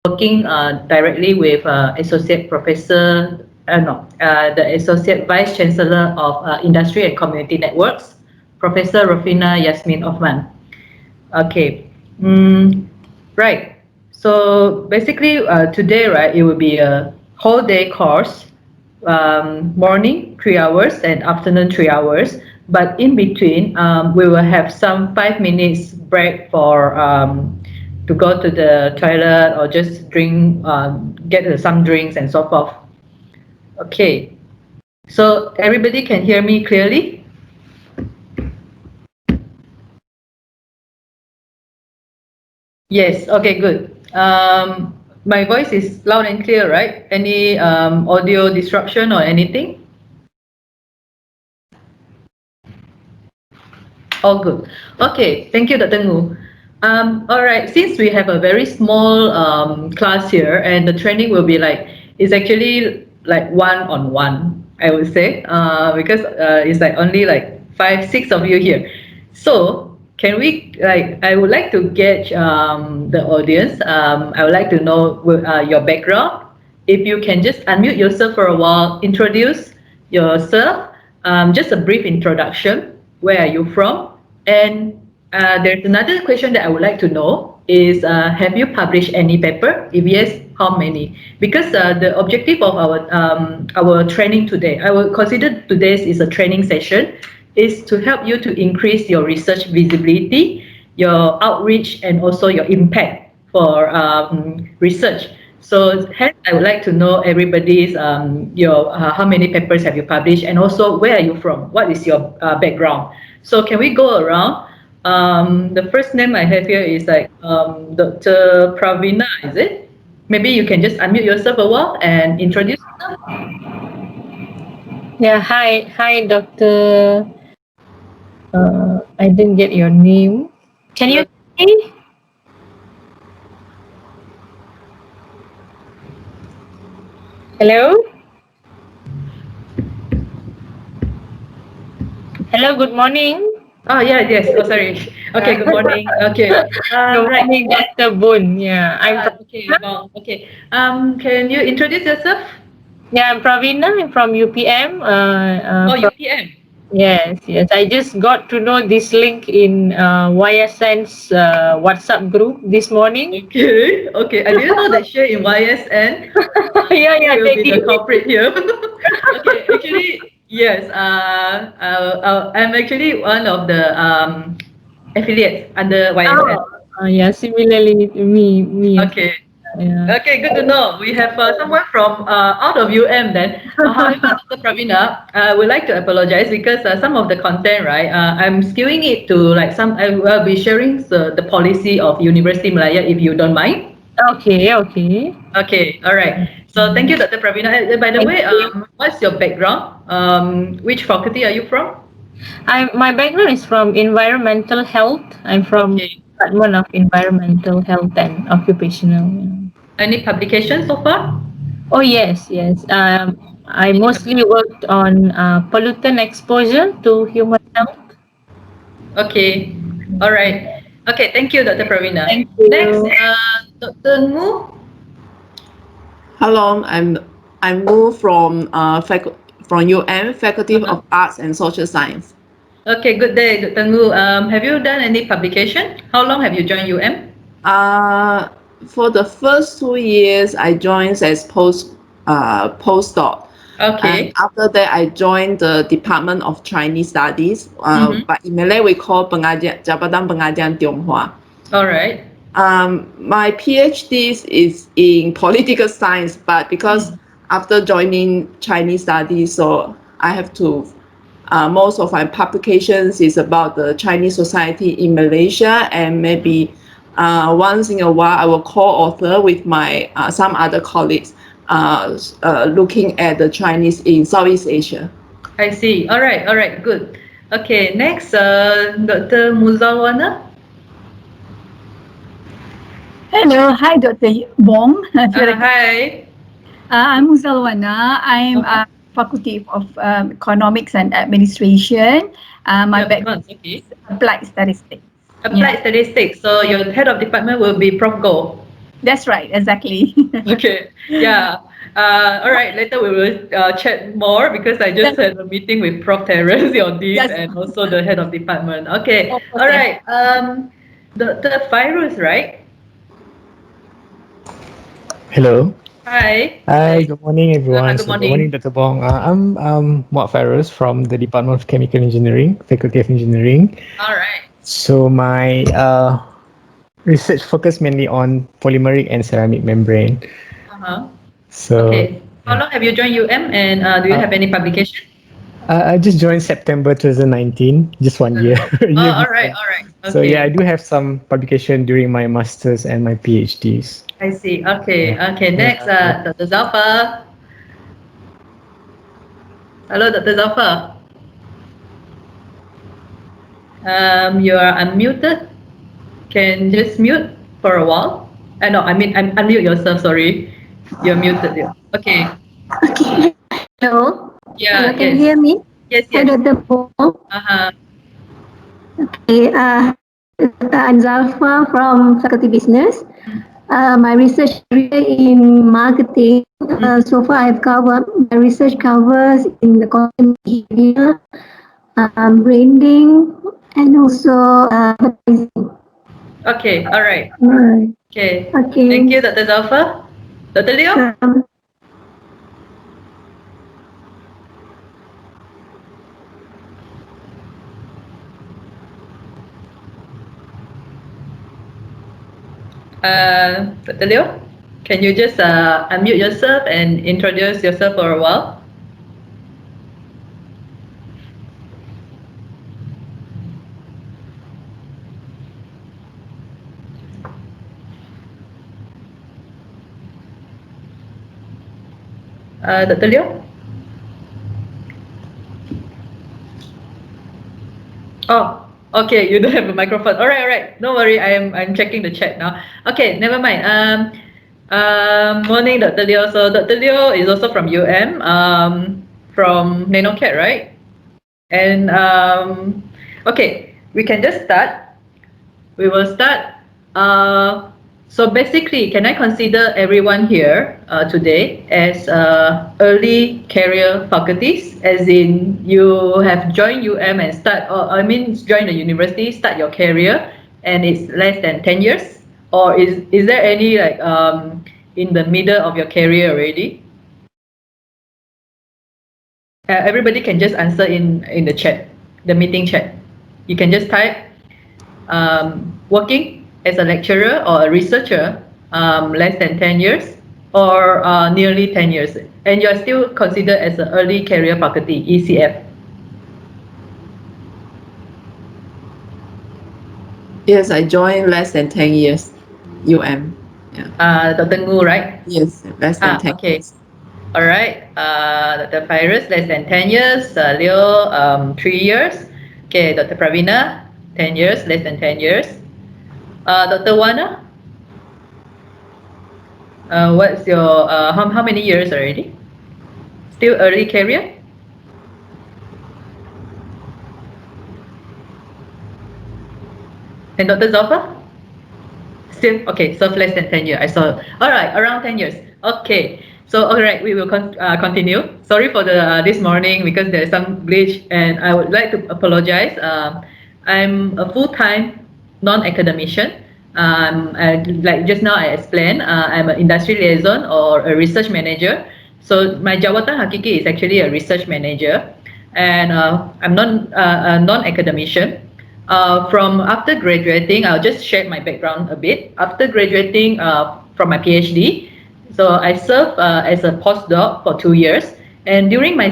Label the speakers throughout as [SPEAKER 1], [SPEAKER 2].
[SPEAKER 1] working directly with Associate Professor, the Associate Vice Chancellor of Industry and Community Networks, Professor Rofina Yasmin Othman. Okay, right. So basically, today, right, it will be a whole day course, morning 3 hours and afternoon 3 hours. But in between, we will have some 5 minutes break for to go to the toilet or just drink, get some drinks and so forth. Okay, so everybody can hear me clearly? Yes, okay, good. My voice is loud and clear, right? Any audio disruption or anything? All good. Okay, thank you, Dr. Ngu. All right, since we have a very small class here and the training will be like, it's actually like one-on-one, I would say, because it's like only like 5, 6 of you here. So can we, like, I would like to get the audience, I would like to know your background. If you can just unmute yourself for a while, introduce yourself, just a brief introduction. Where are you from? And there's another question that I would like to know is, have you published any paper? If yes, how many? Because the objective of our training today, I will consider today's is a training session, is to help you to increase your research visibility, your outreach, and also your impact for research. So hence, I would like to know everybody's your how many papers have you published, and also where are you from? What is your background? So can we go around? The first name I have here is like Dr. Pravina, is it? Maybe you can just unmute yourself a while and introduce yourself.
[SPEAKER 2] Yeah, hi, Doctor. I didn't get your name. Can you hear me? Hello? Hello, good morning.
[SPEAKER 1] Oh yeah, yes. Oh sorry. Okay, good morning. Okay.
[SPEAKER 2] Good
[SPEAKER 1] Right.
[SPEAKER 2] morning, Dr. Boon. Yeah, I'm
[SPEAKER 1] Okay. Well, okay. Can you introduce yourself?
[SPEAKER 2] I'm Pravina. I'm from UPM.
[SPEAKER 1] Oh,
[SPEAKER 2] From,
[SPEAKER 1] UPM.
[SPEAKER 2] yes. I just got to know this link in YSN's WhatsApp group this morning.
[SPEAKER 1] Okay. Okay. I didn't know that share in YSN.
[SPEAKER 2] Yeah,
[SPEAKER 1] Will
[SPEAKER 2] they
[SPEAKER 1] be the
[SPEAKER 2] did.
[SPEAKER 1] culprit here. Okay, actually, yes. I'm actually one of the affiliates under YSN.
[SPEAKER 2] Oh, yeah. Similarly, me as
[SPEAKER 1] Okay.
[SPEAKER 2] well. Yeah.
[SPEAKER 1] Okay, good to know. We have someone from out of UM then. However, Dr. Pravina, I would like to apologize because some of the content, right, I'm skewing it to like I will be sharing the policy of University Malaya if you don't mind.
[SPEAKER 2] Okay.
[SPEAKER 1] Okay, all right. So thank you, Dr. Pravina. By the
[SPEAKER 2] Thank
[SPEAKER 1] way,
[SPEAKER 2] you.
[SPEAKER 1] what's your background? Which faculty are you from?
[SPEAKER 2] My background is from environmental health. I'm from
[SPEAKER 1] Okay.
[SPEAKER 2] Department of Environmental Health and Occupational.
[SPEAKER 1] Any publications so far?
[SPEAKER 2] Oh yes. I
[SPEAKER 1] Any
[SPEAKER 2] mostly worked on pollutant exposure to human health.
[SPEAKER 1] Okay. All right. Okay. Thank you, Dr. Pravina.
[SPEAKER 2] Thank
[SPEAKER 1] Next,
[SPEAKER 2] you.
[SPEAKER 1] Dr. Mu.
[SPEAKER 3] Hello, I'm Wu from from UM Faculty
[SPEAKER 1] Uh-huh.
[SPEAKER 3] of Arts and Social Science.
[SPEAKER 1] Okay. Good day, Dr. Mu. Have you done any publication? How long have you joined UM?
[SPEAKER 3] Uh, for the first 2 years, I joined as postdoc, and
[SPEAKER 1] Okay.
[SPEAKER 3] after that, I joined the Department of Chinese Studies.
[SPEAKER 1] Mm-hmm.
[SPEAKER 3] But in Malay, we call Jabatan Pengajian Tionghoa.
[SPEAKER 1] All right.
[SPEAKER 3] My PhD is in political science, but because after joining Chinese studies, so I have to. Most of my publications is about the Chinese society in Malaysia, and maybe once in a while I will co-author with my some other colleagues, looking at the Chinese in Southeast Asia.
[SPEAKER 1] I see. All right. All right. Good. Okay. Next, Dr. Muzalwana.
[SPEAKER 4] Hello, hi, Dr. Bong.
[SPEAKER 1] Hi.
[SPEAKER 4] I'm Muzalwana. I'm
[SPEAKER 1] Uh-huh.
[SPEAKER 4] Faculty of Economics and Administration. My background
[SPEAKER 1] Okay.
[SPEAKER 4] is applied statistics.
[SPEAKER 1] Applied statistics. So your head of department will be Prof. Go.
[SPEAKER 4] That's right, exactly.
[SPEAKER 1] Okay. Yeah. All right. Later we will chat more because I just
[SPEAKER 4] That's,
[SPEAKER 1] had a meeting with Prof. Terence, your dean,
[SPEAKER 4] that's
[SPEAKER 1] and also the head of department. Okay. All
[SPEAKER 4] okay.
[SPEAKER 1] right. The virus, right?
[SPEAKER 5] Hello.
[SPEAKER 1] Hi.
[SPEAKER 5] Hi, good morning, everyone.
[SPEAKER 1] Good
[SPEAKER 5] So, good morning,
[SPEAKER 1] morning.
[SPEAKER 5] Dr. Bong. I'm Muat Fairuz from the Department of Chemical Engineering, Faculty of Engineering.
[SPEAKER 1] All right.
[SPEAKER 5] So, my research focus mainly on polymeric and ceramic membrane.
[SPEAKER 1] Uh-huh.
[SPEAKER 5] So,
[SPEAKER 1] Okay. How
[SPEAKER 5] yeah.
[SPEAKER 1] long have you joined UM, and do you
[SPEAKER 5] Uh,
[SPEAKER 1] have any publication?
[SPEAKER 5] I just joined September 2019, just 1 year, a year
[SPEAKER 1] Oh, all right.
[SPEAKER 5] before.
[SPEAKER 1] All right.
[SPEAKER 5] So, yeah, I
[SPEAKER 1] Okay.
[SPEAKER 5] do have some publication during my master's and my PhDs.
[SPEAKER 1] I see. Okay.
[SPEAKER 5] Yeah.
[SPEAKER 1] Okay. Next,
[SPEAKER 5] Uh,
[SPEAKER 1] Dr. Zalfa. Hello, Dr. Zalfa. You are unmuted. Can just mute for a while. No, I mean, unmute yourself. Sorry, you're muted. Yeah. Okay.
[SPEAKER 6] Okay. Hello. Hello,
[SPEAKER 1] Yeah.
[SPEAKER 6] can you
[SPEAKER 1] Yes.
[SPEAKER 6] hear me?
[SPEAKER 1] Yes.
[SPEAKER 6] Hi,
[SPEAKER 1] Yes.
[SPEAKER 6] Dr. Bo.
[SPEAKER 1] Uh-huh.
[SPEAKER 6] Okay, Dr. Anzalfa from Faculty Business. My research area in marketing. So far, I've covered my research covers in the consumer behavior, branding, and also advertising.
[SPEAKER 1] Okay. All right.
[SPEAKER 6] Alright.
[SPEAKER 1] Okay. Thank
[SPEAKER 6] Okay.
[SPEAKER 1] you, Dr. Zalfa. Dr. Leo. Dr. Leo, can you just unmute yourself and introduce yourself for a while? Dr. Leo. Oh, okay. You don't have a microphone. All right, all right. No worry. I'm checking the chat now. Okay, never mind. Morning, Dr. Leo. So Dr. Leo is also from UM. From NanoCat, right? And okay, we can just start. We will start. So basically, can I consider everyone here today as early career faculties, as in you have joined UM and join the university, start your career, and it's less than 10 years? Or is there any like in the middle of your career already? Everybody can just answer in the chat, the meeting chat. You can just type working as a lecturer or a researcher less than 10 years or nearly 10 years, and you're still considered as an early career faculty, ECF.
[SPEAKER 3] Yes, I joined less than 10 years, UM. Yeah.
[SPEAKER 1] Dr. Ngu, right?
[SPEAKER 3] Yes, less than 10
[SPEAKER 1] Okay.
[SPEAKER 3] years.
[SPEAKER 1] All right. Dr. Virus, less than 10 years. Leo, 3 years. Okay. Dr. Pravina, 10 years, less than 10 years. Dr. Wana, what's your, how many years already? Still early career? And Dr. Zoffa? Still, okay, serve less than 10 years. I saw. All right, around 10 years. Okay. So, all right, we will continue. Sorry for the this morning because there's some glitch, and I would like to apologize. I'm a full-time non-academician. Like just now I explained, I'm an industry liaison or a research manager. So my jawatan hakiki is actually a research manager, and I'm a non-academician. From after graduating, I'll just share my background a bit. After graduating from my PhD, so I served as a postdoc for 2 years. And during my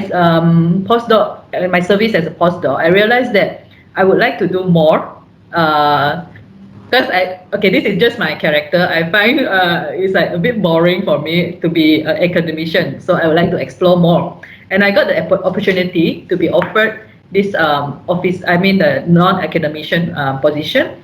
[SPEAKER 1] postdoc, my service as a postdoc, I realized that I would like to do more. Because this is just my character. I find it's like a bit boring for me to be an academician. So I would like to explore more. And I got the opportunity to be offered this the non-academician position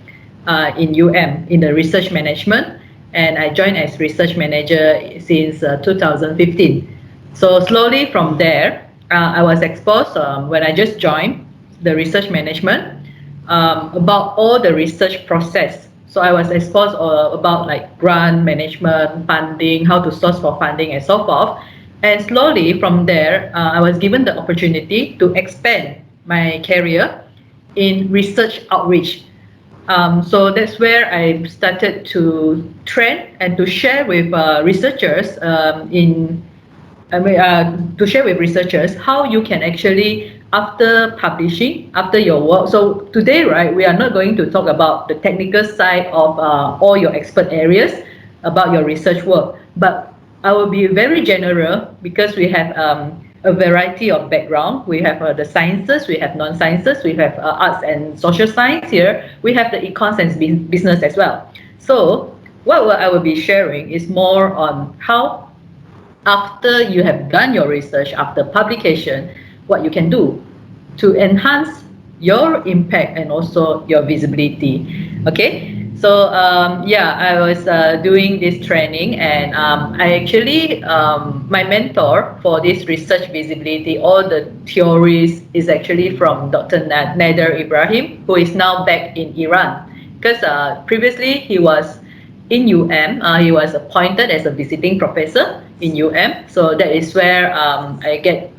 [SPEAKER 1] in UM in the research management. And I joined as research manager since 2015. So slowly from there, I was exposed when I just joined the research management about all the research process. So I was exposed about like grant management, funding, how to source for funding, and so forth. And slowly from there, I was given the opportunity to expand my career in research outreach. So that's where I started to train and to share with researchers to share with researchers how you can actually, after publishing, after your work. So today, right, we are not going to talk about the technical side of all your expert areas about your research work, but I will be very general because we have a variety of background. We have the sciences, we have non-sciences, we have arts and social science here. We have the econs and business as well. So what I will be sharing is more on how, after you have done your research, after publication, what you can do to enhance your impact and also your visibility. Okay, so yeah, I was doing this training, and I actually, my mentor for this research visibility, all the theories is actually from Dr. Nader Ibrahim, who is now back in Iran, because previously he was in UM. He was appointed as a visiting professor in UM. So that is where I get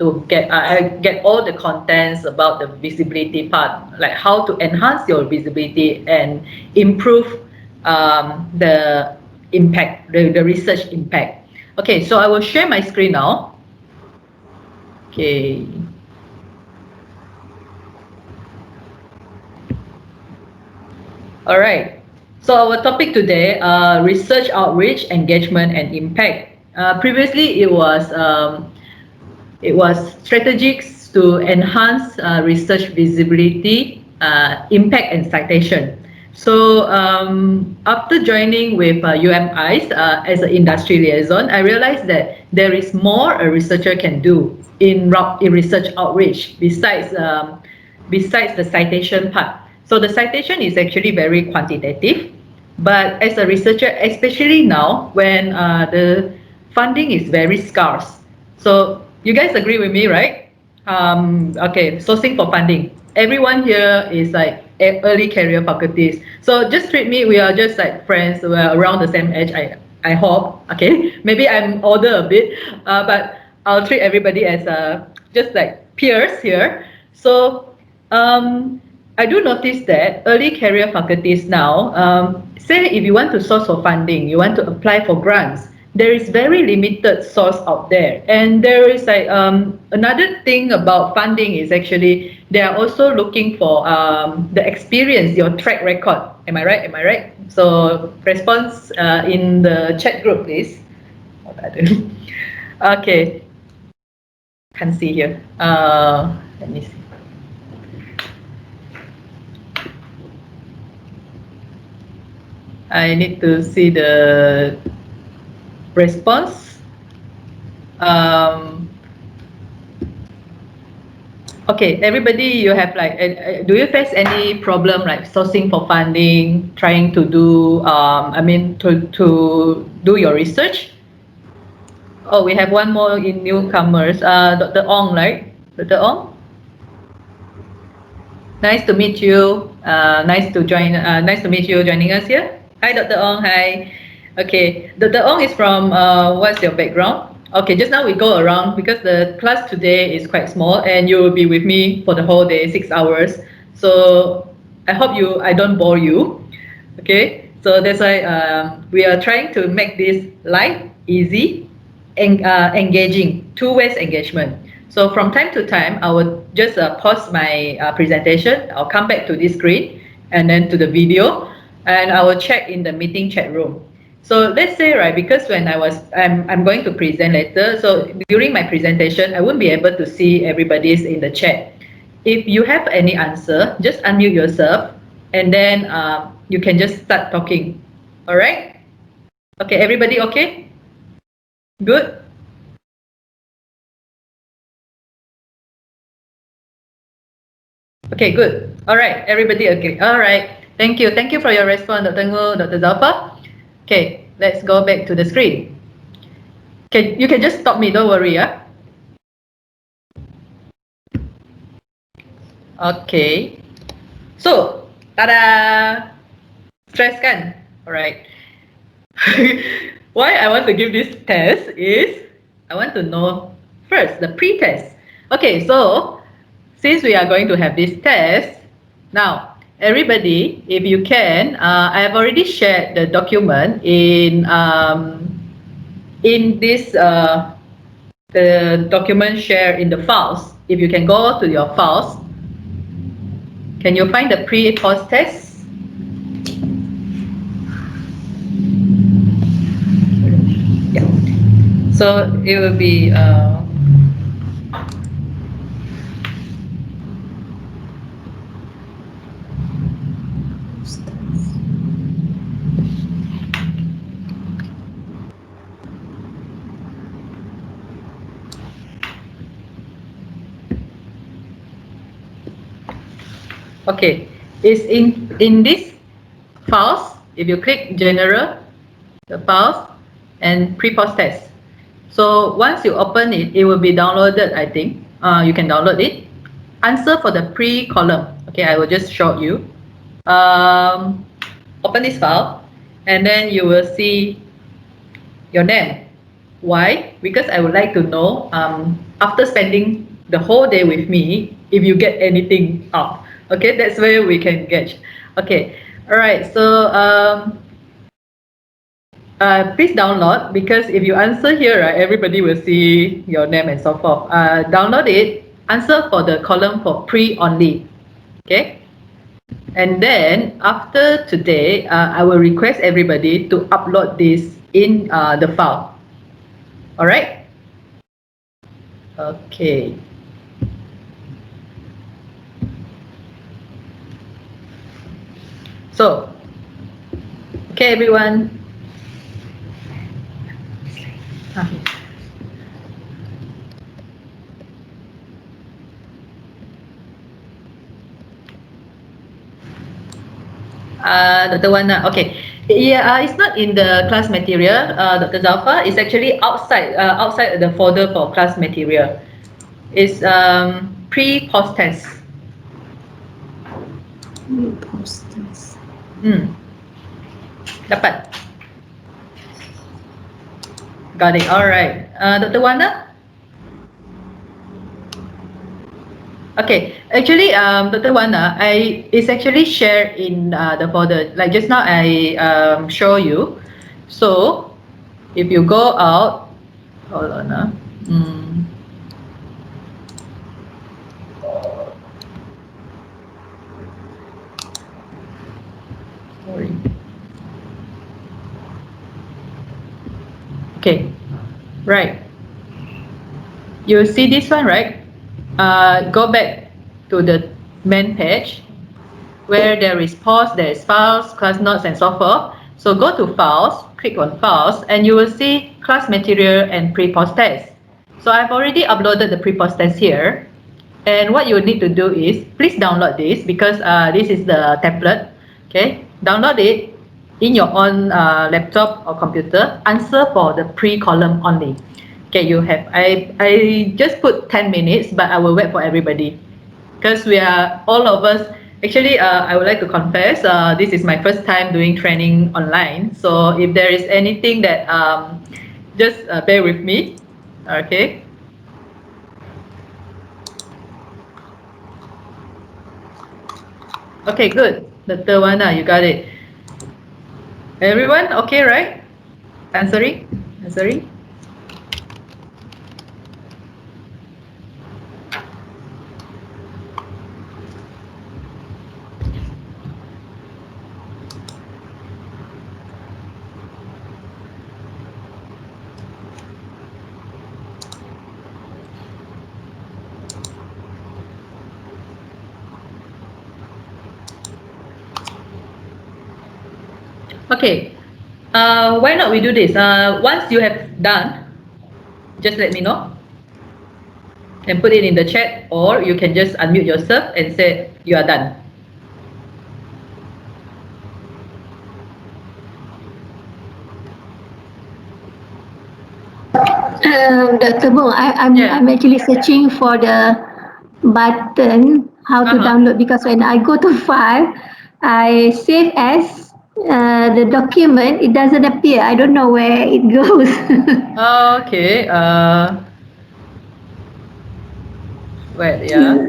[SPEAKER 1] all the contents about the visibility part, like how to enhance your visibility and improve the impact, the research impact. Okay, so I will share my screen now. Okay. All right. So our topic today, research outreach, engagement, and impact. Previously, it was strategies to enhance research visibility, impact, and citation. So after joining with UMIs as an industry liaison, I realized that there is more a researcher can do in research outreach besides the citation part. So the citation is actually very quantitative, but as a researcher, especially now when the funding is very scarce. So you guys agree with me, right? Okay, sourcing for funding. Everyone here is like early career faculties. So just treat me, we are just like friends, we're around the same age, I hope. Okay, maybe I'm older a bit, but I'll treat everybody as just like peers here. So I do notice that early career faculties now, say if you want to source for funding, you want to apply for grants, there is very limited source out there. And there is like another thing about funding is actually they are also looking for the experience, your track record. Am I right? Am I right? So response in the chat group, please. Okay, can't see here. Let me see. I need to see the response. Okay, everybody, you have like, do you face any problem like sourcing for funding, trying to do, to do your research? Oh, we have one more in newcomers, Dr. Ong, right? Dr. Ong? Nice to meet you. Nice to meet you joining us here. Hi, Dr. Ong. Hi. Okay, Dr. Ong is from, what's your background? Okay, just now we go around because the class today is quite small and you will be with me for the whole day, 6 hours. So I hope I don't bore you. Okay, so that's why we are trying to make this light, easy, and engaging, two-way engagement. So from time to time, I will just pause my presentation. I'll come back to this screen and then to the video, and I will check in the meeting chat room. So let's say, right, because when I'm going to present later, so during my presentation, I won't be able to see everybody's in the chat. If you have any answer, just unmute yourself, and then you can just start talking. All right? Okay, everybody okay? Good? Okay, good. All right, everybody okay. All right, thank you. Thank you for your response, Dr. Ngu, Dr. Zalfa. Okay, let's go back to the screen. Okay, you can just stop me, don't worry, yeah? Okay. So, ta-da! Stress kan? Alright. Why I want to give this test is I want to know first the pre-test. Okay, so since we are going to have this test, now everybody, if you can, I have already shared the document in this the document share in the files. If you can go to your files, can you find the pre-post test? Yeah. So it will be okay. It's in this files. If you click general, the files and pre-post test. So once you open it, it will be downloaded. I think you can download it. Answer for the pre column. Okay, I will just show you. Open this file, and then you will see your name. Why? Because I would like to know after spending the whole day with me, if you get anything out. Okay, that's where we can get. Okay, all right. So please download, because if you answer here, right, everybody will see your name and so forth. Download it. Answer for the column for pre only. Okay. And then after today, I will request everybody to upload this in the file. All right. Okay. So, okay, everyone. Dr. Wana, okay. Yeah, it's not in the class material, Dr. Zalfa. It's actually outside the folder for class material. It's pre-post test.
[SPEAKER 3] Pre-post test.
[SPEAKER 1] Dapat. Got it. All right. Dr. Wana? Okay. Actually, Dr. Wana, it's actually shared in the folder. Like just now, I show you. So, if you go out, hold on. Sorry. Okay. Right. You see this one, right? Go back to the main page where there is post, there is files, class notes, and so forth. So go to files, click on files, and you will see class material and pre-post test. So I've already uploaded the pre-post test here. And what you need to do is, please download this, because this is the template. Okay, download it in your own laptop or computer. Answer for the pre-column only. Okay, you have, I just put 10 minutes, but I will wait for everybody, because we are all of us. Actually, I would like to confess, this is my first time doing training online. So if there is anything that, just bear with me. Okay. Okay, good. Dr. Wana, you got it. Everyone, okay, right? Answering? Okay. Why not we do this? Once you have done, just let me know and put it in the chat, or you can just unmute yourself and say you are done.
[SPEAKER 6] Dr. Bong, I'm actually searching for the button how to download, because when I go to file, I save as The document, it doesn't appear. I don't know where it goes.
[SPEAKER 1] Okay. Wait, yeah.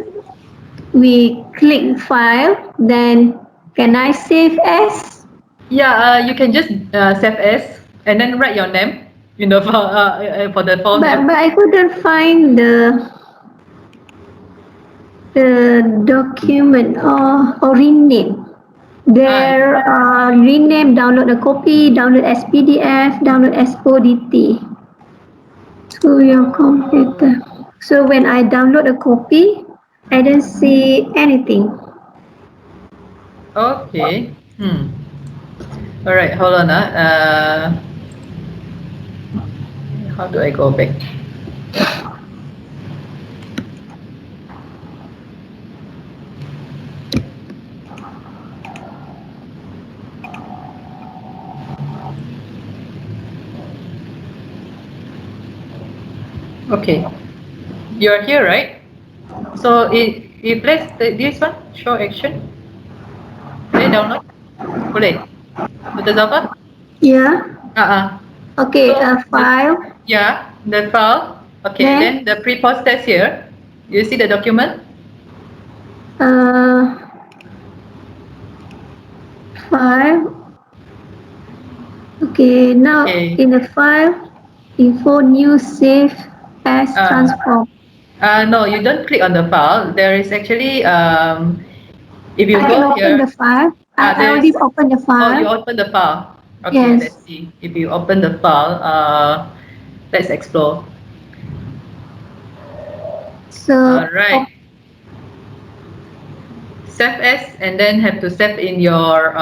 [SPEAKER 6] We click file, then can I save as?
[SPEAKER 1] Yeah, you can just save as and then write your name in the file, for the file
[SPEAKER 6] But,
[SPEAKER 1] name.
[SPEAKER 6] but I couldn't find the document or rename.
[SPEAKER 1] Ah,
[SPEAKER 6] There rename, download a copy, download as PDF, download as ODT to your
[SPEAKER 1] oh,
[SPEAKER 6] computer. So when I download a copy, I don't see anything.
[SPEAKER 1] okay. All right, hold on. How do I go back? Okay, you're here, right? So if let's this one show action, boleh download, boleh. Betul Zafar?
[SPEAKER 6] Yeah.
[SPEAKER 1] Uh-uh.
[SPEAKER 6] Okay.
[SPEAKER 1] So the
[SPEAKER 6] File.
[SPEAKER 1] yeah the file. Okay,
[SPEAKER 6] Then
[SPEAKER 1] then the pre-post test here. You see the document?
[SPEAKER 6] uh, file. Okay. Now
[SPEAKER 1] Okay.
[SPEAKER 6] in the file, info new save as
[SPEAKER 1] Uh,
[SPEAKER 6] transform.
[SPEAKER 1] no, you don't click on the file. There is actually if you
[SPEAKER 6] I can
[SPEAKER 1] go
[SPEAKER 6] open the
[SPEAKER 1] here,
[SPEAKER 6] file. I already
[SPEAKER 1] there's
[SPEAKER 6] opened the
[SPEAKER 1] oh you
[SPEAKER 6] file.
[SPEAKER 1] open the file. Okay,
[SPEAKER 6] Yes.
[SPEAKER 1] let's see. If you open the file, let's explore.
[SPEAKER 6] So
[SPEAKER 1] All right. Save as and then have to save in your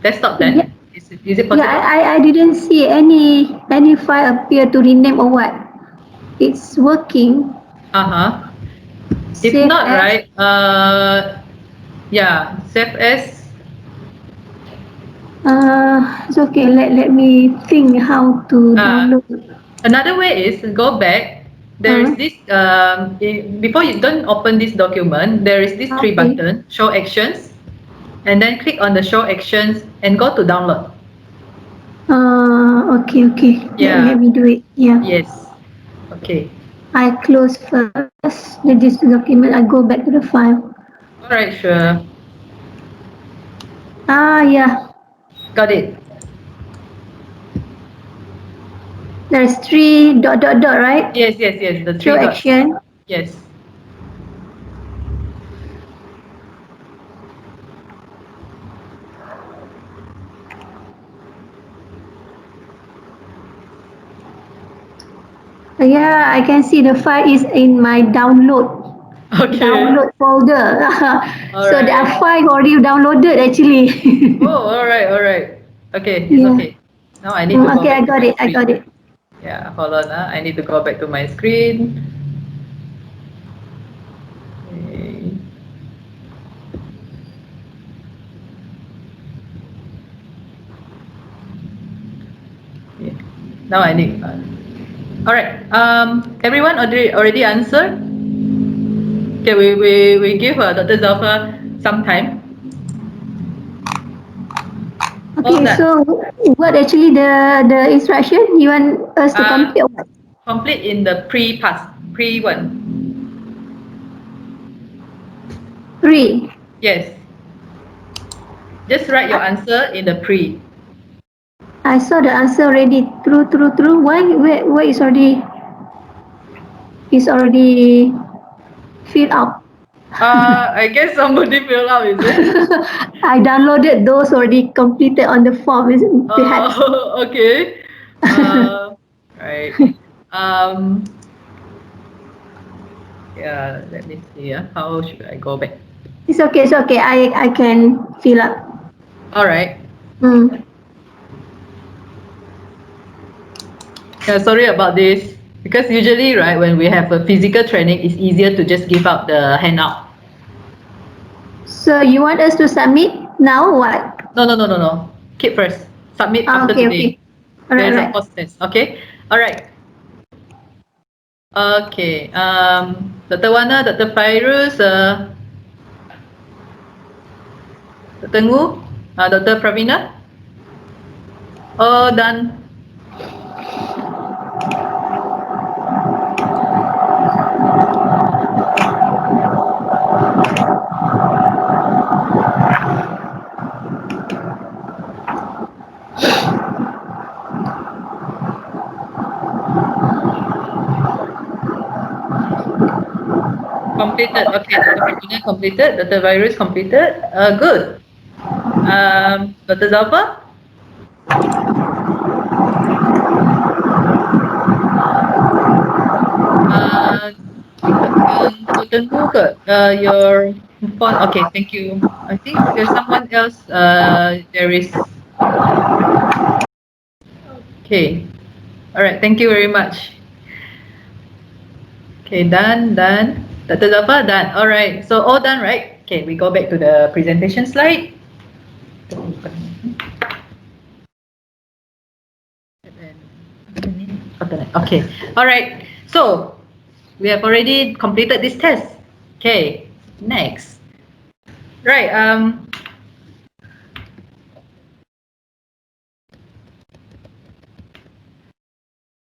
[SPEAKER 1] desktop
[SPEAKER 6] yeah,
[SPEAKER 1] then. Is it
[SPEAKER 6] yeah.
[SPEAKER 1] possible?
[SPEAKER 6] I didn't see any file appear to rename or what. It's working.
[SPEAKER 1] Uh-huh. If
[SPEAKER 6] Save
[SPEAKER 1] not,
[SPEAKER 6] as.
[SPEAKER 1] right, yeah, save as.
[SPEAKER 6] It's okay. Let me think how to
[SPEAKER 1] Uh,
[SPEAKER 6] download.
[SPEAKER 1] Another way is go back. There is
[SPEAKER 6] Uh,
[SPEAKER 1] this before you don't open this document. There is this three
[SPEAKER 6] okay.
[SPEAKER 1] button: show actions, and then click on the show actions and go to download.
[SPEAKER 6] Okay, okay. Let
[SPEAKER 1] Yeah.
[SPEAKER 6] me do it. Yeah.
[SPEAKER 1] Yes. Okay.
[SPEAKER 6] I close first. This document. I go back to the file.
[SPEAKER 1] All right. Sure.
[SPEAKER 6] Yeah.
[SPEAKER 1] Got it.
[SPEAKER 6] There's three dot, right?
[SPEAKER 1] Yes. Yes. Yes. The
[SPEAKER 6] Show
[SPEAKER 1] three dots.
[SPEAKER 6] action.
[SPEAKER 1] Yes.
[SPEAKER 6] Yeah, I can see the file is in my
[SPEAKER 1] Okay.
[SPEAKER 6] download folder.
[SPEAKER 1] All
[SPEAKER 6] So there are
[SPEAKER 1] right.
[SPEAKER 6] five already downloaded actually.
[SPEAKER 1] Oh, all right. All right. Okay. It's
[SPEAKER 6] Yeah.
[SPEAKER 1] okay. Now I need to go
[SPEAKER 6] Okay, I
[SPEAKER 1] back to
[SPEAKER 6] got
[SPEAKER 1] my
[SPEAKER 6] it. I got
[SPEAKER 1] screen.
[SPEAKER 6] it.
[SPEAKER 1] Yeah. Hold on. I need to go back to my screen. Okay. Yeah. Now I need. All right. Everyone already answered. Okay. We give Dr. Zalfa some time. All
[SPEAKER 6] Okay,
[SPEAKER 1] done.
[SPEAKER 6] so what actually the instruction you want us to
[SPEAKER 1] Uh,
[SPEAKER 6] complete or what?
[SPEAKER 1] Complete in the pre-pass pre one.
[SPEAKER 6] Three.
[SPEAKER 1] Yes. Just write your answer in the pre.
[SPEAKER 6] I saw the answer already. True. Why is already filled up?
[SPEAKER 1] I guess somebody filled out, is it?
[SPEAKER 6] I downloaded those already completed on the form. Perhaps.
[SPEAKER 1] Oh, okay. Right. Um, yeah, let me see. How should I go back?
[SPEAKER 6] It's okay. It's okay. I can fill up.
[SPEAKER 1] All right.
[SPEAKER 6] Hmm.
[SPEAKER 1] Yeah, sorry about this. Because usually, right, when we have a physical training, it's easier to just give out the handout.
[SPEAKER 6] So you want us to submit now? Or what?
[SPEAKER 1] No, no, no, no, no. Keep first. Submit after
[SPEAKER 6] Okay. Okay.
[SPEAKER 1] today.
[SPEAKER 6] All
[SPEAKER 1] There
[SPEAKER 6] right.
[SPEAKER 1] is
[SPEAKER 6] All
[SPEAKER 1] a
[SPEAKER 6] right.
[SPEAKER 1] post test. Okay. All right. Okay. Dr. Wana, Dr. Fairuz, Dr. Ngu. Dr. Pravina? Oh, done. Completed. Okay, Dr. Pravina completed. Dr. Virus completed. Good. Dr. Zalfa? Uh, Dr. Gu, your phone. Okay, thank you. I think there's someone else. There is. Okay. All right. Thank you very much. Okay, done, done. Dr. Zalfa, done. All right. So all done, right? Okay, we go back to the presentation slide. Okay. All right. So we have already completed this test. Okay. Next. Right.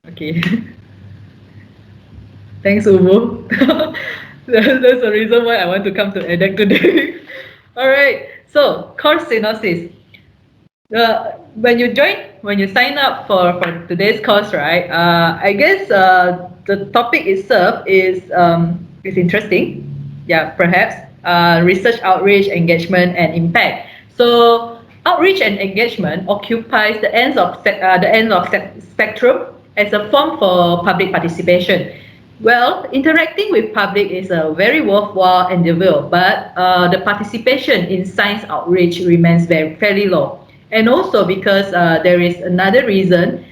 [SPEAKER 1] Okay. Thanks, Ubu. That's the reason why I want to come to EDEC today. All right. So course synopsis. When you sign up for today's course, right? I guess the topic itself is interesting. Yeah, perhaps research outreach, engagement, and impact. So outreach and engagement occupies the ends of spectrum as a form for public participation. Well, interacting with public is a very worthwhile endeavor, but the participation in science outreach remains fairly low. And also because there is another reason,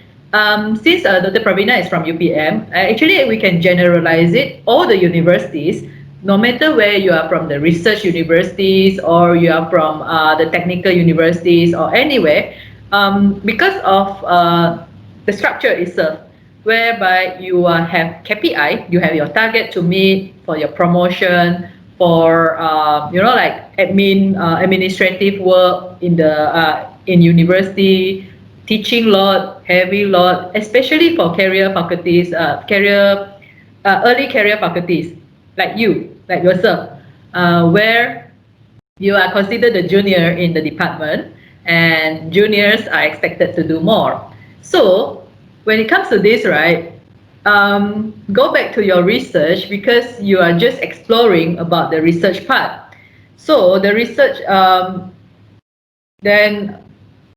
[SPEAKER 1] since Dr. Pravina is from UPM, actually we can generalize it. All the universities, no matter where you are from, the research universities or you are from the technical universities or anywhere, because of the structure itself, whereby you have KPI, you have your target to meet for your promotion, for like administrative work in university, teaching load, heavy load, especially for career faculties, early career faculties like yourself, where you are considered the junior in the department, and juniors are expected to do more. So when it comes to this, right, go back to your research because you are just exploring about the research part. So the research, then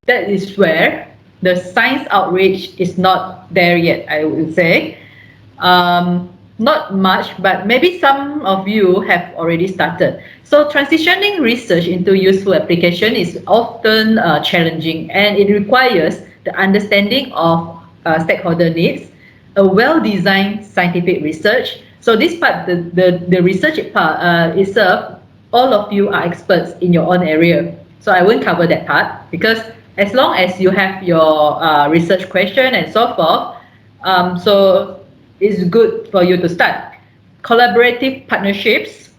[SPEAKER 1] that is where the science outreach is not there yet, I would say. Not much, but maybe some of you have already started. So transitioning research into useful application is often challenging, and it requires the understanding of stakeholder needs, a well-designed scientific research. So this part, the research part itself, all of you are experts in your own area. So I won't cover that part because as long as you have your research question and so forth, so it's good for you to start. Collaborative partnerships,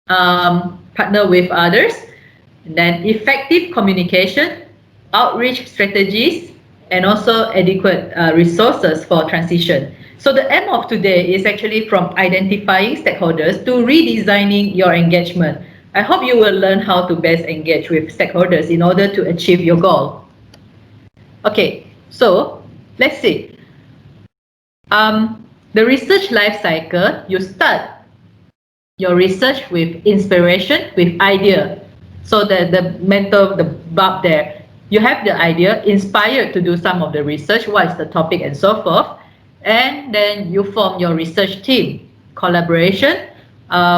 [SPEAKER 1] partner with others, and then effective communication, outreach strategies, and also adequate resources for transition. So the aim of today is actually from identifying stakeholders to redesigning your engagement. I hope you will learn how to best engage with stakeholders in order to achieve your goal. Okay, so let's see. The research life cycle, you start your research with inspiration, with idea. So the bulb there, you have the idea, inspired to do some of the research, what is the topic and so forth. And then you form your research team, collaboration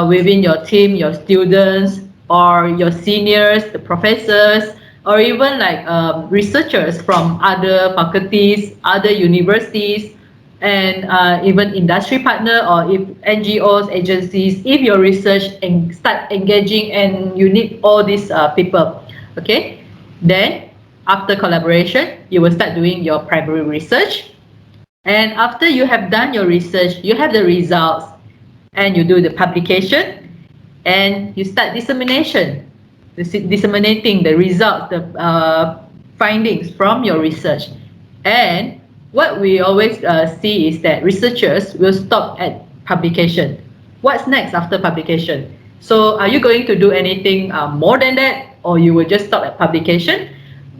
[SPEAKER 1] within your team, your students or your seniors, the professors, or even like researchers from other faculties, other universities, and even industry partner or if NGOs, agencies, if your research and start engaging and you need all these people, okay? Then after collaboration, you will start doing your primary research. And after you have done your research, you have the results and you do the publication and you start dissemination. disseminating the results, the findings from your research. And what we always see is that researchers will stop at publication. What's next after publication? So are you going to do anything more than that, or you will just stop at publication?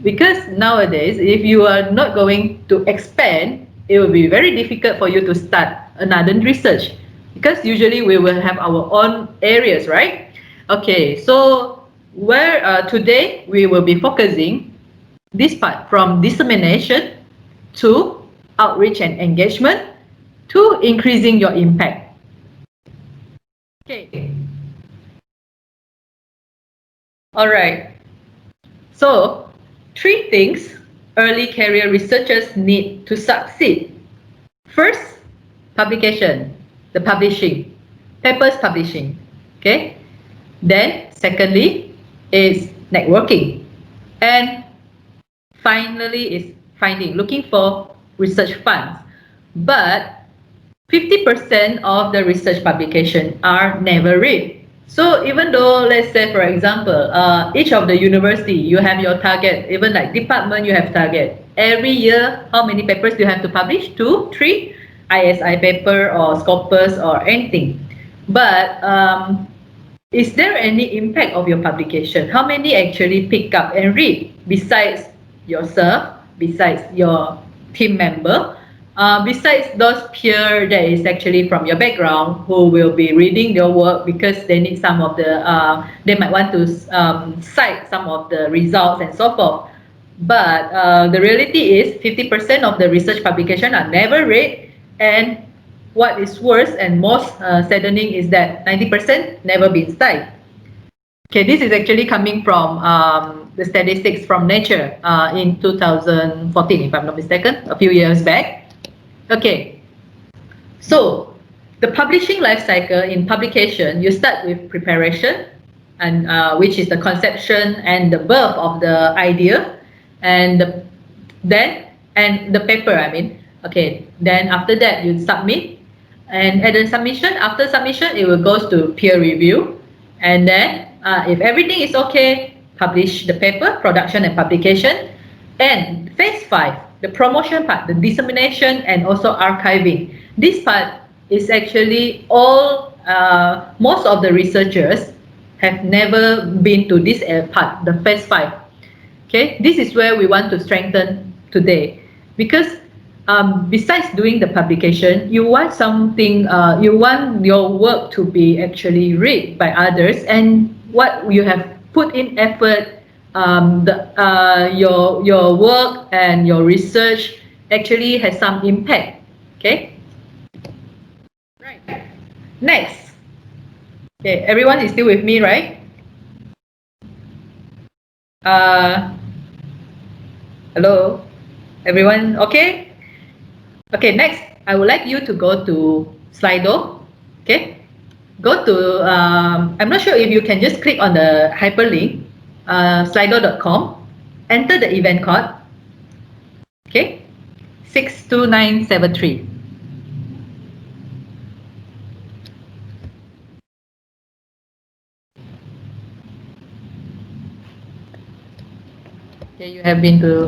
[SPEAKER 1] Because nowadays, if you are not going to expand, it will be very difficult for you to start another research, because usually we will have our own areas, right? Okay, so where today we will be focusing this part from dissemination to outreach and engagement to increasing your impact. Okay. All right. So, 3 things early career researchers need to succeed. First, publication, the publishing, papers publishing. Okay. Then, secondly, is networking. And finally is looking for research funds. But 50% of the research publication are never read. So even though, let's say, for example, each of the university, you have your target, even like department, you have target. Every year, how many papers do you have to publish? 2, 3 ISI paper or Scopus or anything. But is there any impact of your publication? How many actually pick up and read besides yourself, besides your team member, besides those peer that is actually from your background who will be reading your work because they need some of the, they might want to cite some of the results and so forth. But the reality is 50% of the research publication are never read, and what is worse and most saddening is that 90% never been studied. Okay, this is actually coming from the statistics from Nature in 2014, if I'm not mistaken, a few years back. Okay, so the publishing life cycle in publication, you start with preparation, and which is the conception and the birth of the idea, and the paper. Okay. Then after that, you submit, and at the submission, after submission, it will go to peer review, and then if everything is okay, publish the paper, production and publication, and phase 5, the promotion part, the dissemination and also archiving. This part is actually all most of the researchers have never been to this part, the phase 5. Okay, this is where we want to strengthen today, because besides doing the publication, you want something, you want your work to be actually read by others, and what you have put in effort, your work and your research actually has some impact. Okay, right. Next, okay, everyone is still with me, right? Hello, everyone. Okay. Okay, next, I would like you to go to Slido. Okay, go to, I'm not sure if you can just click on the hyperlink, slido.com, enter the event code, okay, 62973. Okay, you have been to,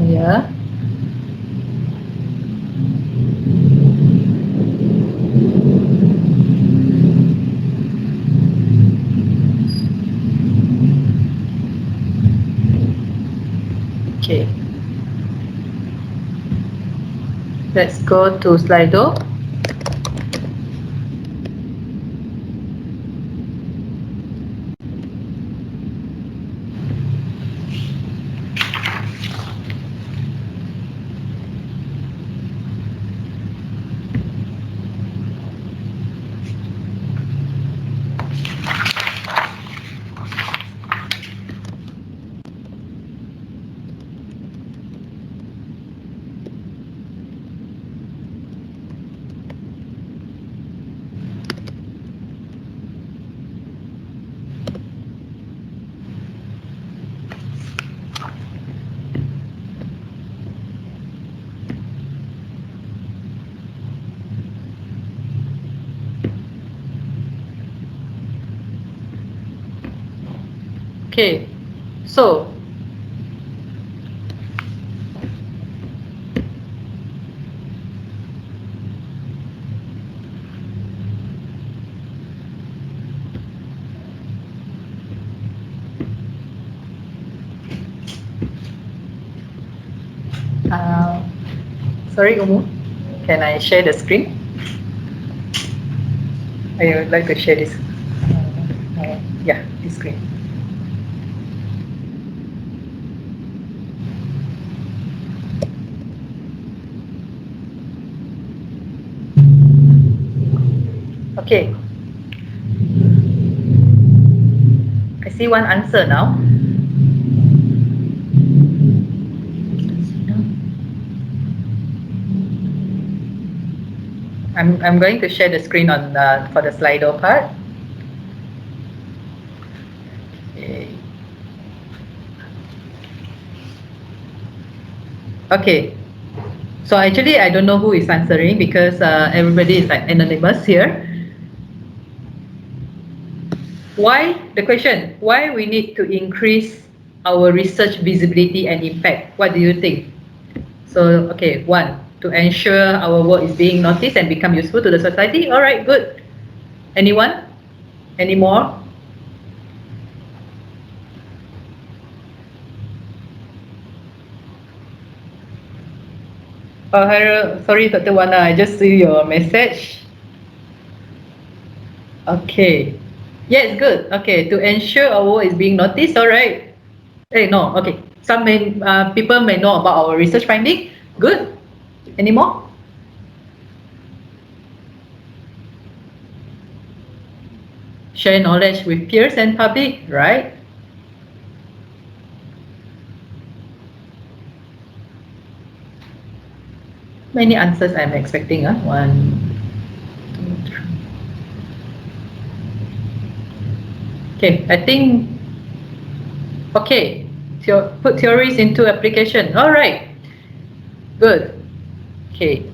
[SPEAKER 1] yeah. Okay. Let's go to Slido. Okay, so uh, sorry, Umu, can I share the screen? I would like to share this. Yeah, this screen. Okay, I see one answer now. I'm going to share the screen on for the Slido part. Okay. Okay. So actually, I don't know who is answering because everybody is like anonymous here. Why the question? Why we need to increase our research visibility and impact? What do you think? So okay, one, to ensure our work is being noticed and become useful to the society. All right, good. Anyone? Any more? Oh, hello. Sorry, Dr. Wana, I just see your message. Okay. Yes, good. Okay, to ensure our work is being noticed. All right. Hey, no. Okay. Some people may know about our research finding. Good. Any more? Share knowledge with peers and public, right? Many answers I'm expecting. One, two, three. Okay, I think, okay, put theories into application. All right, good. Okay.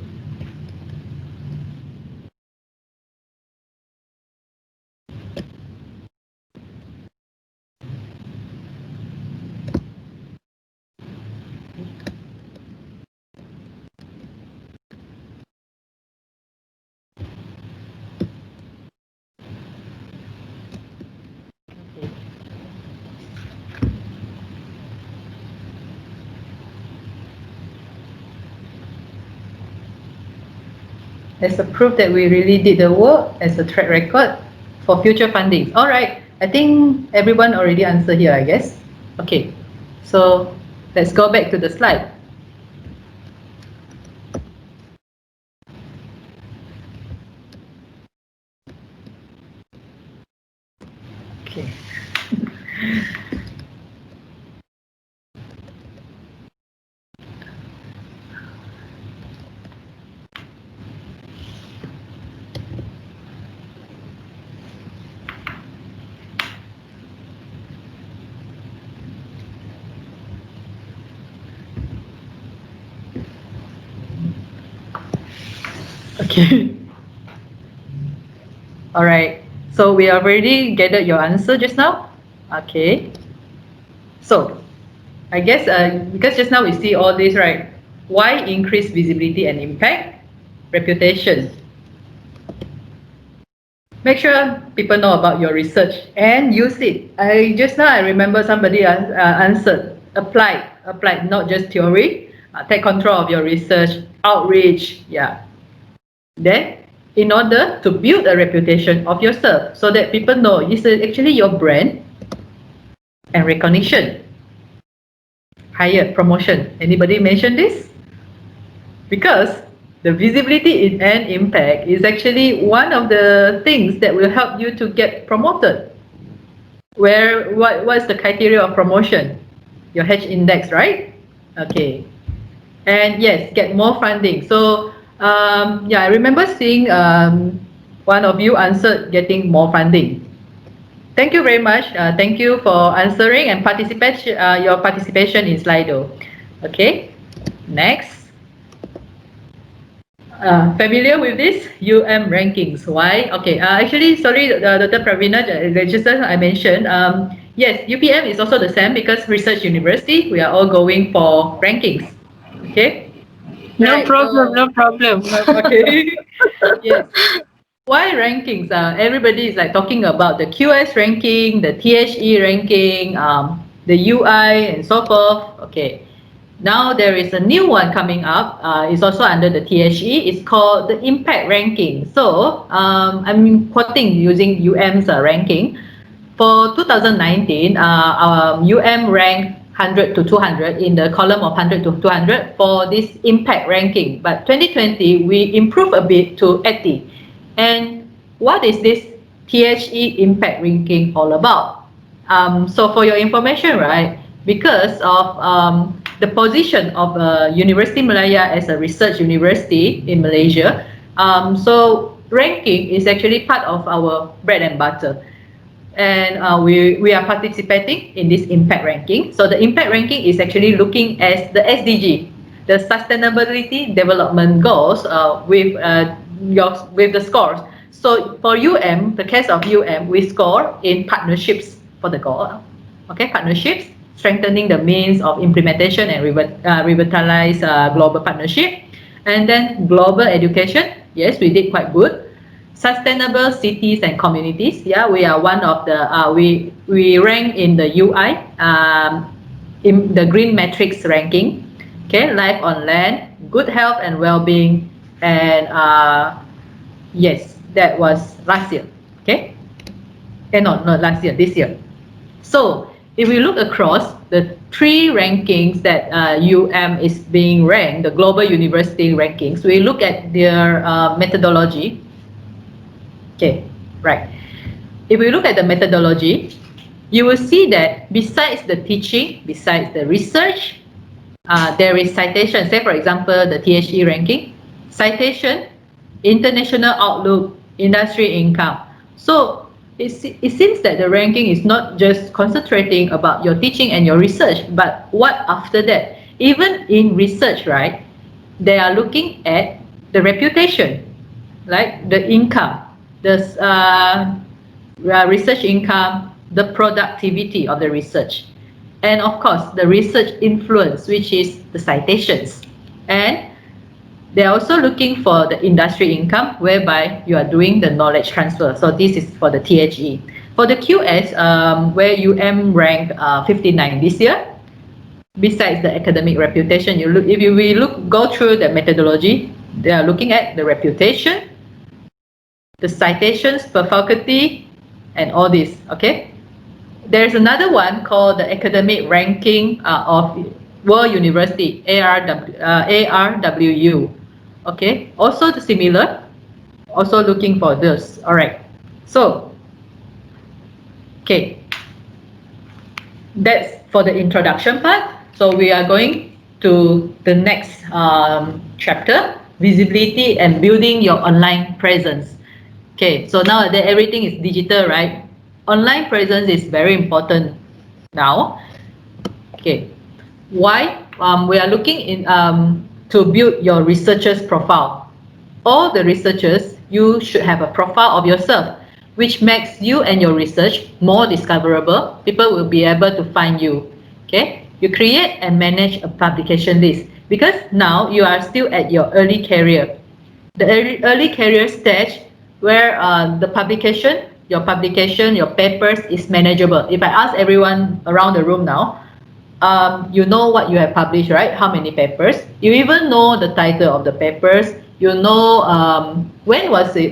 [SPEAKER 1] As a proof that we really did the work, as a track record for future funding. All right, I think everyone already answered here, I guess. Okay, so let's go back to the slide. Okay. Okay. All right. So we already gathered your answer just now. Okay. So I guess because just now we see all this, right? Why increase visibility and impact? Reputation. Make sure people know about your research and use it. I remember somebody answered applied, not just theory. Take control of your research, outreach. Yeah. Then, in order to build a reputation of yourself, so that people know it's actually your brand and recognition. Higher promotion. Anybody mention this? Because the visibility and impact is actually one of the things that will help you to get promoted. What's the criteria of promotion? Your H index, right? Okay. And yes, get more funding. So yeah, I remember seeing one of you answered getting more funding. Thank you very much. Thank you for answering and your participation in Slido. Okay, next. Familiar with this rankings? Why? Okay. Actually, sorry, Dr. Pravina, just as I mentioned, Yes, UPM is also the same because research university, we are all going for rankings. Okay.
[SPEAKER 2] No
[SPEAKER 1] Right.
[SPEAKER 2] problem, no problem.
[SPEAKER 1] Okay. Yes. Why rankings? Everybody is like talking about the QS ranking, the THE ranking, the UI, and so forth. Okay. Now there is a new one coming up. It's also under the THE. It's called the impact ranking. So I'm quoting using UM's ranking. For 2019, UM ranked 100 to 200 in the column of 100 to 200 for this impact ranking. But 2020, we improved a bit to 80. And what is this THE impact ranking all about? So for your information, right, because of the position of University Malaya as a research university in Malaysia, so ranking is actually part of our bread and butter. And we are participating in this impact ranking. So the impact ranking is actually looking at the SDG, the Sustainability Development Goals, with the scores. So for the case of we score in partnerships for the goal. Okay, partnerships, strengthening the means of implementation and revitalize global partnership. And then global education, yes, we did quite good. Sustainable cities and communities, yeah, we are one of the we rank in the UI, in the green matrix ranking. Okay, life on land, good health and well-being, and yes, that was last year. Okay, no, not last year, this year. So if we look across the three rankings that is being ranked, the global university rankings, we look at their methodology. Okay, right. If we look at the methodology, you will see that besides the teaching, besides the research, there is citation. Say, for example, the THE ranking, citation, international outlook, industry income. So it seems that the ranking is not just concentrating about your teaching and your research, but what after that. Even in research, right, they are looking at the reputation, like the income, the research income, the productivity of the research, and of course the research influence, which is the citations. And they're also looking for the industry income, whereby you are doing the knowledge transfer. So this is for the THE. For the QS, where ranked 59 this year, besides the academic reputation, go through the methodology, they are looking at the reputation, the citations per faculty, and all this. Okay, there's another one called the academic ranking of World University, ARWU. Okay, also similar, also looking for this. All right, so okay, that's for the introduction part. So we are going to the next chapter, visibility and building your online presence. Okay, so now that everything is digital, right? Online presence is very important now. Okay, why? We are looking in to build your researcher's profile. All the researchers, you should have a profile of yourself, which makes you and your research more discoverable. People will be able to find you. Okay, you create and manage a publication list, because now you are still at your early career. The early career stage, where your papers is manageable. If I ask everyone around the room now, you know what you have published, right? How many papers? You even know the title of the papers. You know when it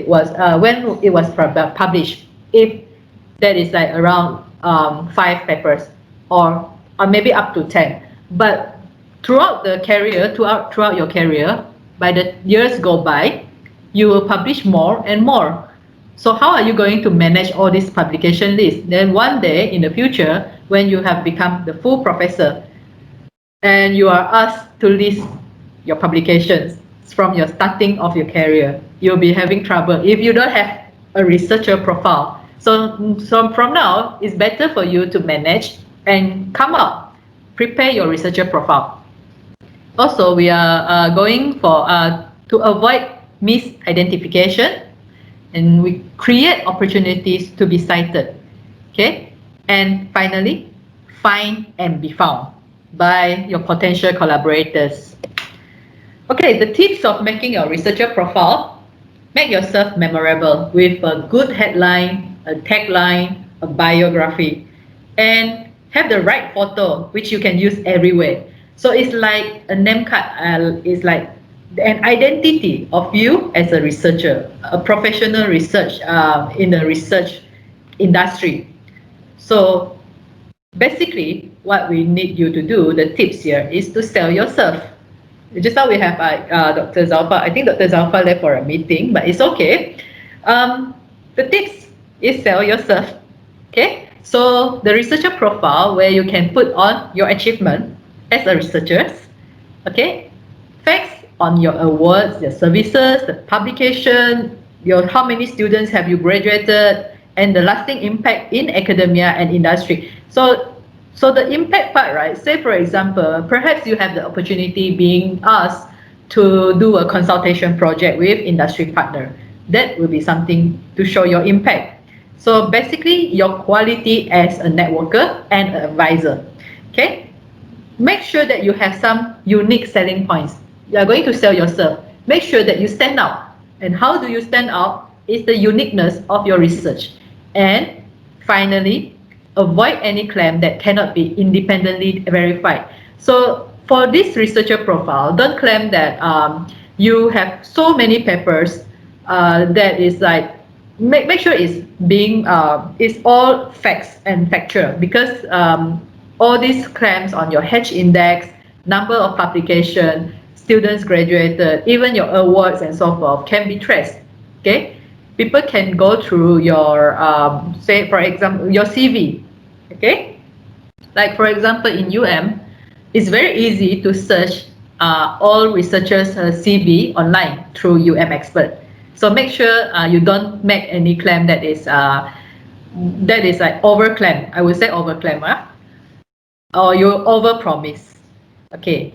[SPEAKER 1] was published. If that is like around 5 papers, or maybe up to 10. But throughout your career, by the years go by, you will publish more and more. So how are you going to manage all these publication lists? Then one day in the future, when you have become the full professor and you are asked to list your publications from your starting of your career, you'll be having trouble if you don't have a researcher profile. So from now, it's better for you to manage and prepare your researcher profile. Also, we are going for to avoid misidentification, and we create opportunities to be cited. Okay, And finally, find and be found by your potential collaborators. Okay, the tips of making your researcher profile: make yourself memorable with a good headline, a tagline, a biography, and have the right photo which you can use everywhere. So it's like a name card, it's like an identity of you as a researcher, a professional research in the research industry. So basically, what we need you to do, the tips here, is to sell yourself. Just now we have Dr. Zalfa. I think Dr. Zalfa left for a meeting, but it's okay. The tips is sell yourself. Okay, so the researcher profile where you can put on your achievement as a researcher. Okay, facts on your awards, your services, the publication, your how many students have you graduated, and the lasting impact in academia and industry. So the impact part, right? Say for example, perhaps you have the opportunity being asked to do a consultation project with industry partner. That will be something to show your impact. So basically, your quality as a networker and an advisor. Okay, make sure that you have some unique selling points. You are going to sell yourself. Make sure that you stand out. And how do you stand out? Is the uniqueness of your research. And finally, avoid any claim that cannot be independently verified. So for this researcher profile, don't claim that you have so many papers that is like make sure it's all facts and factual, because all these claims on your H index, number of publication, students graduated, even your awards and so forth can be traced. Okay, people can go through your say for example your CV. Okay, like for example in it's very easy to search all researchers CV online through Expert. So make sure you don't make any claim that is like overclaim. I would say overclaim, or you overpromise. Okay.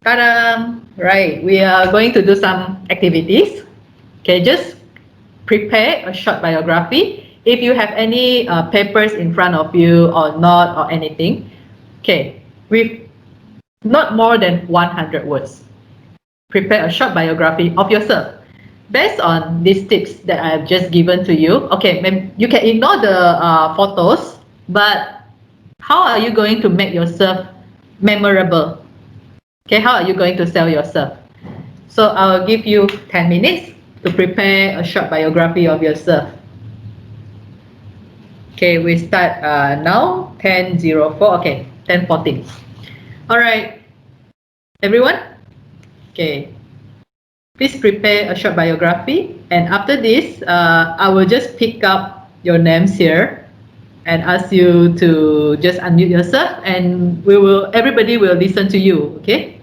[SPEAKER 1] Ta-da! Right, we are going to do some activities. Okay, just prepare a short biography. If you have any papers in front of you or not or anything, okay, with not more than 100 words. Prepare a short biography of yourself. Based on these tips that I have just given to you, okay, you can ignore the photos, but how are you going to make yourself memorable? Okay, how are you going to sell yourself? So I'll give you 10 minutes to prepare a short biography of yourself. Okay, we start now, 10:04, okay, 10:14. All right, everyone? Okay, please prepare a short biography. And after this, I will just pick up your names here and ask you to just unmute yourself, and everybody will listen to you, okay?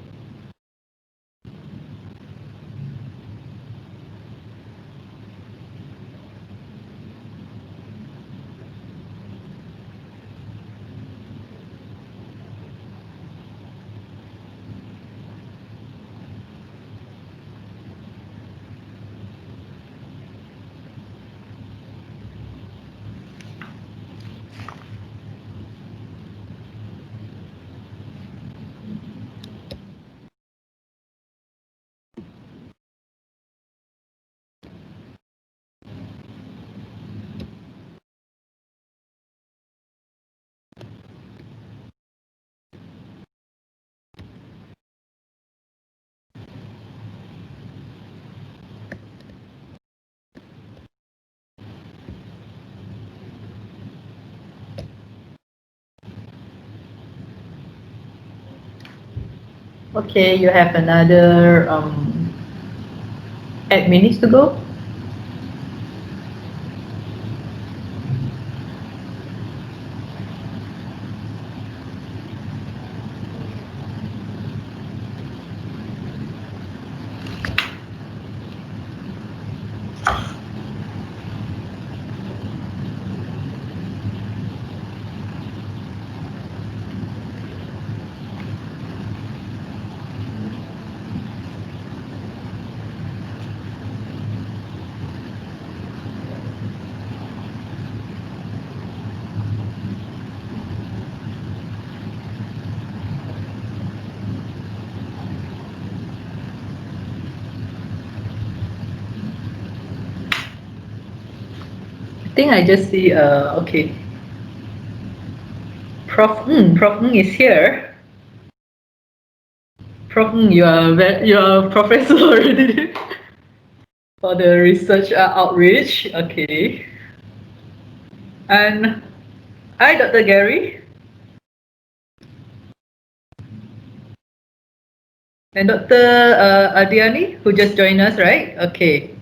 [SPEAKER 1] Okay, you have another 8 minutes to go. think I just see, okay. Prof Ng is here. Prof Ng, you are a professor already for the research outreach. Okay. And hi, Dr. Gary. And Dr. Adiani, who just joined us, right? Okay.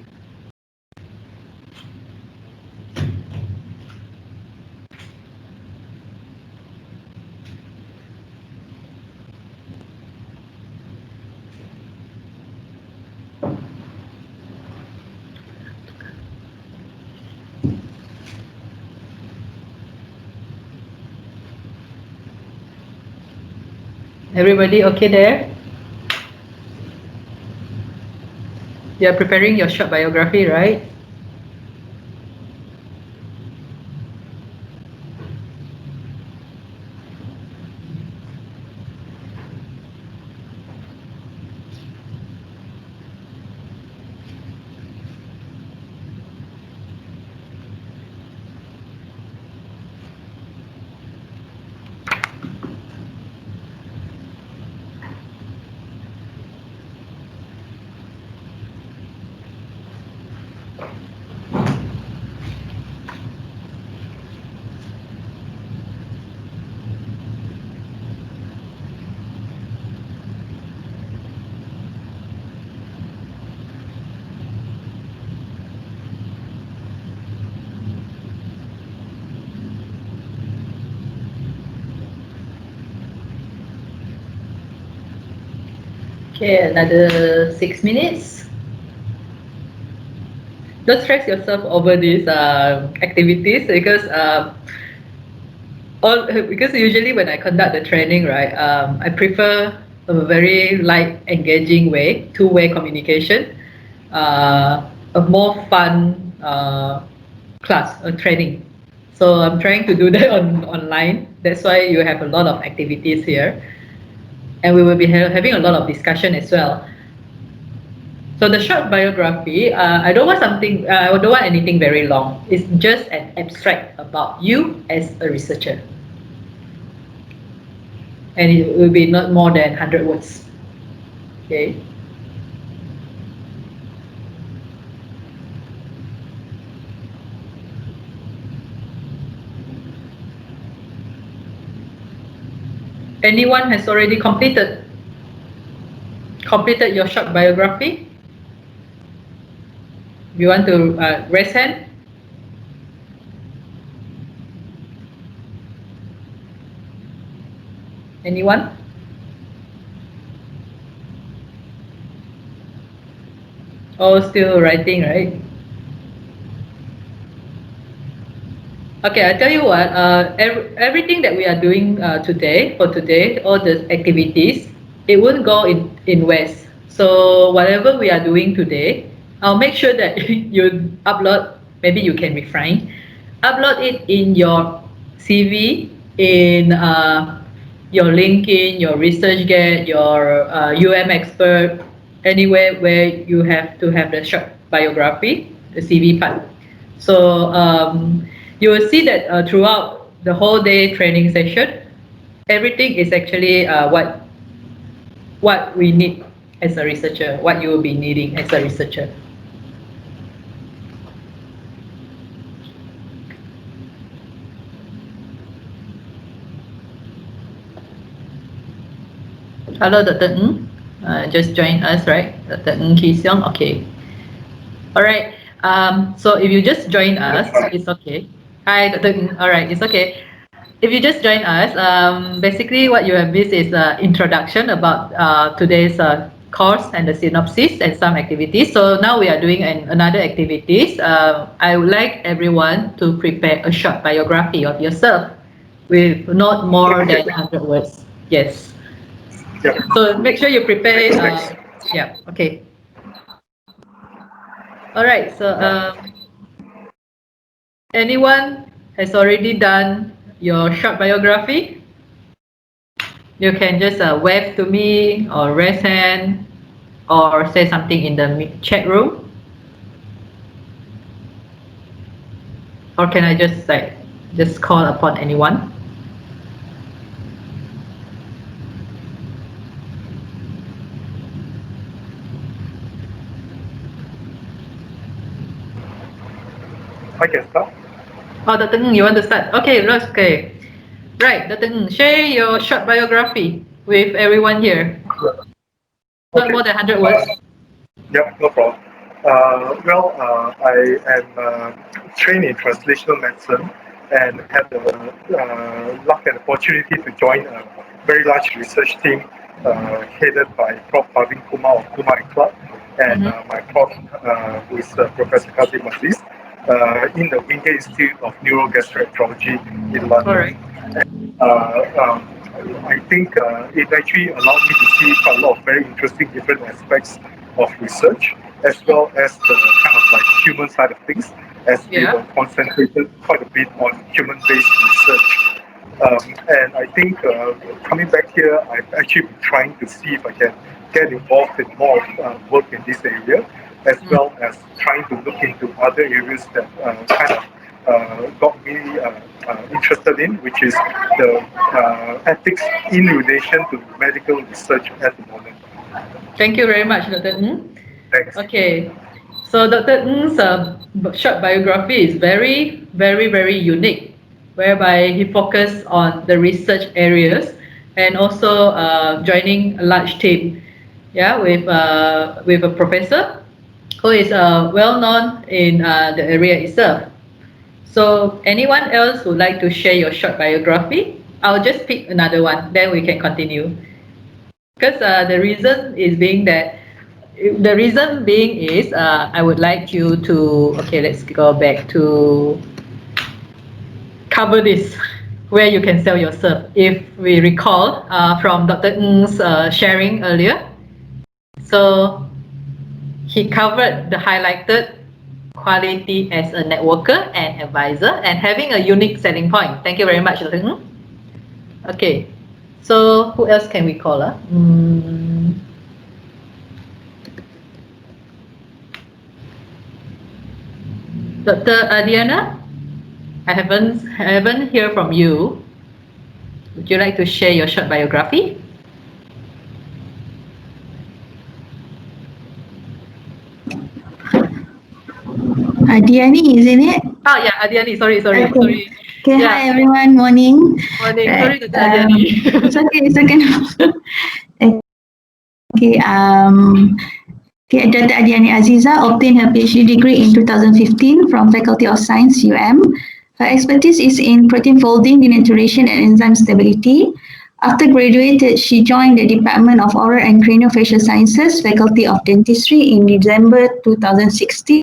[SPEAKER 1] Everybody okay there? You are preparing your short biography, right? Okay, another 6 minutes. Don't stress yourself over these activities because usually when I conduct the training, right, I prefer a very light, engaging way, two-way communication, a more fun class or training. So I'm trying to do that online. That's why you have a lot of activities here, and we will be having a lot of discussion as well. So the short biography, I don't want something. I don't want anything very long. It's just an abstract about you as a researcher, and it will be not more than 100 words. Okay. Anyone has already completed your short biography? You want to raise hand? Anyone? Oh, still writing, right? Okay, I tell you what. Everything that we are doing today, all the activities, it won't go in West. So whatever we are doing today, I'll make sure that you upload. Maybe you can refine. Upload it in your CV, in your LinkedIn, your ResearchGate, your expert, anywhere where you have to have the short biography, the CV part. So you will see that throughout the whole day training session, everything is actually what we need as a researcher, what you will be needing as a researcher. Hello, Dr. Ng. Just joined us, right? Dr. Ng Ki Seong. Okay. All right. So if you just join us, it's okay. Hi, Dr. Ng. All right, it's okay. If you just join us, basically what you have missed is introduction about today's course and the synopsis and some activities. So now we are doing another activities. I would like everyone to prepare a short biography of yourself with not more than 100 words. Yes. Yep. So make sure you prepare. Yeah. Okay. All right. So anyone has already done your short biography? You can just wave to me or raise hand or say something in the chat room. or can I just call upon anyone?
[SPEAKER 7] I can start.
[SPEAKER 1] Oh, Dr. Ng, you want to start? Okay, okay. Right, Dr. Ng, share your short biography with everyone here. Not more than 100 words.
[SPEAKER 7] Yeah, no problem. I am trained in translational medicine and had the luck and opportunity to join a very large research team headed by Prof. Bhavin Kumar of Kumar and Clark and my prof, who is Professor Kazim Aziz, in the Wingate Institute of Neurogastroenterology in London.
[SPEAKER 1] All right.
[SPEAKER 7] I think it actually allowed me to see quite a lot of very interesting different aspects of research, as well as the kind of like human side of things, as we were concentrated quite a bit on human-based research. And I think coming back here, I've actually been trying to see if I can get involved in more work in this area, as well as trying to look into other areas that kind of got me interested in, which is the ethics in relation to medical research at the moment.
[SPEAKER 1] Thank you very much, Dr. Ng.
[SPEAKER 7] Thanks.
[SPEAKER 1] Okay, so Dr. Ng's short biography is very, very, very unique, whereby he focused on the research areas and also joining a large team, with a professor who is well known in the area itself. So anyone else would like to share your short biography? I'll just pick another one, then we can continue. Because the reason being is I would like you to, okay, let's go back to cover this, where you can sell yourself. If we recall from Dr. Ng's sharing earlier, so he covered the highlighted quality as a networker and advisor and having a unique selling point. Thank you very much, Dr. Ng. Okay, so who else can we call? Dr. Adiana, I haven't heard from you. Would you like to share your short biography?
[SPEAKER 8] Adiani, isn't it?
[SPEAKER 1] Oh yeah, Adiani. Sorry.
[SPEAKER 8] Okay.
[SPEAKER 1] Sorry.
[SPEAKER 8] Okay,
[SPEAKER 1] Yeah.
[SPEAKER 8] hi everyone. Morning.
[SPEAKER 1] Morning.
[SPEAKER 8] Right.
[SPEAKER 1] Sorry, Dr. Adiani.
[SPEAKER 8] It's okay. Okay. Okay, Dr. Adiani Aziza obtained her PhD degree in 2015 from Faculty of Science, UM. Her expertise is in protein folding, denaturation, and enzyme stability. After graduated, she joined the Department of Oral and Craniofacial Sciences, Faculty of Dentistry in December 2016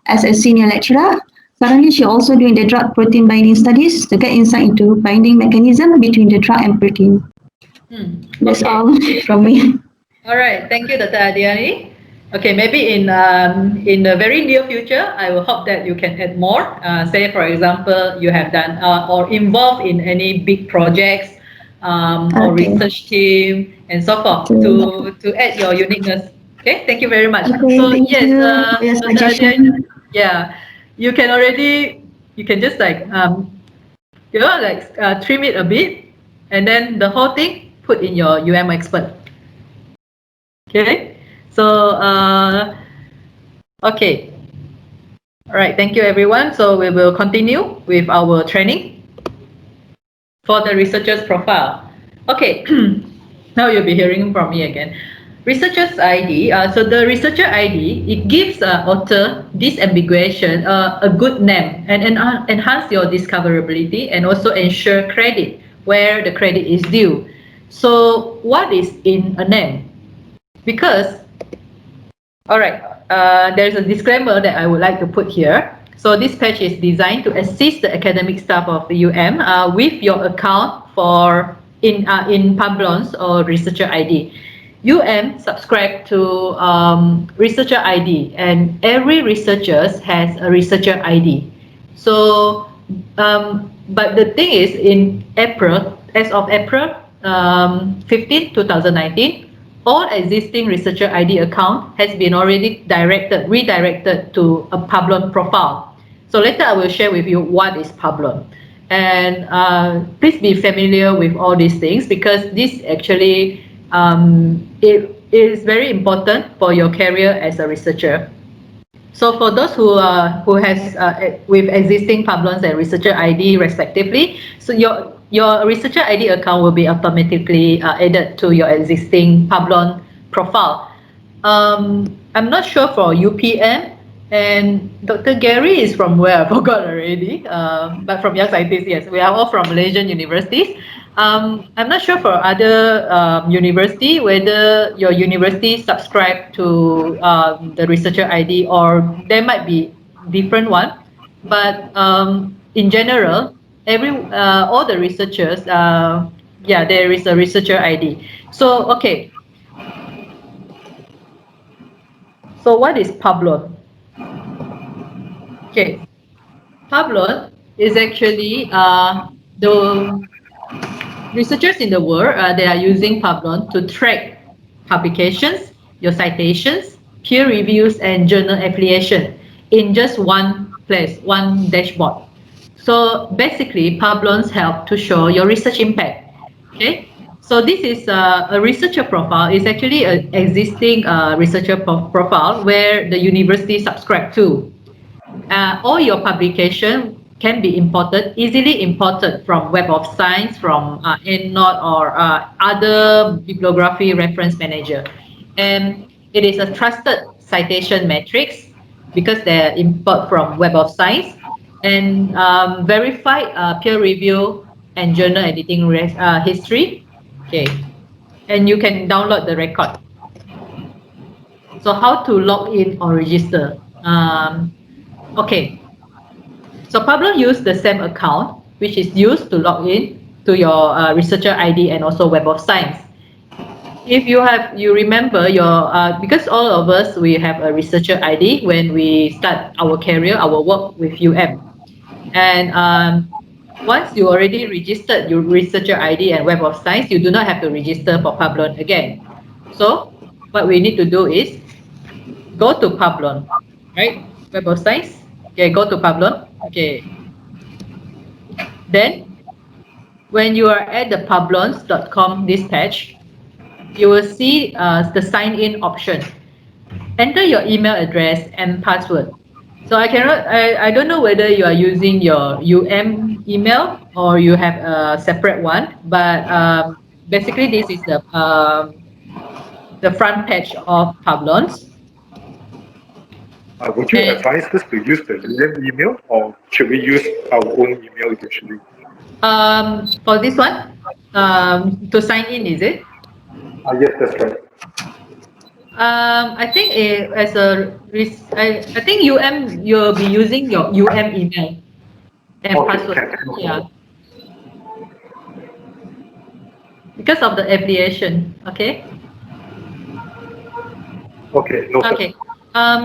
[SPEAKER 8] as a senior lecturer. Currently, she also doing the drug protein binding studies to get insight into binding mechanism between the drug and protein. That's all from me.
[SPEAKER 1] All right, thank you, Dr. Adiani. Okay, maybe in the very near future, I will hope that you can add more. Say, for example, you have done or involved in any big projects or research team and so forth to add your uniqueness. Okay, thank you very much.
[SPEAKER 8] Okay,
[SPEAKER 1] so
[SPEAKER 8] thank
[SPEAKER 1] yes,
[SPEAKER 8] you.
[SPEAKER 1] Dr. Adiani, you can just trim it a bit, and then the whole thing put in your UM expert. Okay, so okay, all right, thank you everyone. So we will continue with our training for the researcher's profile. Okay, now you'll be hearing from me again. Researcher's ID. So the researcher ID, it gives author disambiguation a good name and enhance your discoverability and also ensure credit where the credit is due. So what is in a name? Because, all right, there's a disclaimer that I would like to put here. So this page is designed to assist the academic staff of the UM with your account for in Pablons or researcher ID. UM subscribe to researcher ID, and every researcher has a researcher ID. So, but the thing is, as of April 15, 2019, all existing researcher ID account has been already redirected to a Pablon profile. So later I will share with you what is Pablon. And please be familiar with all these things, because this actually it is very important for your career as a researcher. So for those who has with existing Pablons and researcher ID respectively, so your researcher ID account will be automatically added to your existing Pablon profile. I'm not sure for UPM, and Dr. Gary is from where? I forgot already. But from Young Scientists, yes, we are all from Malaysian universities. I'm not sure for other university whether your university subscribe to the researcher ID, or there might be different one. But in general, all the researchers, yeah, there is a researcher ID. So okay. So what is Pablon? Okay, Pablon is actually the researchers in the world, they are using Pablon to track publications, your citations, peer reviews, and journal affiliation in just one place, one dashboard. So basically, Pablons help to show your research impact. Okay, so this is a researcher profile. It's actually an existing researcher profile where the university subscribe to. All your publication can be easily imported from Web of Science, from EndNote, or other bibliography reference manager. And it is a trusted citation matrix because they're import from Web of Science, and verified peer review and journal editing history. Okay, and you can download the record. So how to log in or register? Okay, so Pablo used the same account, which is used to log in to your researcher ID and also Web of Science. If you remember your, because all of us, we have a researcher ID when we start our career, our work with And once you already registered your researcher ID and Web of Science, you do not have to register for Pablon again. So what we need to do is go to Pablon, right? Web of Science. Okay, go to Pablon. Okay. Then, when you are at the pablons.com this page, you will see the sign in option. Enter your email address and password. So I don't know whether you are using your email or you have a separate one, but basically this is the front page of Pablons.
[SPEAKER 7] Would you advise us to use the email, or should we use our own email usually?
[SPEAKER 1] For this one, to sign in, is it?
[SPEAKER 7] Yes, that's right.
[SPEAKER 1] I think I think you'll be using your email and password. Yeah. Because of the affiliation. Okay.
[SPEAKER 7] Okay. Noted.
[SPEAKER 1] Okay.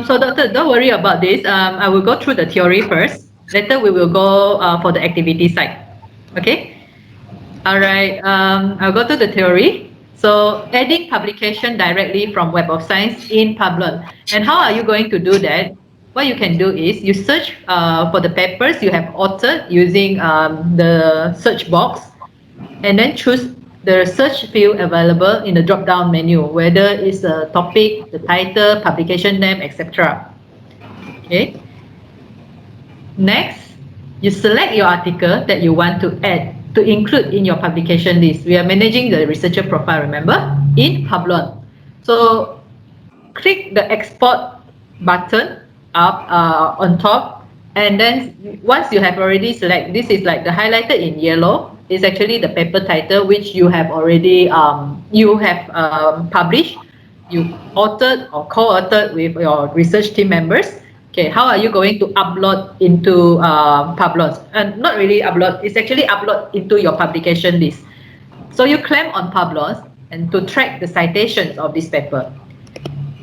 [SPEAKER 1] So doctor, don't worry about this. I will go through the theory first. Later we will go for the activity side. Okay. All right. I'll go to the theory. So adding publication directly from Web of Science in Pablon. And how are you going to do that? What you can do is you search for the papers you have authored using the search box, and then choose the search field available in the drop-down menu, whether it's a topic, the title, publication name, etc. Okay. Next, you select your article that you want to add to include in your publication list. We are managing the researcher profile, remember, in Pablon. So click the export button up on top, and then once you have already selected, this is like the highlighted in yellow, is actually the paper title which you have already published, you authored or co-authored with your research team members. Okay, how are you going to upload into Pablons? And not really upload, it's actually upload into your publication list. So you claim on Pablons and to track the citations of this paper.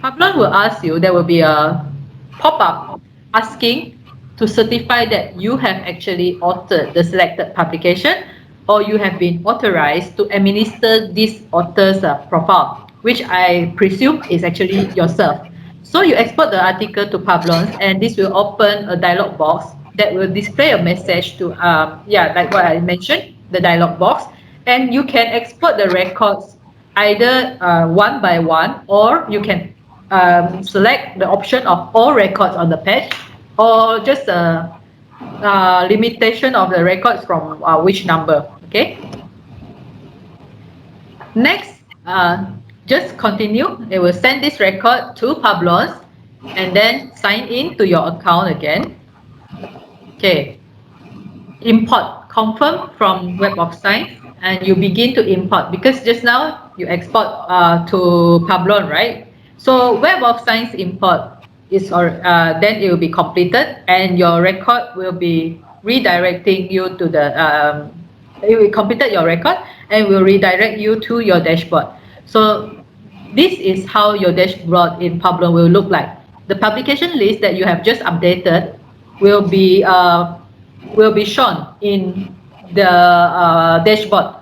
[SPEAKER 1] Pablon will ask you, there will be a pop-up asking to certify that you have actually authored the selected publication, or you have been authorized to administer this author's profile, which I presume is actually yourself. So you export the article to Pablons, and this will open a dialog box that will display a message to, like what I mentioned, the dialog box. And you can export the records either one by one, or you can select the option of all records on the page, or just a limitation of the records from which number. Okay. Next, just continue. They will send this record to Pablos and then sign in to your account again. Okay. Import, confirm from Web of Science, and you begin to import, because just now you export to Pablon, right? So Web of Science import is, then it will be completed, and your record will be redirecting you to the, it will completed your record and will redirect you to your dashboard. So this is how your dashboard in Pablon will look like. The publication list that you have just updated will be shown in the dashboard.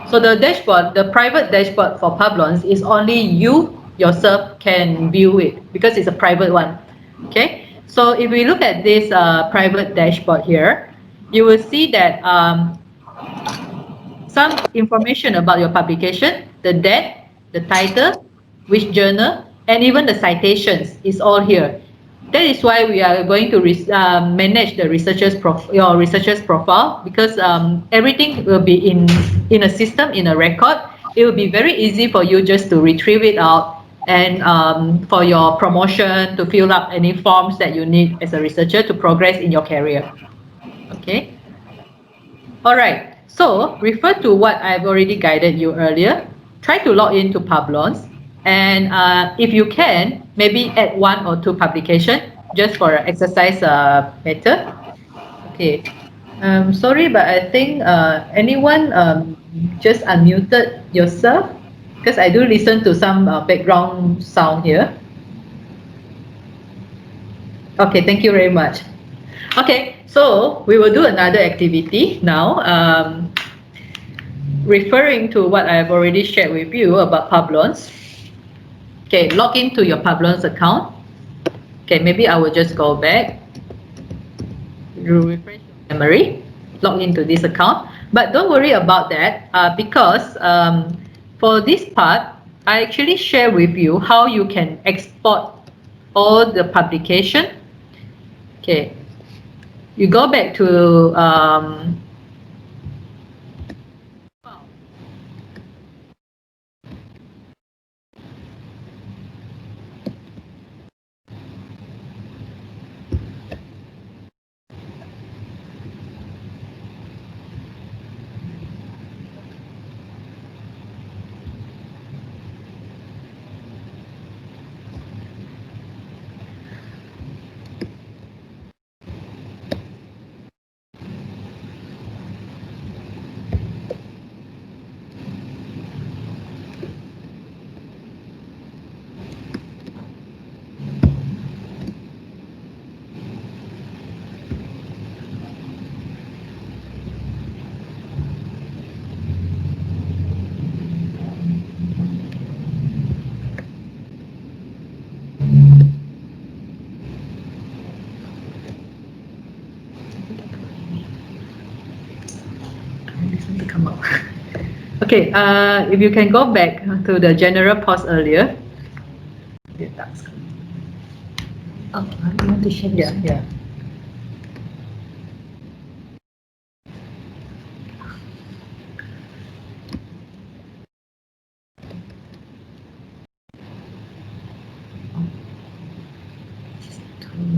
[SPEAKER 1] So the dashboard, the private dashboard for Pablons, is only you yourself can view it, because it's a private one. Okay. So if we look at this private dashboard here, you will see that some information about your publication, the date, the title, which journal, and even the citations is all here. That is why we are going to manage the your researcher's profile, because everything will be in a system, in a record. It will be very easy for you just to retrieve it out, and for your promotion, to fill up any forms that you need as a researcher to progress in your career. Okay. All right. So refer to what I've already guided you earlier. Try to log into Pablons, and if you can, maybe add 1 or 2 publications just for exercise matter. Okay. Sorry, but I think anyone just unmuted yourself, because I do listen to some background sound here. Okay, thank you very much. Okay, so we will do another activity now, referring to what I've already shared with you about Pablons. Okay, log into your Pablons account. Okay, maybe I will just go back. You refresh your memory, log into this account. But don't worry about that, because for this part, I actually share with you how you can export all the publication. Okay, you go back to okay, if you can go back to the general pause earlier.
[SPEAKER 2] Oh, you want to share this?
[SPEAKER 1] Yeah.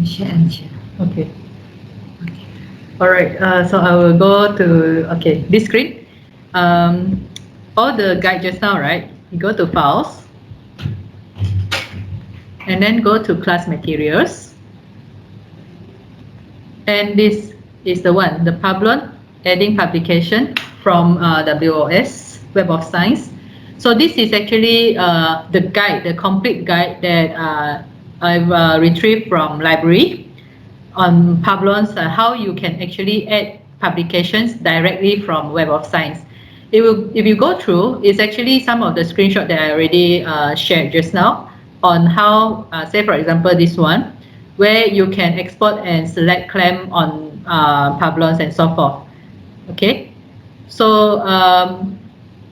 [SPEAKER 2] Share and share.
[SPEAKER 1] Okay. All right. So I will go to this screen. All the guide just now, right? You go to files, and then go to class materials, and this is the one, the Pablon adding publication from WOS, Web of Science. So this is actually the guide, the complete guide that I've retrieved from library on Pablon's how you can actually add publications directly from Web of Science. If you go through, it's actually some of the screenshots that I already shared just now on how, say for example this one, where you can export and select claim on Pablons and so forth. Okay, so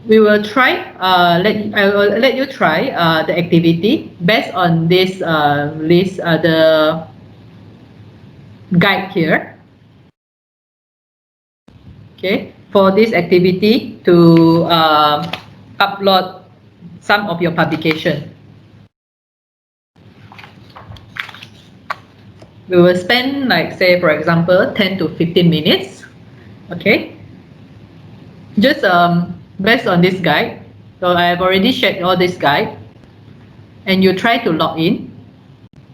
[SPEAKER 1] we will try. I will let you try the activity based on this list, the guide here. Okay, for this activity to upload some of your publication. We will spend, like, say, for example, 10 to 15 minutes. Okay, just based on this guide. So I have already shared all this guide, and you try to log in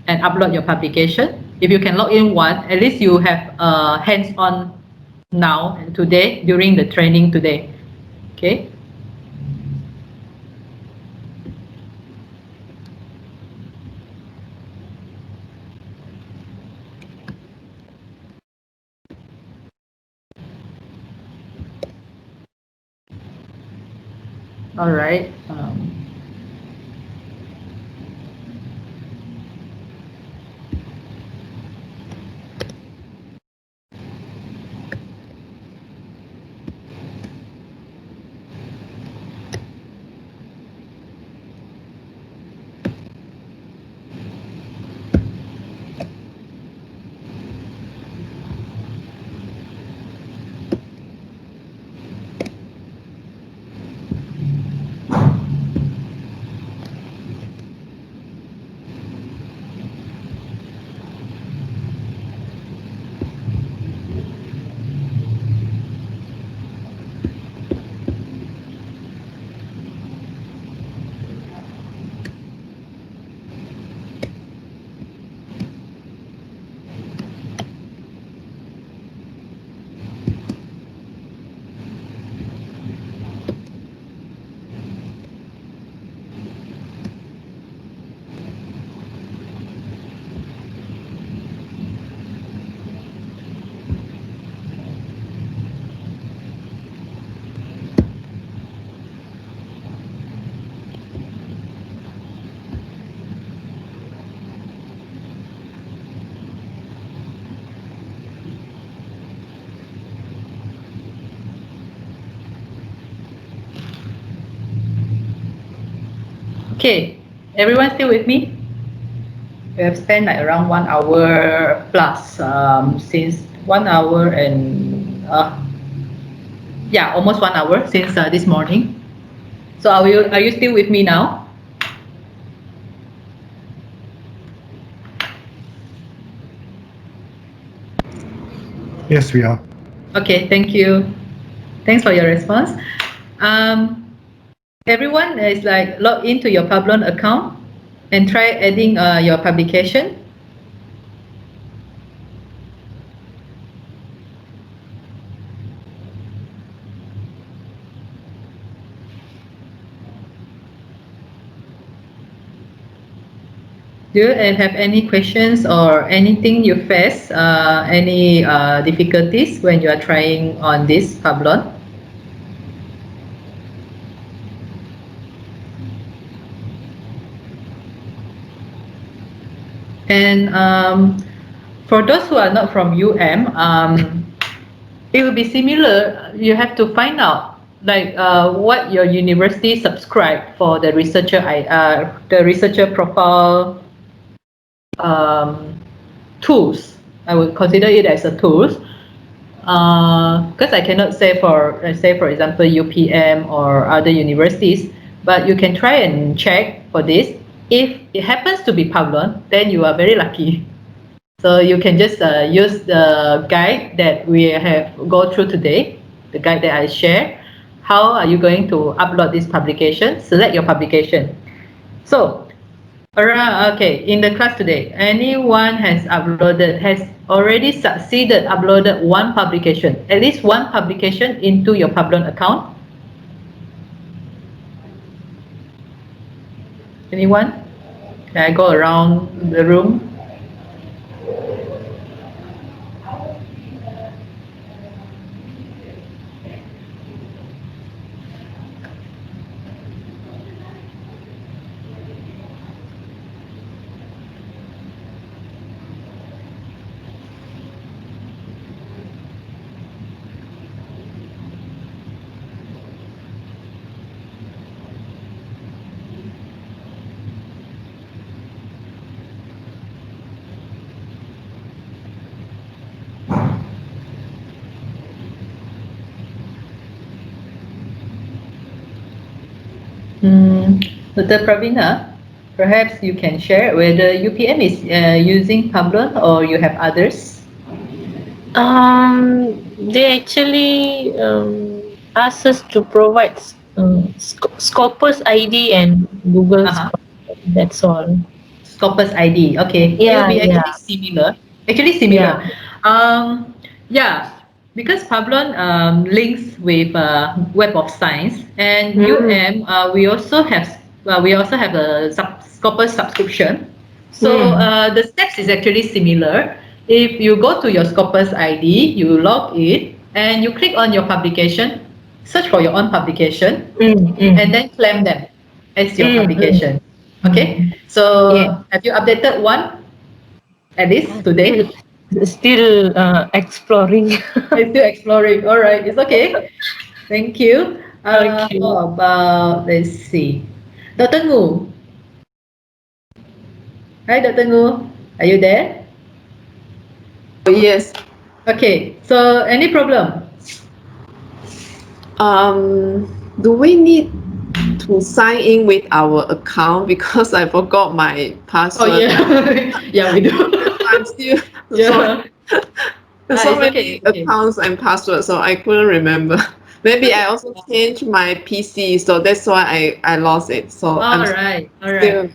[SPEAKER 1] and upload your publication. If you can log in once, at least you have hands-on now and today during the training today. Okay. All right. Okay, everyone still with me? We have spent like around 1 hour plus since 1 hour and yeah, almost 1 hour since this morning. So are you still with me now?
[SPEAKER 7] Yes, we are.
[SPEAKER 1] Okay, thank you. Thanks for your response. Everyone is like log into your Pablon account and try adding your publication. Do you have any questions or anything you face, any difficulties when you are trying on this Pablon? And for those who are not from it will be similar. You have to find out like what your university subscribe for the researcher profile tools. I would consider it as a tools because I cannot say for example UPM or other universities, but you can try and check for this. If it happens to be Pablon, then you are very lucky. So you can just use the guide that we have go through today, the guide that I share. How are you going to upload this publication? Select your publication. So, okay, in the class today, anyone has already succeeded uploaded one publication, at least one publication into your Pablon account? Anyone? Can I go around the room? Dr. Pravina, perhaps you can share whether UPM is using Pablon or you have others.
[SPEAKER 2] They actually asked us to provide Scopus ID and Google
[SPEAKER 1] Uh-huh.
[SPEAKER 2] Scholar. That's all.
[SPEAKER 1] Scopus ID. Okay, it will
[SPEAKER 2] Yeah,
[SPEAKER 1] be
[SPEAKER 2] yeah,
[SPEAKER 1] actually similar. Actually
[SPEAKER 2] yeah.
[SPEAKER 1] similar. Yeah, because Pablon links with Web of Science and
[SPEAKER 2] Mm,
[SPEAKER 1] UM. We also have a Scopus subscription. So
[SPEAKER 2] mm,
[SPEAKER 1] the steps is actually similar. If you go to your Scopus ID, you log in and you click on your publication, search for your own publication,
[SPEAKER 2] mm,
[SPEAKER 1] and
[SPEAKER 2] mm,
[SPEAKER 1] then claim them as your
[SPEAKER 2] mm, mm,
[SPEAKER 1] publication. Okay,
[SPEAKER 2] mm. Yeah.
[SPEAKER 1] so have you updated one at least
[SPEAKER 2] Still,
[SPEAKER 1] today?
[SPEAKER 2] still exploring.
[SPEAKER 1] I'm still exploring. All right, it's okay. Thank you.
[SPEAKER 2] Okay.
[SPEAKER 1] How about, let's see, Dr. Ngu? Hi, Dr. Ngu. Are you there?
[SPEAKER 3] Oh, yes.
[SPEAKER 1] Okay. So any problem?
[SPEAKER 3] Do we need to sign in with our account because I forgot my
[SPEAKER 1] Oh
[SPEAKER 3] password?
[SPEAKER 1] yeah, yeah we do.
[SPEAKER 3] I'm still sorry.
[SPEAKER 1] Yeah.
[SPEAKER 3] There's so
[SPEAKER 1] It's okay.
[SPEAKER 3] many
[SPEAKER 1] It's okay.
[SPEAKER 3] accounts and passwords, so I couldn't remember. Maybe I also changed my PC, so that's why I lost it. So
[SPEAKER 1] All
[SPEAKER 3] I'm
[SPEAKER 1] right. All right.
[SPEAKER 3] still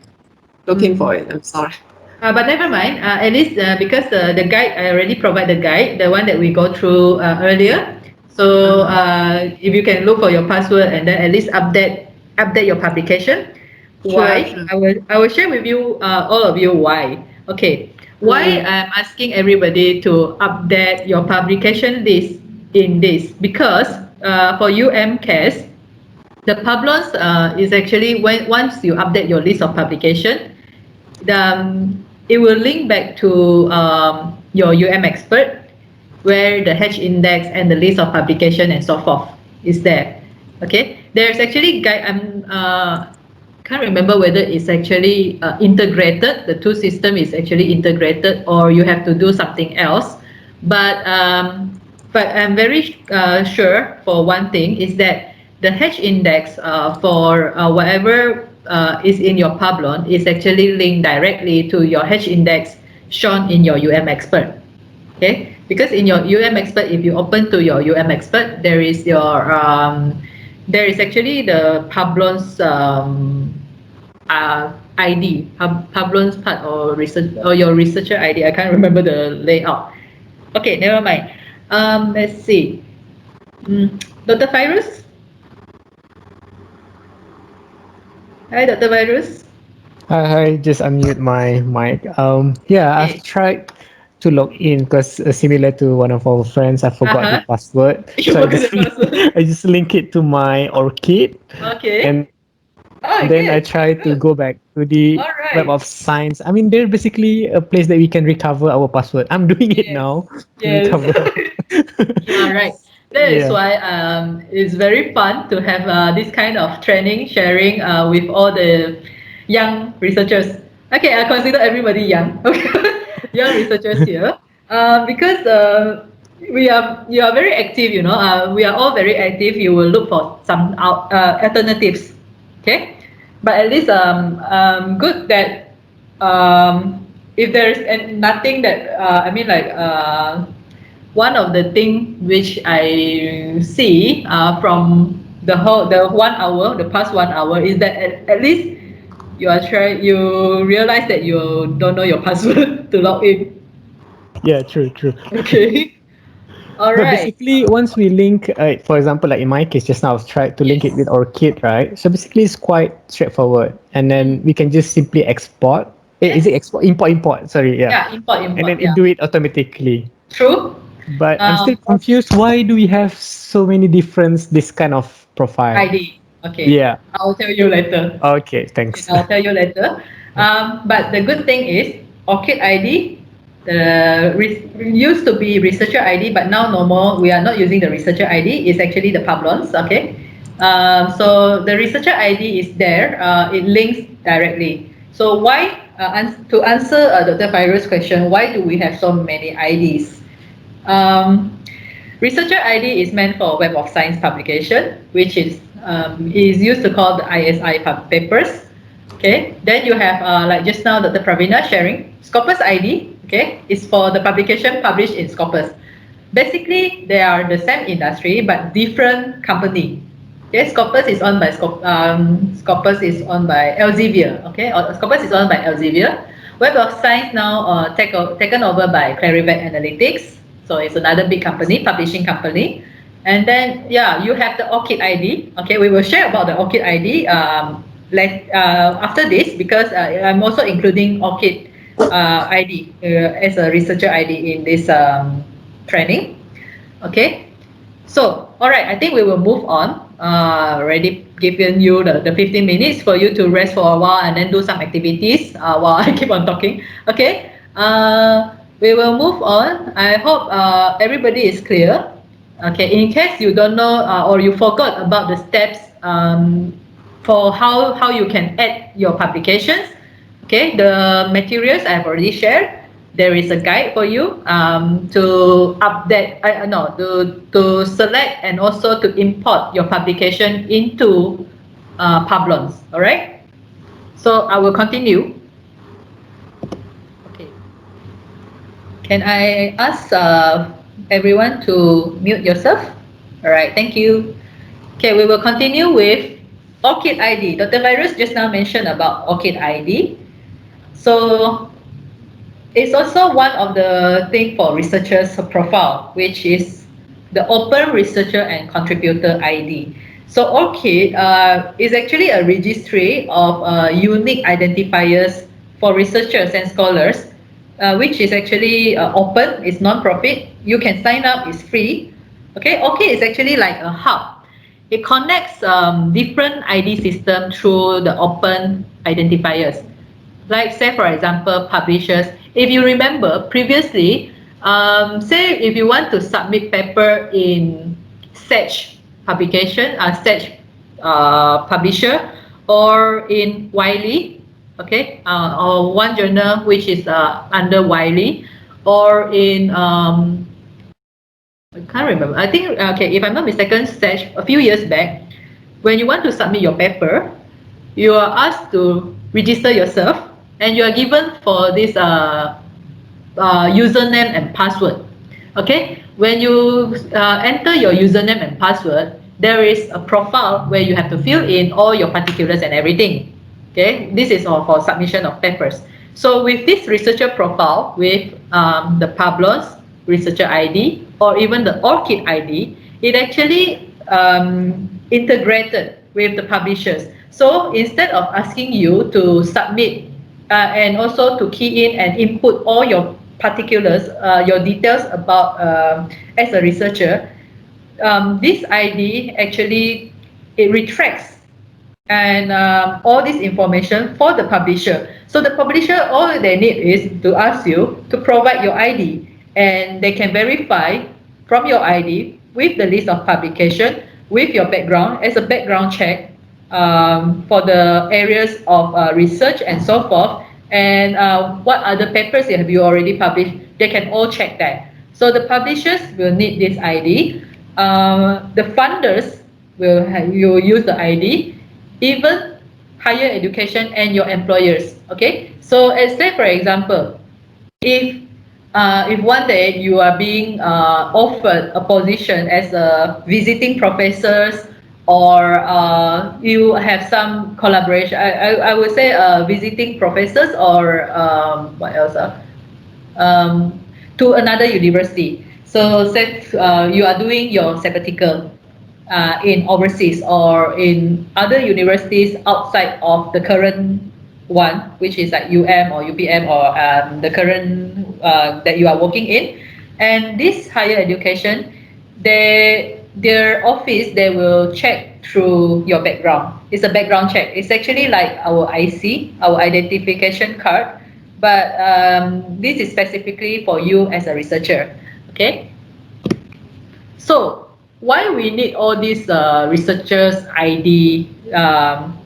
[SPEAKER 3] looking for it. I'm sorry.
[SPEAKER 1] But never mind. At least because the guide, I already provide the guide, the one that we go through earlier. So if you can look for your password and then at least update your publication.
[SPEAKER 3] Sure,
[SPEAKER 1] Why?
[SPEAKER 3] sure.
[SPEAKER 1] I will share with you all of you why. Okay. Why
[SPEAKER 3] Mm,
[SPEAKER 1] I'm asking everybody to update your publication list in this because for UMCAS, the Pablons is actually when once you update your list of publication, it will link back to your expert where the H index and the list of publication and so forth is there. Okay, there's actually guide. Can't remember whether it's actually integrated. The two system is actually integrated, or you have to do something else. But I'm very sure for one thing is that the H index for whatever is in your Pablon is actually linked directly to your H index shown in your expert. Okay, because in your expert, if you open to your expert, there is actually the Pablon's ID, Pablon's part or research or your researcher ID. I can't remember the layout. Okay, never mind. Let's see. Dr. Virus. Hi, Dr. Virus.
[SPEAKER 5] I just unmute my mic. Yeah, I've
[SPEAKER 1] Okay.
[SPEAKER 5] tried to log in because similar to one of our friends, I forgot the
[SPEAKER 1] Uh-huh.
[SPEAKER 5] password.
[SPEAKER 1] You
[SPEAKER 5] So I
[SPEAKER 1] forgot
[SPEAKER 5] just
[SPEAKER 1] the password.
[SPEAKER 5] I just link it to my Orchid,
[SPEAKER 1] Okay.
[SPEAKER 5] and
[SPEAKER 1] Oh,
[SPEAKER 5] then I
[SPEAKER 1] good.
[SPEAKER 5] try to
[SPEAKER 1] Good.
[SPEAKER 5] go back to the
[SPEAKER 1] All
[SPEAKER 5] Web
[SPEAKER 1] right.
[SPEAKER 5] of Science. I mean, they're basically a place that we can recover our password. I'm doing it
[SPEAKER 1] Yes.
[SPEAKER 5] now to
[SPEAKER 1] Yes.
[SPEAKER 5] recover.
[SPEAKER 1] Yeah, right. That is
[SPEAKER 5] Yeah.
[SPEAKER 1] why it's very fun to have this kind of training sharing with all the young researchers. Okay, I consider everybody young. Okay, young researchers here because you are very active. We are all very active. You will look for some alternatives. Okay, but at least good that if there's nothing that I mean like one of the thing which I see from the 1 hour, the past 1 hour, is that at least you realize that you don't know your password to log in.
[SPEAKER 5] Yeah, true, true.
[SPEAKER 1] Okay. All
[SPEAKER 5] But
[SPEAKER 1] right.
[SPEAKER 5] basically, once we link, for example, like in my case, just now I was trying to link it with
[SPEAKER 1] Yes.
[SPEAKER 5] Orchid, right? So basically, it's quite straightforward, and then we can just simply export. Is it
[SPEAKER 1] Yes.
[SPEAKER 5] export? Import. Sorry, yeah,
[SPEAKER 1] Yeah. Import.
[SPEAKER 5] and
[SPEAKER 1] Import.
[SPEAKER 5] then it
[SPEAKER 1] Yeah.
[SPEAKER 5] do it automatically.
[SPEAKER 1] True.
[SPEAKER 5] But I'm still
[SPEAKER 1] Um,
[SPEAKER 5] confused. Why do we have so many different this kind of profile?
[SPEAKER 1] ID. Okay.
[SPEAKER 5] Yeah.
[SPEAKER 1] I'll tell you later.
[SPEAKER 5] Okay.
[SPEAKER 1] Okay,
[SPEAKER 5] Thanks.
[SPEAKER 1] I'll tell you later. But the good thing is Orchid ID, used to be researcher ID, but now no more. We are not using the researcher ID. It's actually the Pablons. Okay. So the researcher ID is there. It links directly. So why? To answer Dr. Virus' question, why do we have so many IDs? Um, Researcher ID is meant for Web of Science publication, which is is used to call the ISI papers. Okay, then you have like just now Dr. Pravina sharing Scopus ID. Okay, is for the publication published in Scopus. Basically, they are the same industry but different company. Okay, Scopus is owned by Scopus is owned by Elsevier. Okay, or Scopus is owned by Elsevier. Web of Science now taken over by Clarivet Analytics. So it's another big company, publishing company. And then yeah, you have the ORCID ID. Okay, we will share about the ORCID ID after this, because I'm also including ORCID ID as a researcher ID in this training. Okay, so all right, I think we will move on. Already given you the 15 minutes for you to rest for a while and then do some activities while I keep on talking. Okay, we will move on. I hope everybody is clear. Okay, in case you don't know or you forgot about the steps for how you can add your publications, okay, the materials I've already shared. There is a guide for you to update, to select and also to import your publication into Publons. All right. So I will continue. Okay. Can I ask everyone to mute yourself? All right. Thank you. Okay, we will continue with ORCID ID. Dr. Virus just now mentioned about ORCID ID. So it's also one of the things for researchers profile, which is the Open Researcher and Contributor ID. So ORCID is actually a registry of unique identifiers for researchers and scholars, which is actually open, it's non-profit. You can sign up, it's free. Okay, ORCID is actually like a hub. It connects different ID systems through the open identifiers. Like say for example, publishers. If you remember previously, say if you want to submit paper in Sage publication, Sage publisher, or in Wiley, okay, or one journal which is under Wiley, or in I can't remember. I think okay, if I'm not mistaken, Sage a few years back, when you want to submit your paper, you are asked to register yourself, and you are given for this username and password. Okay, when you enter your username and password, there is a profile where you have to fill in all your particulars and everything. Okay, this is all for submission of papers. So with this researcher profile, with the Publons researcher ID or even the ORCID ID, it actually integrated with the publishers. So instead of asking you to submit and also to key in and input all your particulars, your details about as a researcher, this ID actually it retracts and all this information for the publisher. So the publisher, all they need is to ask you to provide your ID, and they can verify from your ID with the list of publication, with your background as a background check for the areas of research and so forth, and what other papers have you already published. They can all check that. So the publishers will need this ID. The funders will use the ID, even higher education and your employers. Okay, so let's say for example, if one day you are being offered a position as a visiting professors, or you have some collaboration, I would say visiting professors, or what else? To another university. So say you are doing your sabbatical in overseas or in other universities outside of the current one, which is like or UPM or the current that you are working in. And this higher education, their office, they will check through your background. It's a background check. It's actually like our IC, our identification card, but this is specifically for you as a researcher. Okay, so why we need all these researchers ID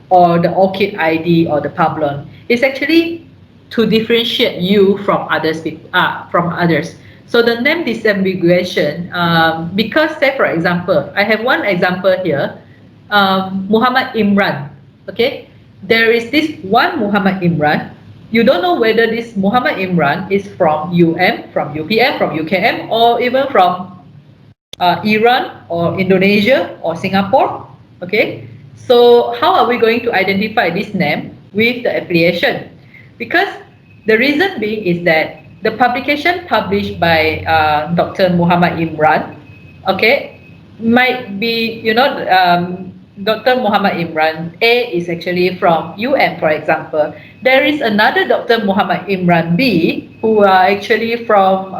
[SPEAKER 1] or the ORCID ID or the Publon? It's actually to differentiate you from others. So the name disambiguation, because say for example, I have one example here. Muhammad Imran. Okay, there is this one Muhammad Imran. You don't know whether this Muhammad Imran is from from UPM, from UKM, or even from Iran or Indonesia or Singapore. Okay, so how are we going to identify this name with the affiliation? Because the reason being is that the publication published by Dr. Muhammad Imran, okay, might be, Dr. Muhammad Imran A is actually from UM, for example. There is another Dr. Muhammad Imran B who are actually from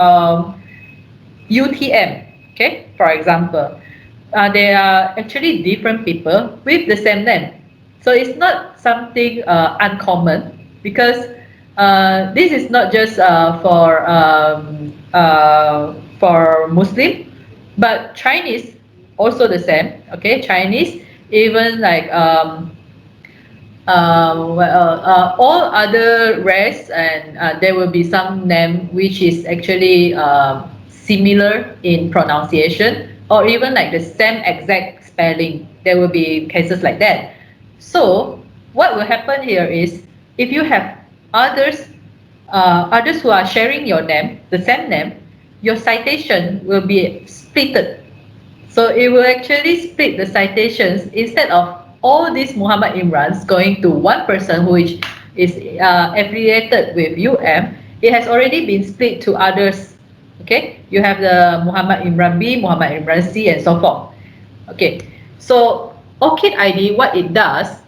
[SPEAKER 1] UTM, okay, for example. They are actually different people with the same name. So it's not something uncommon, because this is not just for Muslim, but Chinese also the same. Okay, Chinese, even like all other race, and there will be some name which is actually similar in pronunciation, or even like the same exact spelling. There will be cases like that. So what will happen here is, if you have others who are sharing your name, the same name, your citation will be splitted. So it will actually split the citations. Instead of all these Muhammad Imrans going to one person who is affiliated with UM, it has already been split to others. Okay, you have the Muhammad Imran B, Muhammad Imran C, and so forth. Okay, so ORCID ID, what it does,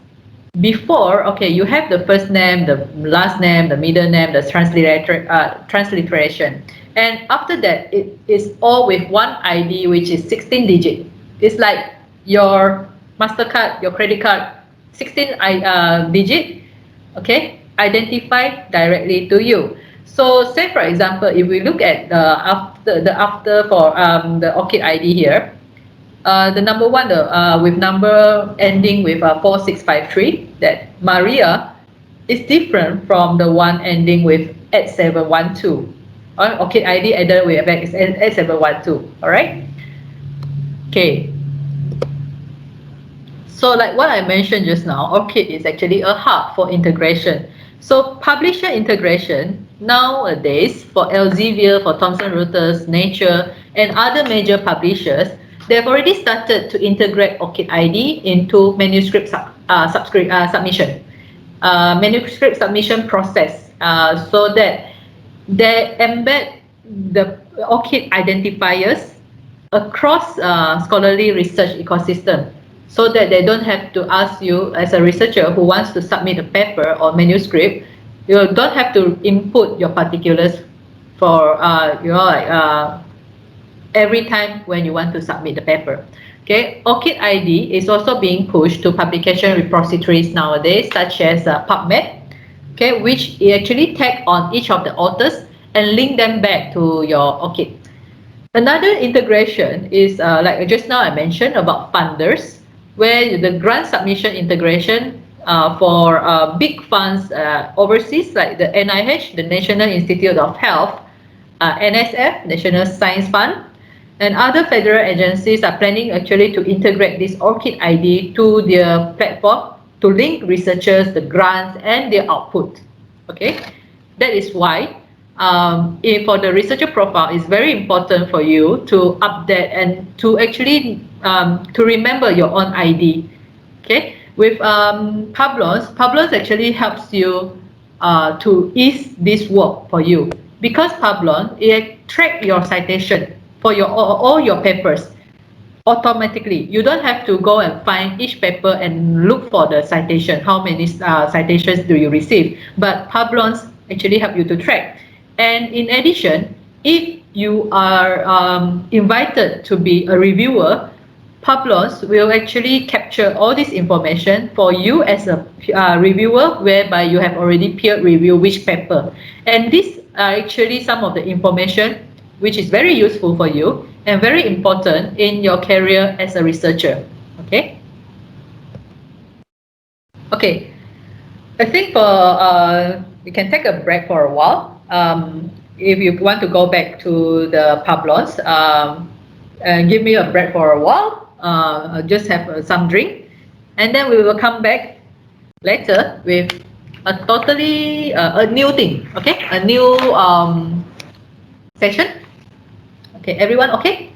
[SPEAKER 1] before, okay, you have the first name, the last name, the middle name, the transliteration, and after that it is all with one ID, which is 16 digit. It's like your MasterCard, your credit card, 16 digit, okay, identify directly to you. So say for example, if we look at the after for the ORCID ID here, the number one, with number ending with 4653, that Maria is different from the one ending with 8712. Okay, ID added with is 8712. All right. Okay. So like what I mentioned just now, ORCID is actually a hub for integration. So publisher integration nowadays for Elsevier, for Thomson Reuters, Nature, and other major publishers, they've already started to integrate ORCID ID into manuscript submission, manuscript submission process, so that they embed the ORCID identifiers across scholarly research ecosystem, so that they don't have to ask you as a researcher who wants to submit a paper or manuscript. You don't have to input your particulars for every time when you want to submit the paper. Okay, ORCID ID is also being pushed to publication repositories nowadays, such as PubMed, okay, which actually tag on each of the authors and link them back to your ORCID. Another integration is like just now I mentioned about funders, where the grant submission integration for big funds overseas, like the NIH, the National Institute of Health, NSF, National Science Fund, and other federal agencies are planning actually to integrate this ORCID ID to their platform to link researchers, the grants, and their output. Okay, that is why for the researcher profile, it's very important for you to update and to actually to remember your own ID. Okay, with Publons actually helps you to ease this work for you, because Publon, it track your citation for your all your papers automatically. You don't have to go and find each paper and look for the citation, how many citations do you receive, but Publons actually help you to track. And in addition, if you are invited to be a reviewer, Publons will actually capture all this information for you as a reviewer, whereby you have already peer review which paper. And these are actually some of the information which is very useful for you and very important in your career as a researcher. Okay. Okay. I think we can take a break for a while. If you want to go back to the Publons, and give me a break for a while. Just have some drink. and then we will come back later with a totally a new thing. Okay, a new session. Okay, everyone okay?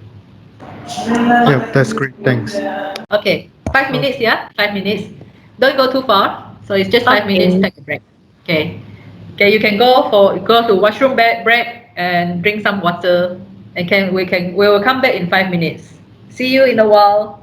[SPEAKER 9] Yeah, that's great. Thanks.
[SPEAKER 1] Okay, 5 minutes, yeah? 5 minutes. Don't go too far. So it's just 5 minutes,
[SPEAKER 2] Okay.
[SPEAKER 1] take a break. Okay. Okay, you can go to washroom break and drink some water. And we will come back in 5 minutes. See you in a while.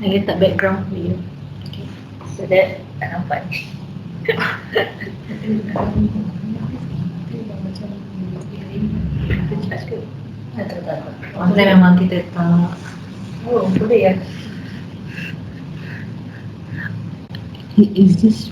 [SPEAKER 1] Saya letak background video. Okay. So that tak nampak. Online memang kita tak. Oh, boleh ya. Is this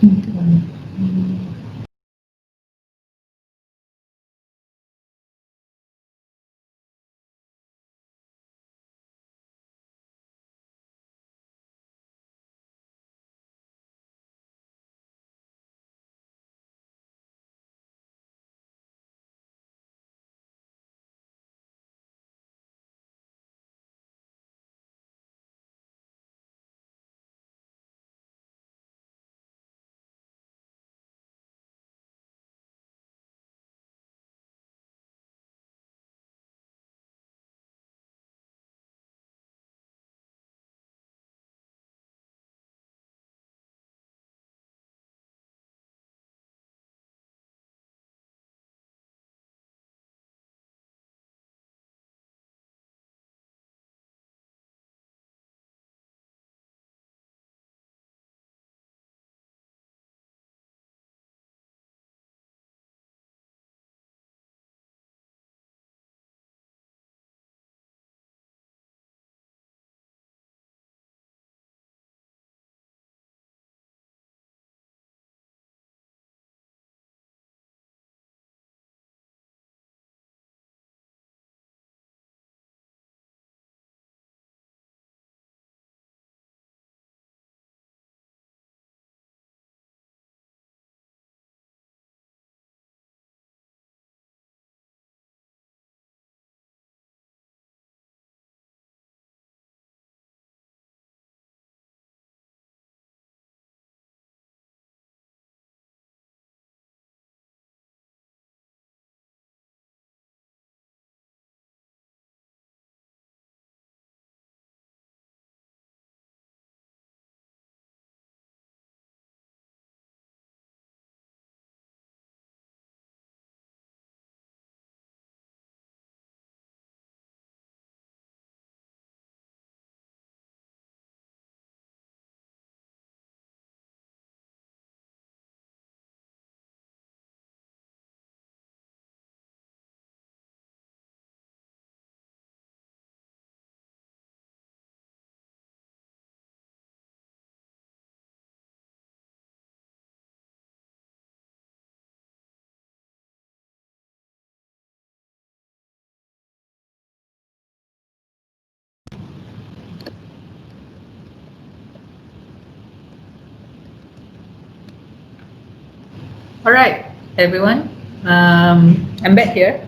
[SPEAKER 1] All right, everyone. I'm back here.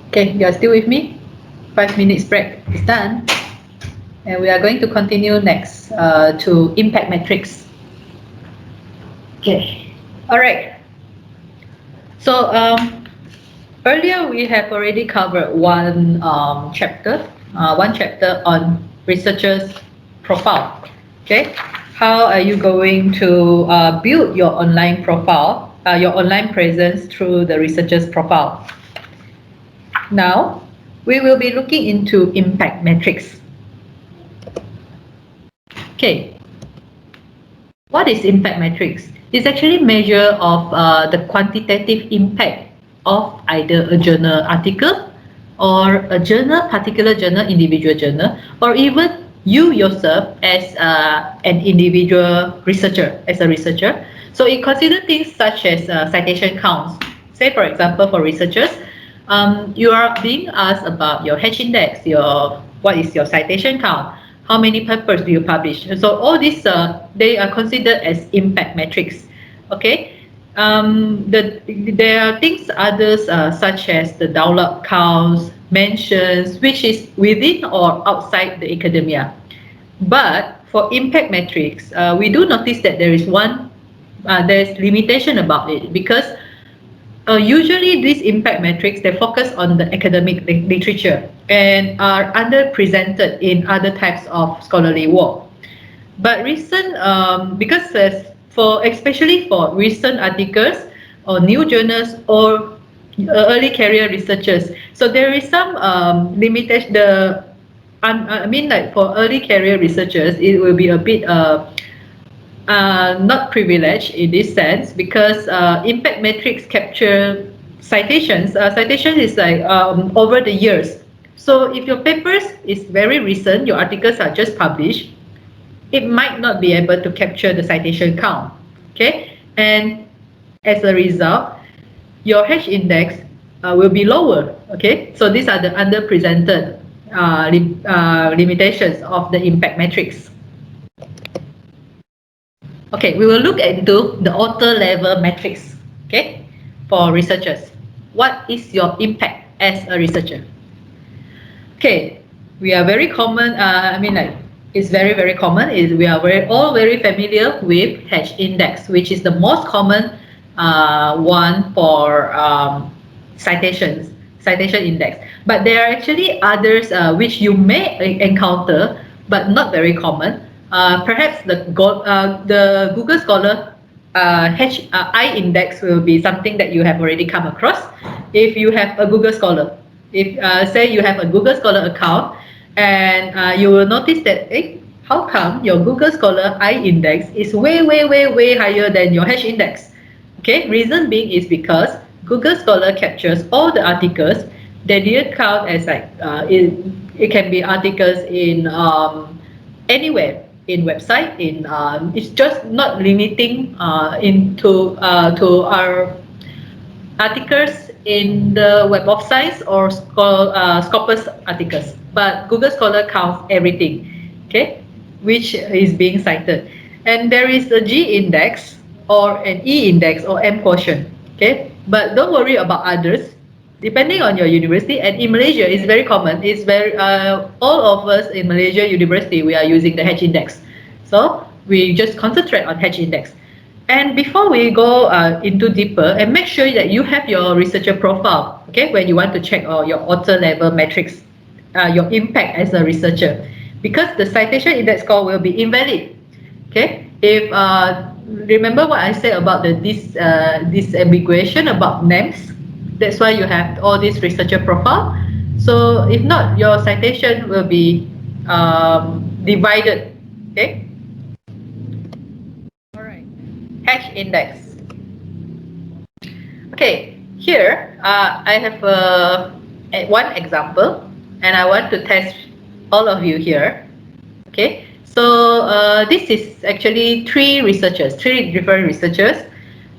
[SPEAKER 1] Okay, you are still with me? 5 minutes break is done. And we are going to continue next to impact metrics. Okay. All right. So earlier we have already covered one chapter on researchers' profile. Okay, how are you going to build your online profile, your online presence through the researcher's profile? Now, we will be looking into impact metrics. Okay, what is impact metrics? It's actually a measure of the quantitative impact of either a journal article or a journal, particular journal, individual journal, or even you yourself as an individual researcher, as a researcher. So it considers things such as citation counts. Say, for example, for researchers, you are being asked about your H index, what is your citation count, how many papers do you publish. So all these they are considered as impact metrics. Okay, there are things others such as the download counts, mentions, which is within or outside the academia. But for impact metrics, we do notice that there's limitation about it, because usually these impact metrics, they focus on the academic literature and are underrepresented in other types of scholarly work. But because especially for recent articles or new journals or early career researchers, so there is some limitation. I mean, like for early career researchers, it will be a bit not privileged in this sense, because impact metrics capture citations. Citation is like over the years. So if your papers is very recent, your articles are just published, it might not be able to capture the citation count. Okay, and as a result, your H index will be lower. Okay, so these are the underrepresented limitations of the impact metrics. Okay, we will look into the author level metrics. Okay, for researchers, what is your impact as a researcher? Okay, we are very common. It's very very common. We are all very familiar with H index, which is the most common one for citation index. But there are actually others which you may encounter, but not very common. Perhaps the Google Scholar I index will be something that you have already come across. If you have a Google Scholar, if say you have a Google Scholar account, and you will notice that, how come your Google Scholar I index is way higher than your H index? Okay, reason being is because Google Scholar captures all the articles. They didn't count as like it can be articles in anywhere, in website, in it's just not limiting into to our articles in the Web of Science or Scopus articles, but Google Scholar counts everything, okay, which is being cited. And there is a G index or an E index or M quotient, okay, but don't worry about others. Depending on your university, and in Malaysia, it's very common. It's very all of us in Malaysia university, we are using the H index, so we just concentrate on H index. And before we go into deeper, and make sure that you have your researcher profile, okay, when you want to check your author level metrics, your impact as a researcher, because the citation index score will be invalid. Okay, if remember what I said about this ambiguation about names, that's why you have all this researcher profile. So if not, your citation will be divided. Okay. H index. Okay, here I have one example, and I want to test all of you here. Okay, so this is actually three different researchers.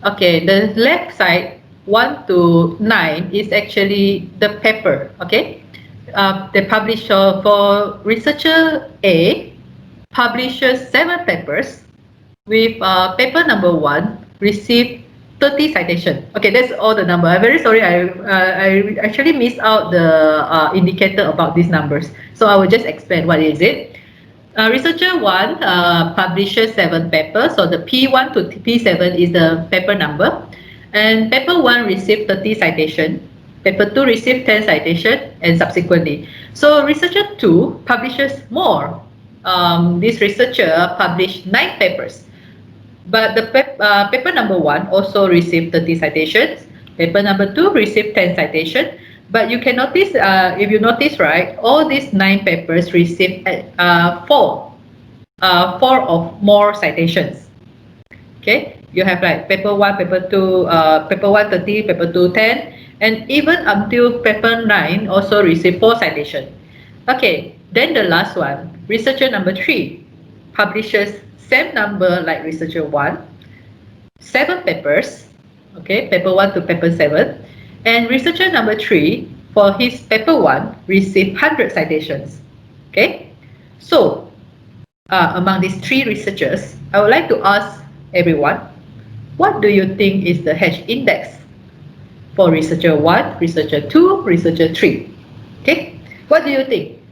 [SPEAKER 1] Okay, the left side 1 to 9 is actually the paper. Okay, they publish for researcher A publishes 7 papers. with paper number 1 received 30 citation. Okay, that's all the number. I'm very sorry. I actually missed out the indicator about these numbers. So I will just explain what is it. Researcher 1 publishes 7 papers. So the P1 to P7 is the paper number. And paper 1 received 30 citation. Paper 2 received 10 citation and subsequently. So researcher 2 publishes more. This researcher published 9 papers. But the paper number 1 also received 30 citations. Paper number 2 received 10 citations. But you can notice, if you notice, right, all these 9 papers received 4 of more citations. Okay, you have like paper 1, paper 2, paper 1 30, paper 2 10, and even until paper 9 also received 4 citations. Okay, then the last one, researcher number 3 publishes same number like researcher 1, 7 papers, okay, paper 1 to paper 7, and researcher number 3 for his paper 1 received 100 citations. Okay, so among these 3 researchers, I would like to ask everyone, what do you think is the H index for researcher 1, researcher 2, researcher 3? Okay, what do you think?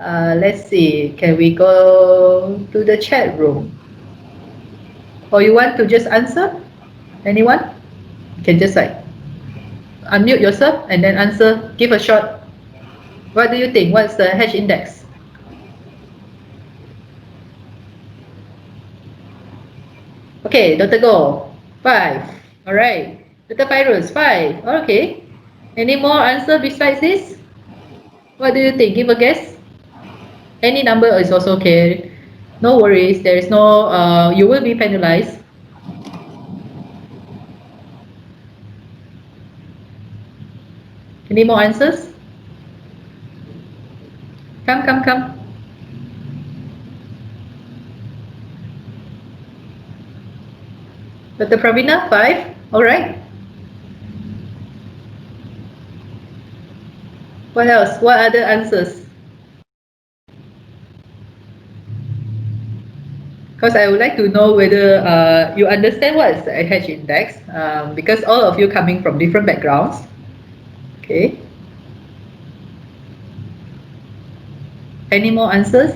[SPEAKER 1] Let's see, can we go to the chat room? Or you want to just answer? Anyone? You can just like unmute yourself and then answer, give a shot. What do you think? What's the H index? Okay, Dr. Go, 5. All right. Dr. Fairuz, 5. Okay. Any more answer besides this? What do you think? Give a guess. Any number is also okay. No worries. There is no, you will be penalized. Any more answers? Come. Dr. Pravina, 5. All right. What else? What other answers? Because I would like to know whether you understand what is the H index, because all of you coming from different backgrounds. Okay. Any more answers?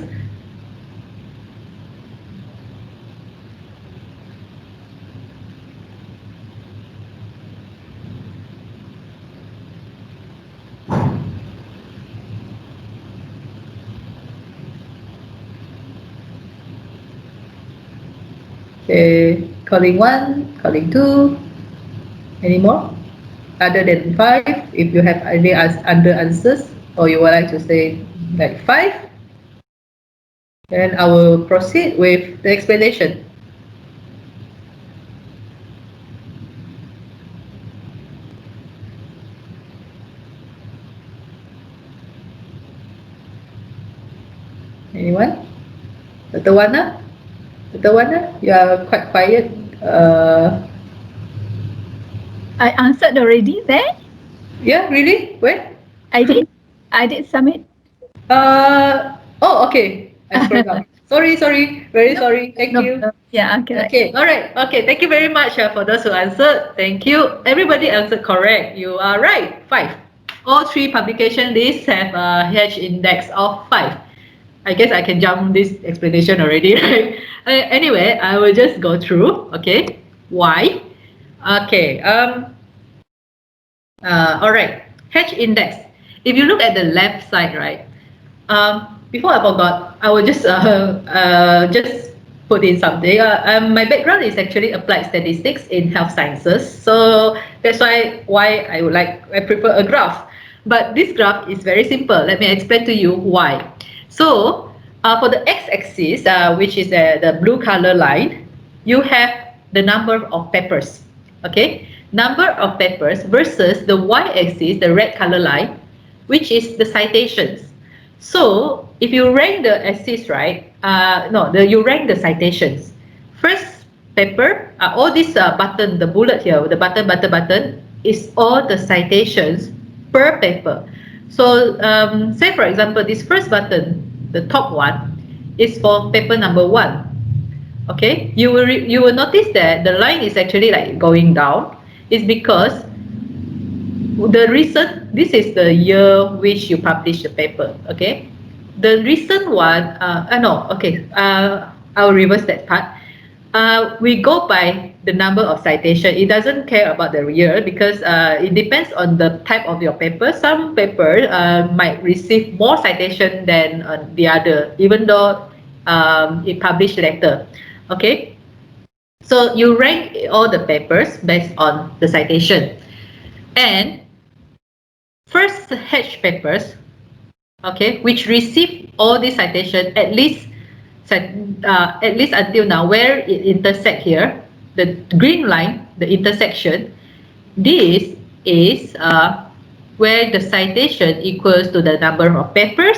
[SPEAKER 1] Okay, calling 1, calling 2. Any more? Other than 5, if you have any other answers, or you would like to say like 5, then I will proceed with the explanation. Anyone? Dr. Wana? Dr. Wana, you are quite quiet.
[SPEAKER 4] I answered already there.
[SPEAKER 1] Yeah, really? When?
[SPEAKER 4] I did submit.
[SPEAKER 1] Oh, okay. I scrolled down. Sorry. Very sorry. Thank you.
[SPEAKER 4] Yeah, okay.
[SPEAKER 1] Okay, all right. Okay, thank you very much for those who answered. Thank you. Everybody answered correct. You are right. 5. All 3 publication lists have a H index of 5. I guess I can jump this explanation already, right? Anyway, I will just go through. Okay, why? Okay. All right. H index. If you look at the left side, right? Before I forgot, I will just put in something. My background is actually applied statistics in health sciences, so that's why I prefer a graph. But this graph is very simple. Let me explain to you why. So for the x-axis, which is the blue color line, you have the number of papers. Okay, number of papers versus the y-axis, the red color line, which is the citations. So if you rank the axis, right? You rank the citations. First paper, all this button, the bullet here, the button is all the citations per paper. So say for example, this first button, the top one, is for paper number 1. okay, you will notice that the line is actually like going down. It's because this is the year which you publish the paper. Okay, the recent one, no, okay, I'll reverse that part. We go by the number of citation. It doesn't care about the year because it depends on the type of your paper. Some paper might receive more citation than the other, even though it published later. Okay, so you rank all the papers based on the citation, and first H papers, okay, which receive all these citation at least until now, where it intersect here, the green line, the intersection, this is where the citation equals to the number of papers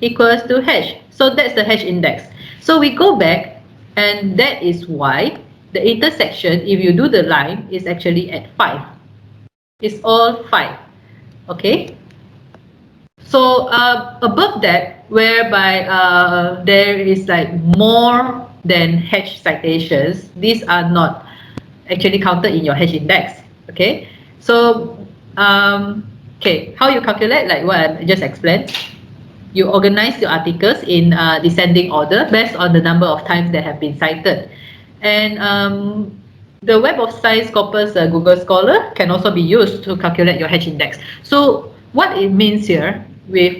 [SPEAKER 1] equals to H. So that's the H index. So we go back, and that is why the intersection, if you do the line, is actually at 5. It's all 5. Okay. So above that, whereby there is like more than H citations, these are not actually counted in your H index. Okay, so okay, how you calculate, like what I just explained, you organize your articles in descending order based on the number of times they have been cited, and the Web of Science corpus Google Scholar can also be used to calculate your H index. So what it means here with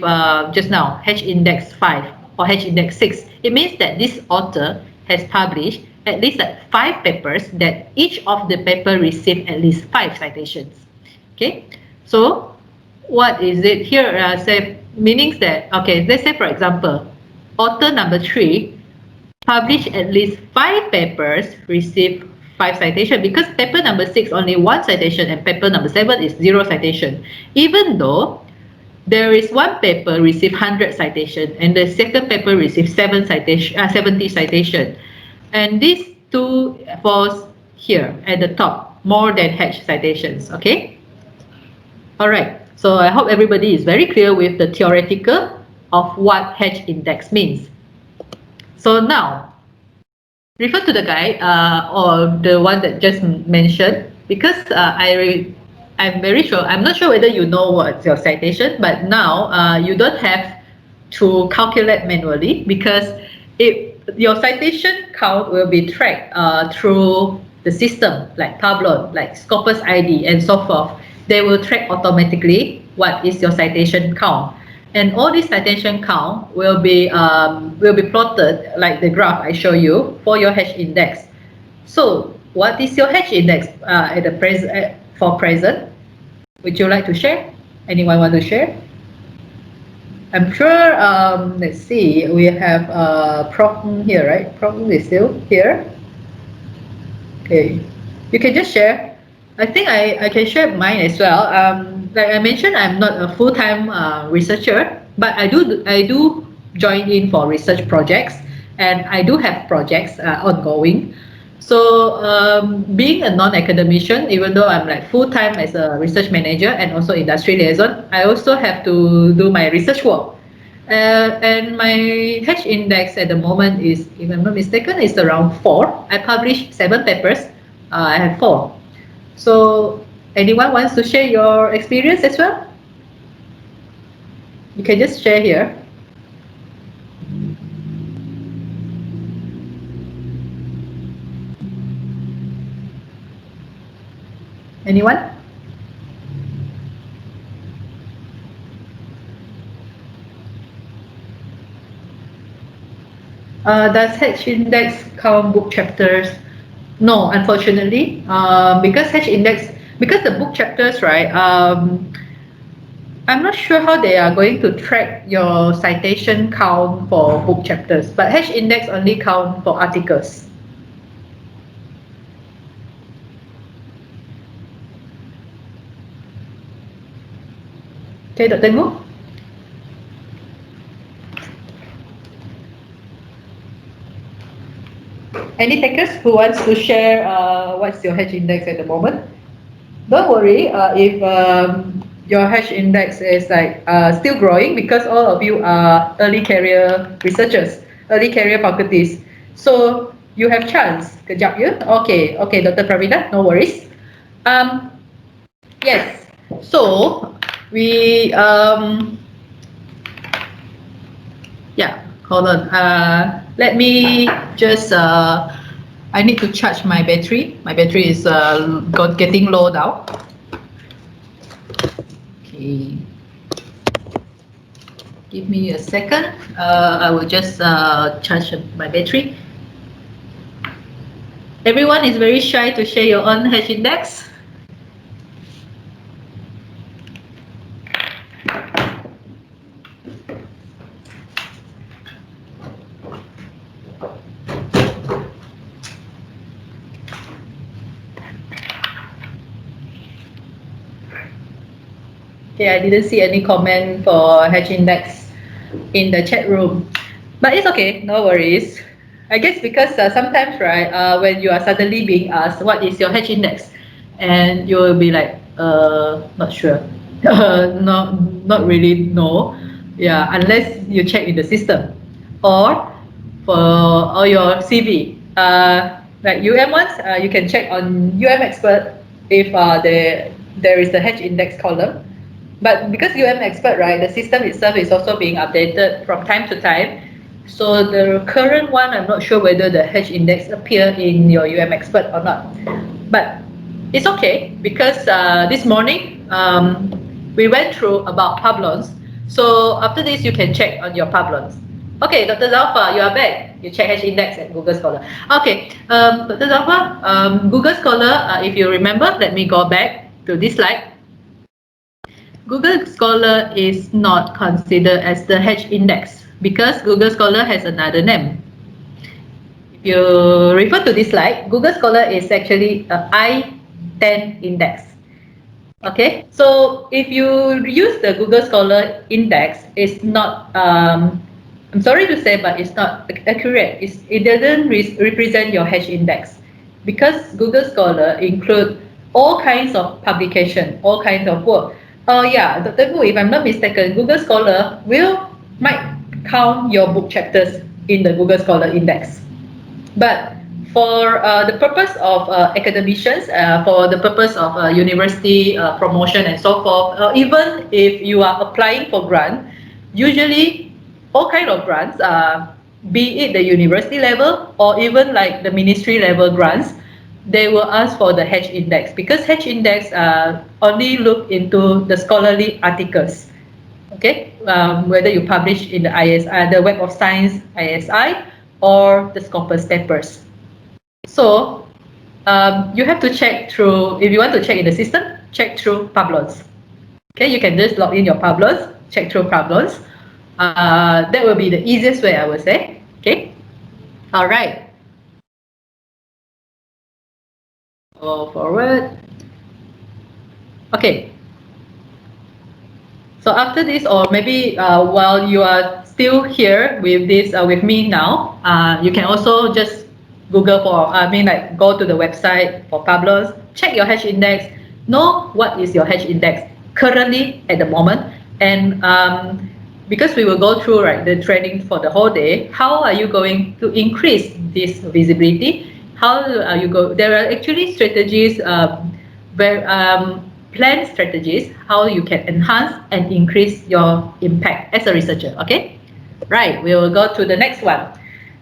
[SPEAKER 1] just now H index 5 or H index 6, it means that this author has published at least 5 papers that each of the paper received at least 5 citations. Okay, so what is it here? Say meanings that, okay, let's say for example, author number 3 published at least 5 papers, received 5 citation, because paper number 6 only 1 citation and paper number 7 is 0 citation, even though there is one paper received 100 citation and the second paper received 70 citation, and these two falls here at the top, more than H citations. Okay, all right, so I hope everybody is very clear with the theoretical of what H index means. So now refer to the guide or the one that just mentioned, because I'm very sure, I'm not sure whether you know what's your citation, but now you don't have to calculate manually, because your citation count will be tracked through the system like Tableau, like Scopus ID and so forth. They will track automatically what is your citation count, and all this citation count will be plotted like the graph I show you for your H index. So what is your H index at the for present? Would you like to share? Anyone want to share? I'm sure, let's see, we have Prof here, right? Prof is still here. Okay, you can just share. I think I can share mine as well. Like I mentioned, I'm not a full-time researcher, but I do join in for research projects, and I do have projects ongoing. So being a non-academician, even though I'm like full-time as a research manager and also industry liaison, I also have to do my research work. And my H index at the moment is, if I'm not mistaken, is around 4. I published 7 papers. I have 4. So anyone wants to share your experience as well? You can just share here. Anyone? Does H index count book chapters? No, unfortunately, because the book chapters, right? I'm not sure how they are going to track your citation count for book chapters, but H index only count for articles. Okay, Dr. Ngô? Any takers who wants to share what's your H index at the moment? Don't worry if your H index is like still growing, because all of you are early career researchers, early career faculties. So you have chance. Kejap ya. Okay, Dr. Pravida, no worries. Yes. So we yeah. Hold on. Let me just I need to charge my battery. My battery is getting low now. Okay. Give me a second. I will just charge my battery. Everyone is very shy to share your own hash index. Okay, I didn't see any comment for hash index in the chat room, but it's okay, no worries. I guess because sometimes, right, when you are suddenly being asked what is your hash index, and you will be like, not sure, not really know, yeah, unless you check in the system, or for your CV, like UM ones, you can check on Expert if there is a hash index column. But because UM Expert, right, the system itself is also being updated from time to time. So the current one, I'm not sure whether the hash index appear in your UM Expert or not. But it's okay because this morning we went through about Pablons. So after this, you can check on your Pablons. Okay, Dr. Zalfa, you are back. You check hash index at Google Scholar. Okay, Dr. Zalfa, Google Scholar, if you remember, let me go back to this slide. Google Scholar is not considered as the H index because Google Scholar has another name. If you refer to this slide, Google Scholar is actually a I-10 index. Okay, so if you use the Google Scholar index, it's not, I'm sorry to say, but it's not accurate. It doesn't represent your H index because Google Scholar include all kinds of publication, all kinds of work. Oh yeah, Dr. Gu, if I'm not mistaken, Google Scholar might count your book chapters in the Google Scholar index. But for the purpose of academicians, for the purpose of university promotion and so forth, even if you are applying for grant, usually all kind of grants, be it the university level or even like the ministry level grants, they will ask for the H index because H index only look into the scholarly articles. Okay, whether you publish in the ISI, the Web of Science ISI, or the Scopus papers. So you have to check through, if you want to check in the system, check through Pablons. Okay, you can just log in your Pablons, check through Pablons. That will be the easiest way, I would say. Okay, all right. Go forward. Okay. So after this, or maybe while you are still here with this with me now, you can also just Google for, like go to the website for Pablos, check your hash index, know what is your hash index currently at the moment, and because we will go through the training for the whole day, how are you going to increase this visibility? How are you go? There are actually strategies plan strategies how you can enhance and increase your impact as a researcher. Okay, right, we will go to the next one.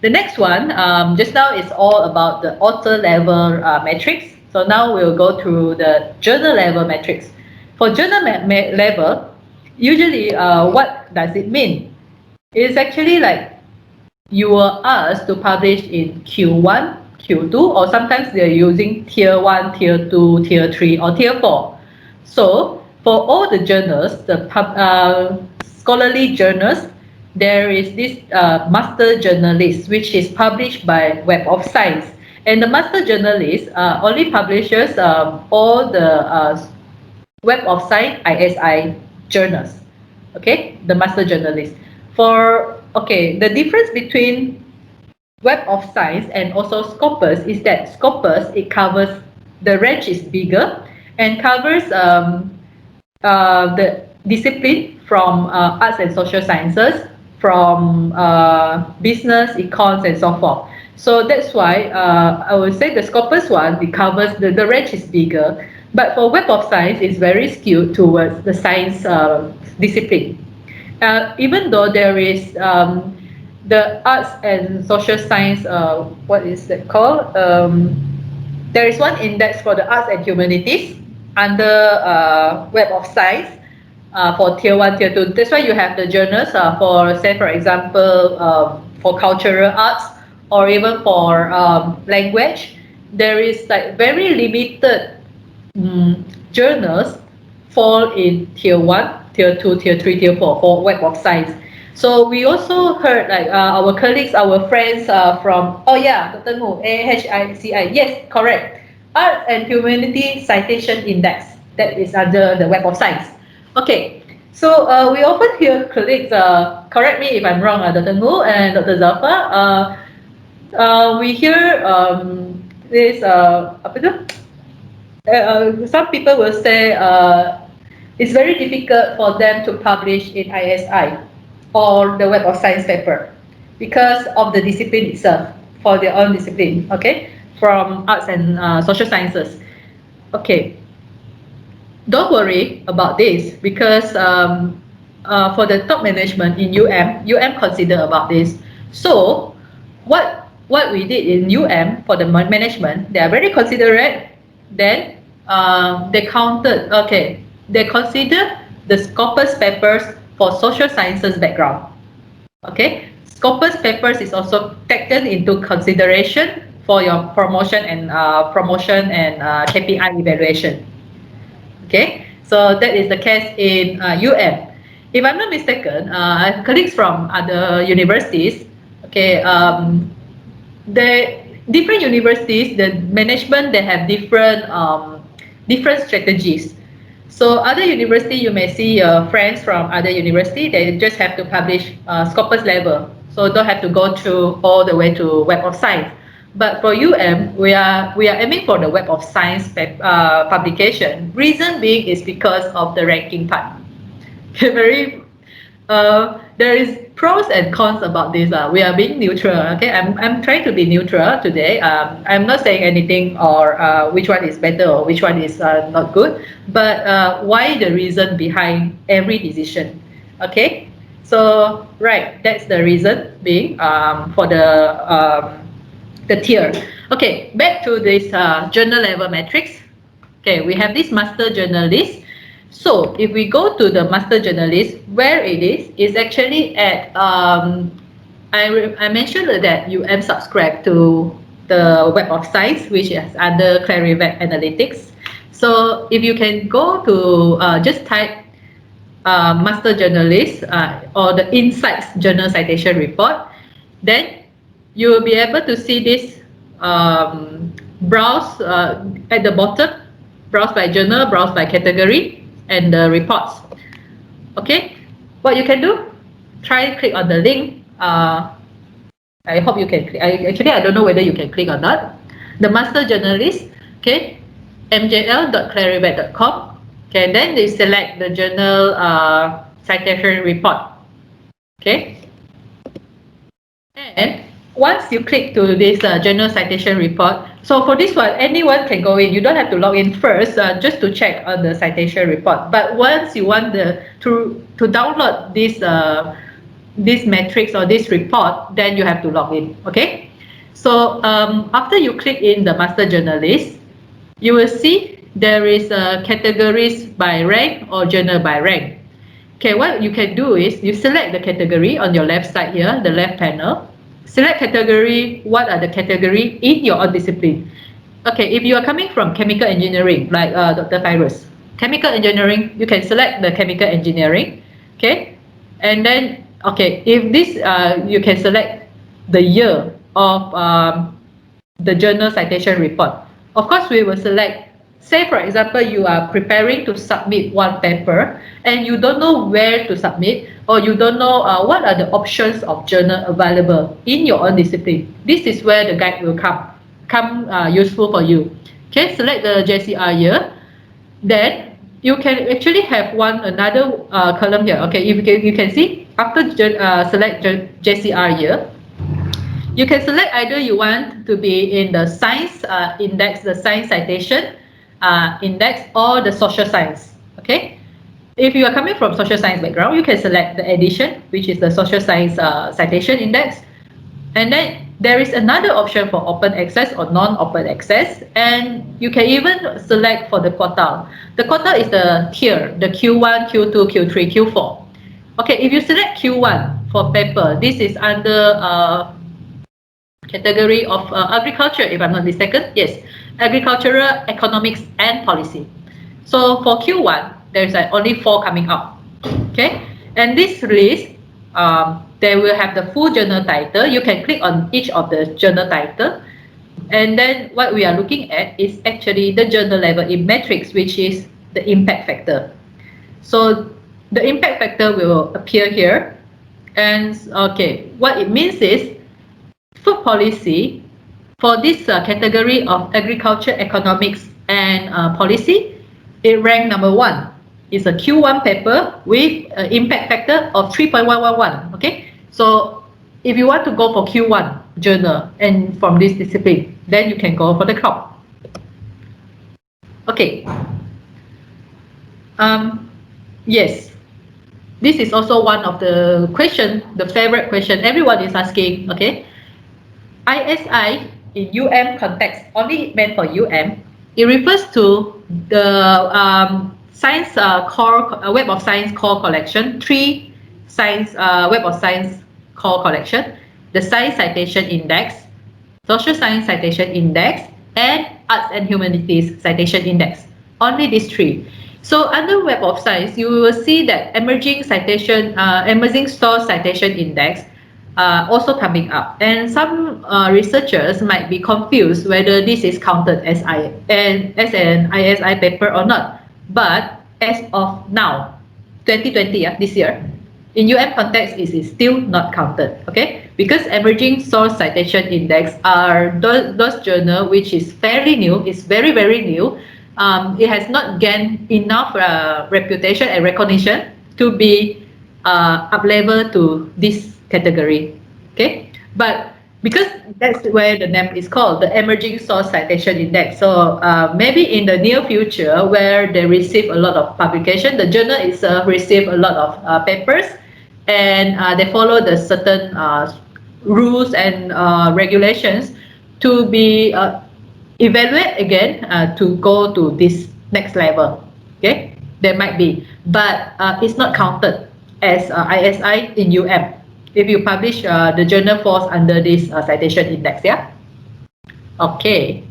[SPEAKER 1] The next one, just now is all about the author level metrics. So now we'll go to the journal level metrics. For journal level, usually what does it mean? It's actually like you were asked to publish in Q1, Q2, or sometimes they're using tier 1, tier 2, tier 3, or tier 4. So for all the journals, the scholarly journals, there is this master journalist, which is published by Web of Science. And the master journalist only publishes all the Web of Science ISI journals. Okay, the master journalist. The difference between Web of Science and also Scopus is that Scopus, it covers, the range is bigger and covers the discipline from arts and social sciences, from business, econs, and so forth. So that's why I would say the Scopus one, it covers, the range is bigger. But for Web of Science, it's very skewed towards the science discipline. Even though there is the arts and social science, what is that called? There is one index for the arts and humanities under Web of Science for tier 1, tier 2. That's why you have the journals for, say, for example, for cultural arts or even for language. There is like very limited journals fall in tier 1, tier 2, tier 3, tier 4 for Web of Science. So we also heard like our colleagues, our friends from, oh yeah, Dr. Ngu, AHICI, yes, correct. Art and Humanity Citation Index, that is under the Web of Science. Okay, so we often hear colleagues, correct me if I'm wrong, Dr. Ngu and Dr. Zafar, we hear this, apa tu? Some people will say it's very difficult for them to publish in ISI or the Web of Science paper because of the discipline itself, for their own discipline, okay, from arts and social sciences. Okay, don't worry about this because for the top management in UM consider about this. So what we did in UM for the management, they are very considerate. Then they counted, okay, they consider the Scopus papers for social sciences background. Okay, Scopus papers is also taken into consideration for your promotion and KPI evaluation. Okay, so that is the case in UM. If I'm not mistaken, I have colleagues from other universities. Okay, the different universities, the management, they have different strategies. So other university, you may see friends from other university, they just have to publish Scopus level, so don't have to go through all the way to Web of Science. But for we are aiming for the Web of Science publication. Reason being is because of the ranking part. Very there is pros and cons about this. We are being neutral. Okay, I'm trying to be neutral today. I'm not saying anything or which one is better or which one is not good. But why the reason behind every decision? Okay, so right, that's the reason being for the tier. Okay, back to this journal level matrix. Okay, we have this master journalist. So if we go to the master journalist, where it is actually at, I mentioned that UM subscribe to the Web of Science, which is under Clarivet Analytics. So if you can go to just type master journalist or the Insights Journal Citation Report, then you will be able to see this browse at the bottom, browse by journal, browse by category, and the reports. Okay, what you can do, try click on the link. I hope you can click. I don't know whether you can click or not. The master journalist, okay, mjl.clarivet.com. Okay, then they select the journal citation report. Okay, and once you click to this journal citation report, so for this one, anyone can go in. You don't have to log in first just to check on the citation report. But once you want to download this matrix or this report, then you have to log in. Okay. So after you click in the master journalist, you will see there is categories by rank or journal by rank. Okay, what you can do is you select the category on your left side here, the left panel. Select category, what are the category in your own discipline. Okay, if you are coming from chemical engineering, like Dr. Fairuz, chemical engineering, you can select the chemical engineering, okay? And then, okay, if this, you can select the year of the journal citation report. Of course, we will select, say for example, you are preparing to submit one paper and you don't know where to submit, or you don't know what are the options of journal available in your own discipline. This is where the guide will come useful for you. Okay, select the JCR year. Then you can actually have another column here. Okay, you can see after select JCR year, You can select either you want to be in the science index, the science citation index, or the social science. Okay. If you are coming from social science background, you can select the edition, which is the social science citation index. And then there is another option for open access or non-open access, and you can even select for the quartile. The quartile is the tier, the Q1, Q2, Q3, Q4. Okay, if you select Q1 for paper, this is under category of agriculture, if I'm not mistaken. Yes, agricultural, economics, and policy. So for Q1, there's only 4 coming up. Okay, and this list, they will have the full journal title. You can click on each of the journal title, and then what we are looking at is actually the journal level in metrics, which is the impact factor. So the impact factor will appear here, and okay, what it means is food policy for this category of agriculture, economics, and policy, it ranked number 1. It's a Q1 paper with an impact factor of 3.111. Okay, so if you want to go for Q1 journal and from this discipline, then you can go for the crop. Okay. Yes, this is also one of the question, the favorite question everyone is asking. Okay, ISI in UM context, only meant for UM. It refers to the science core web of science core collection, 3 science web of science core collection, the science citation index, social science citation index, and arts and humanities citation index. Only these 3. So under web of science, you will see that emerging citation, emerging source citation index also coming up, and some researchers might be confused whether this is counted as an ISI paper or not. But as of now, 2020, this year, in UM context, it is still not counted. Okay, because emerging source citation index are those journal which is fairly new, it's very new. It has not gained enough reputation and recognition to be up level to this category. Okay, but because that's where the name is called, the emerging source citation index. So maybe in the near future, where they receive a lot of publication, the journal itself receive a lot of papers, and they follow the certain rules and regulations to be evaluate again to go to this next level. Okay, there might be, but it's not counted as ISI in UM. If you publish, the journal falls under this citation index. Yeah. Okay.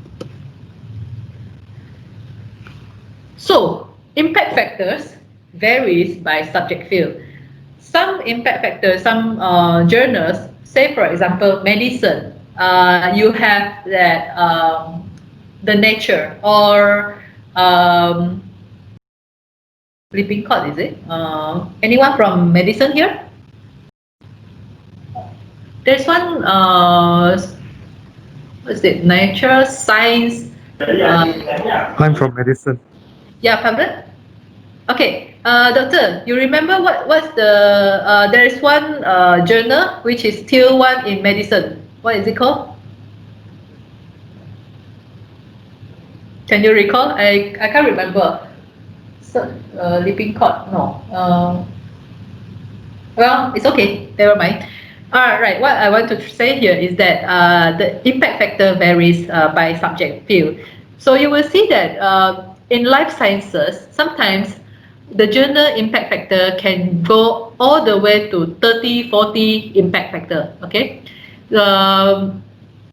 [SPEAKER 1] So impact factors varies by subject field. Some impact factors, some journals, say for example medicine, you have that the nature or living code, is it? Anyone from medicine here? There's one, what's it? Nature, science.
[SPEAKER 9] I'm from medicine.
[SPEAKER 1] Yeah, pardon? Okay, doctor, you remember what's the, there is one journal which is tier 1 in medicine. What is it called? Can you recall? I can't remember. So, living code, no. Well, it's okay, never mind. All right, what I want to say here is that the impact factor varies by subject field. So you will see that in life sciences, sometimes the journal impact factor can go all the way to 30, 40 impact factor. Okay,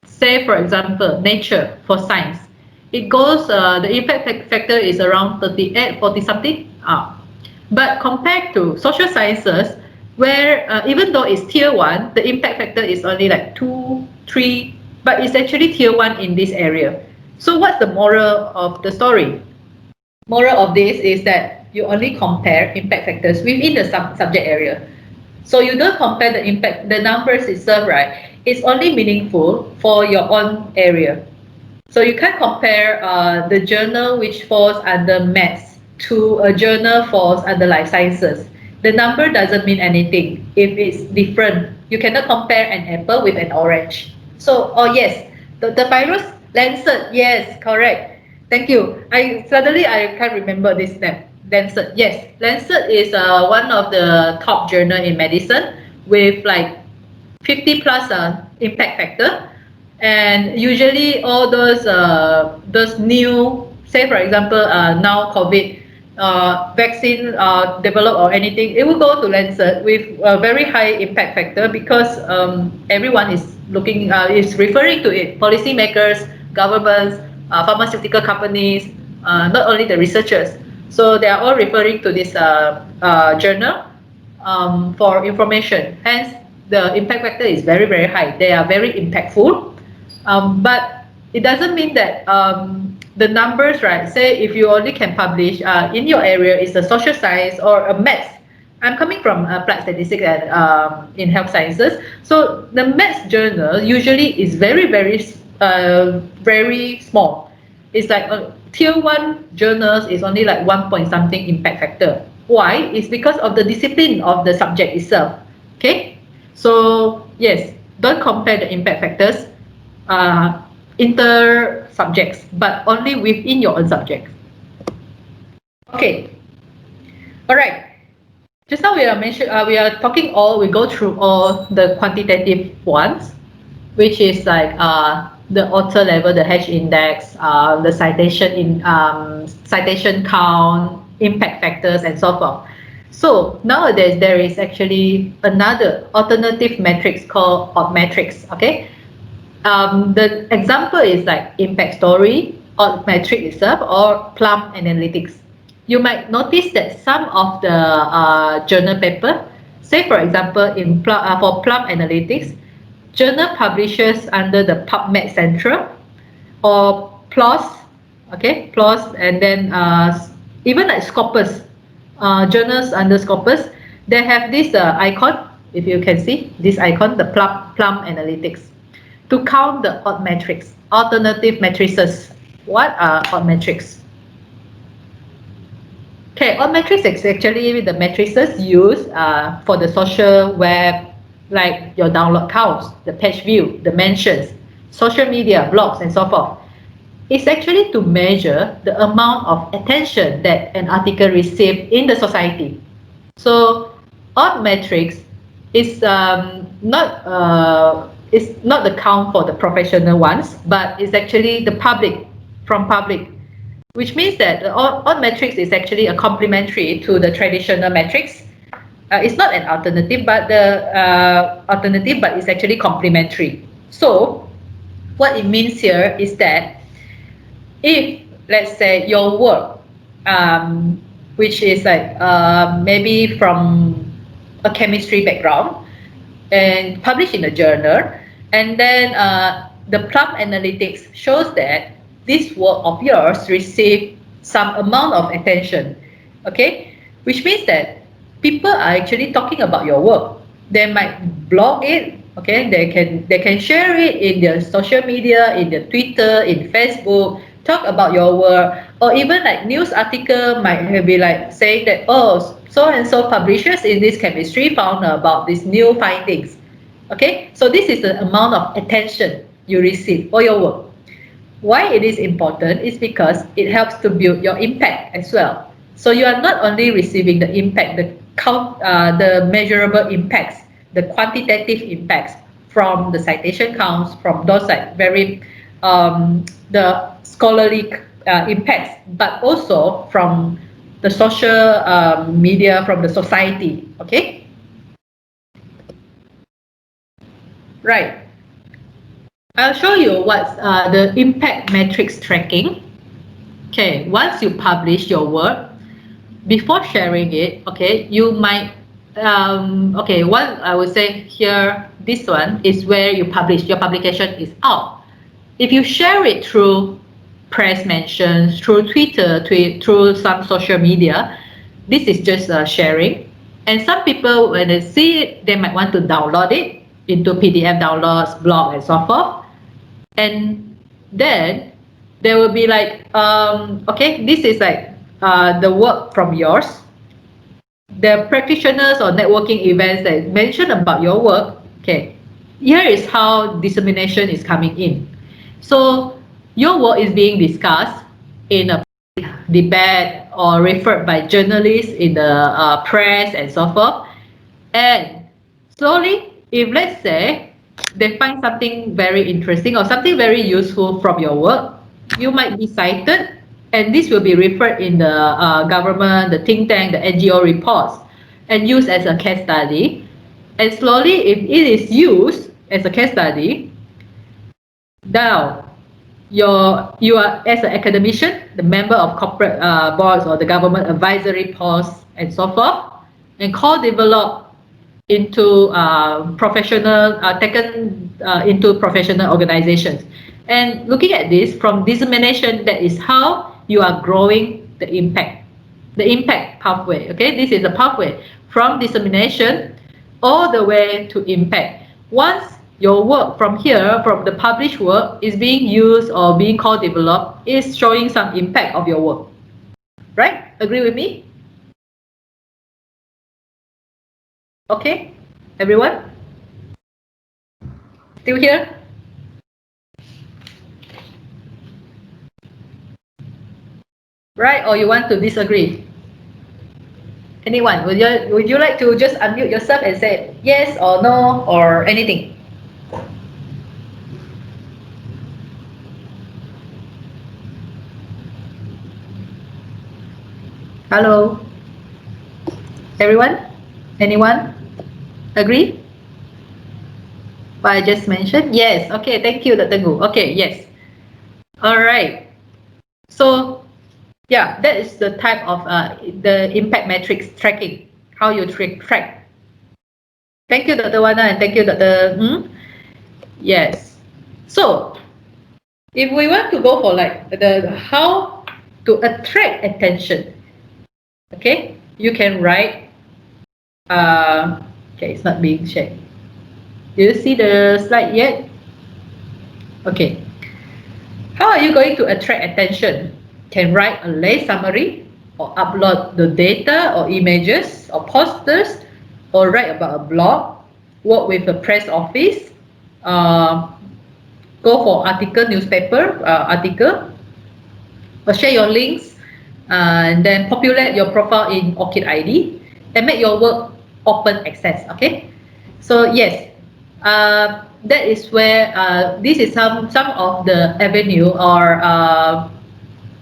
[SPEAKER 1] say for example, Nature for science, it goes, the impact factor is around 38, 40 something. But compared to social sciences, where even though it's tier 1, the impact factor is only like 2, 3, but it's actually tier 1 in this area. So what's the moral of the story? Moral of this is that you only compare impact factors within the subject area. So you don't compare the impact, the numbers itself, right? It's only meaningful for your own area. So you can't compare the journal which falls under maths to a journal falls under life sciences. The number doesn't mean anything if it's different. You cannot compare an apple with an orange. So, oh yes, the virus Lancet, yes, correct. Thank you. I can't remember this name. Lancet, yes. Lancet is one of the top journal in medicine with like 50 plus impact factor, and usually all those new, say for example now COVID vaccine developed or anything, it will go to Lancet with a very high impact factor because everyone is looking is referring to it, policymakers, governments, pharmaceutical companies, not only the researchers. So they are all referring to this journal for information. Hence, the impact factor is very, very high. They are very impactful. But it doesn't mean that the numbers, right? Say if you only can publish in your area is a social science or a maths. I'm coming from applied statistics and in health sciences. So the maths journal usually is very, very small. It's like tier one journals is only like 1 point something impact factor. Why? It's because of the discipline of the subject itself. Okay, so yes, don't compare the impact factors inter subjects, but only within your own subject. Okay, all right. Just now we are talking we go through all the quantitative ones, which is like the author level, the H index, the citation count, impact factors, and so forth. So nowadays there is actually another alternative metrics called odd metrics. Okay, the example is like impact story, odd metric itself, or plum analytics. You might notice that some of the journal paper, say for example for plum analytics, journal publishes under the PubMed Central or PLOS, okay, PLOS, and then even like Scopus, journals under Scopus, they have this icon, if you can see this icon, the plum analytics, to count the odd metrics, alternative matrices. What are odd metrics? Okay, odd metrics is actually the matrices used for the social web, like your download counts, the page view, the mentions, social media, blogs, and so forth. It's actually to measure the amount of attention that an article received in the society. So, odd metrics is not the count for the professional ones, but it's actually the public, from public, which means that the odd metrics is actually a complementary to the traditional metrics. It's not an alternative, but it's actually complementary. So what it means here is that if, let's say, your work, which is like maybe from a chemistry background and published in a journal, and then the plum analytics shows that this work of yours received some amount of attention, okay, which means that people are actually talking about your work. They might blog it, okay, they can share it in their social media, in their Twitter, in Facebook, talk about your work, or even like news article might be like saying that, oh, so and so publishers in this chemistry found about these new findings. Okay, so this is the amount of attention you receive for your work. Why it is important is because it helps to build your impact as well. So you are not only receiving the impact, the measurable impacts, the quantitative impacts from the citation counts, from those like very the scholarly impacts, but also from the social media, from the society. Okay, right. I'll show you what's the impact metrics tracking. Okay, once you publish your work, before sharing it, okay, you might, okay, what I would say here, this one is where you publish, your publication is out. If you share it through press mentions, through Twitter, through some social media, this is just sharing. And some people, when they see it, they might want to download it into PDF downloads, blog, and so forth. And then there will be like, okay, this is like the work from yours. The practitioners or networking events that mention about your work, okay, here is how dissemination is coming in. So your work is being discussed in a debate or referred by journalists in the press and so forth. And slowly, if let's say they find something very interesting or something very useful from your work, you might be cited, and this will be referred in the government, the think tank, the NGO reports, and used as a case study. And slowly, if it is used as a case study, now you are as an academician, the member of corporate boards or the government advisory posts and so forth, and co-develop into professional taken into professional organizations. And looking at this from dissemination, that is how you are growing the impact pathway. Okay, this is a pathway from dissemination all the way to impact. Once your work from here, from the published work, is being used or being co-developed, is showing some impact of your work. Right? Agree with me? Okay, everyone? Still here? Right? Or you want to disagree? Anyone? Would you like to just unmute yourself and say yes or no or anything? Hello? Everyone? Anyone? Agree? What I just mentioned? Yes. Okay, thank you, Dr. Gu. Okay, yes. All right. So, yeah, that is the type of the impact matrix tracking, how you track. Thank you, Dr. Wana, and thank you, Dr. Yes. So, if we want to go for like the how to attract attention, okay, you can write. Okay, it's not being shared. Do you see the slide yet? Okay. How are you going to attract attention? Can write a lay summary or upload the data or images or posters or write about a blog, work with a press office, go for newspaper article, or share your links, and then populate your profile in Orchid ID and make your work open access. Okay, so yes, that is where this is some of the avenue or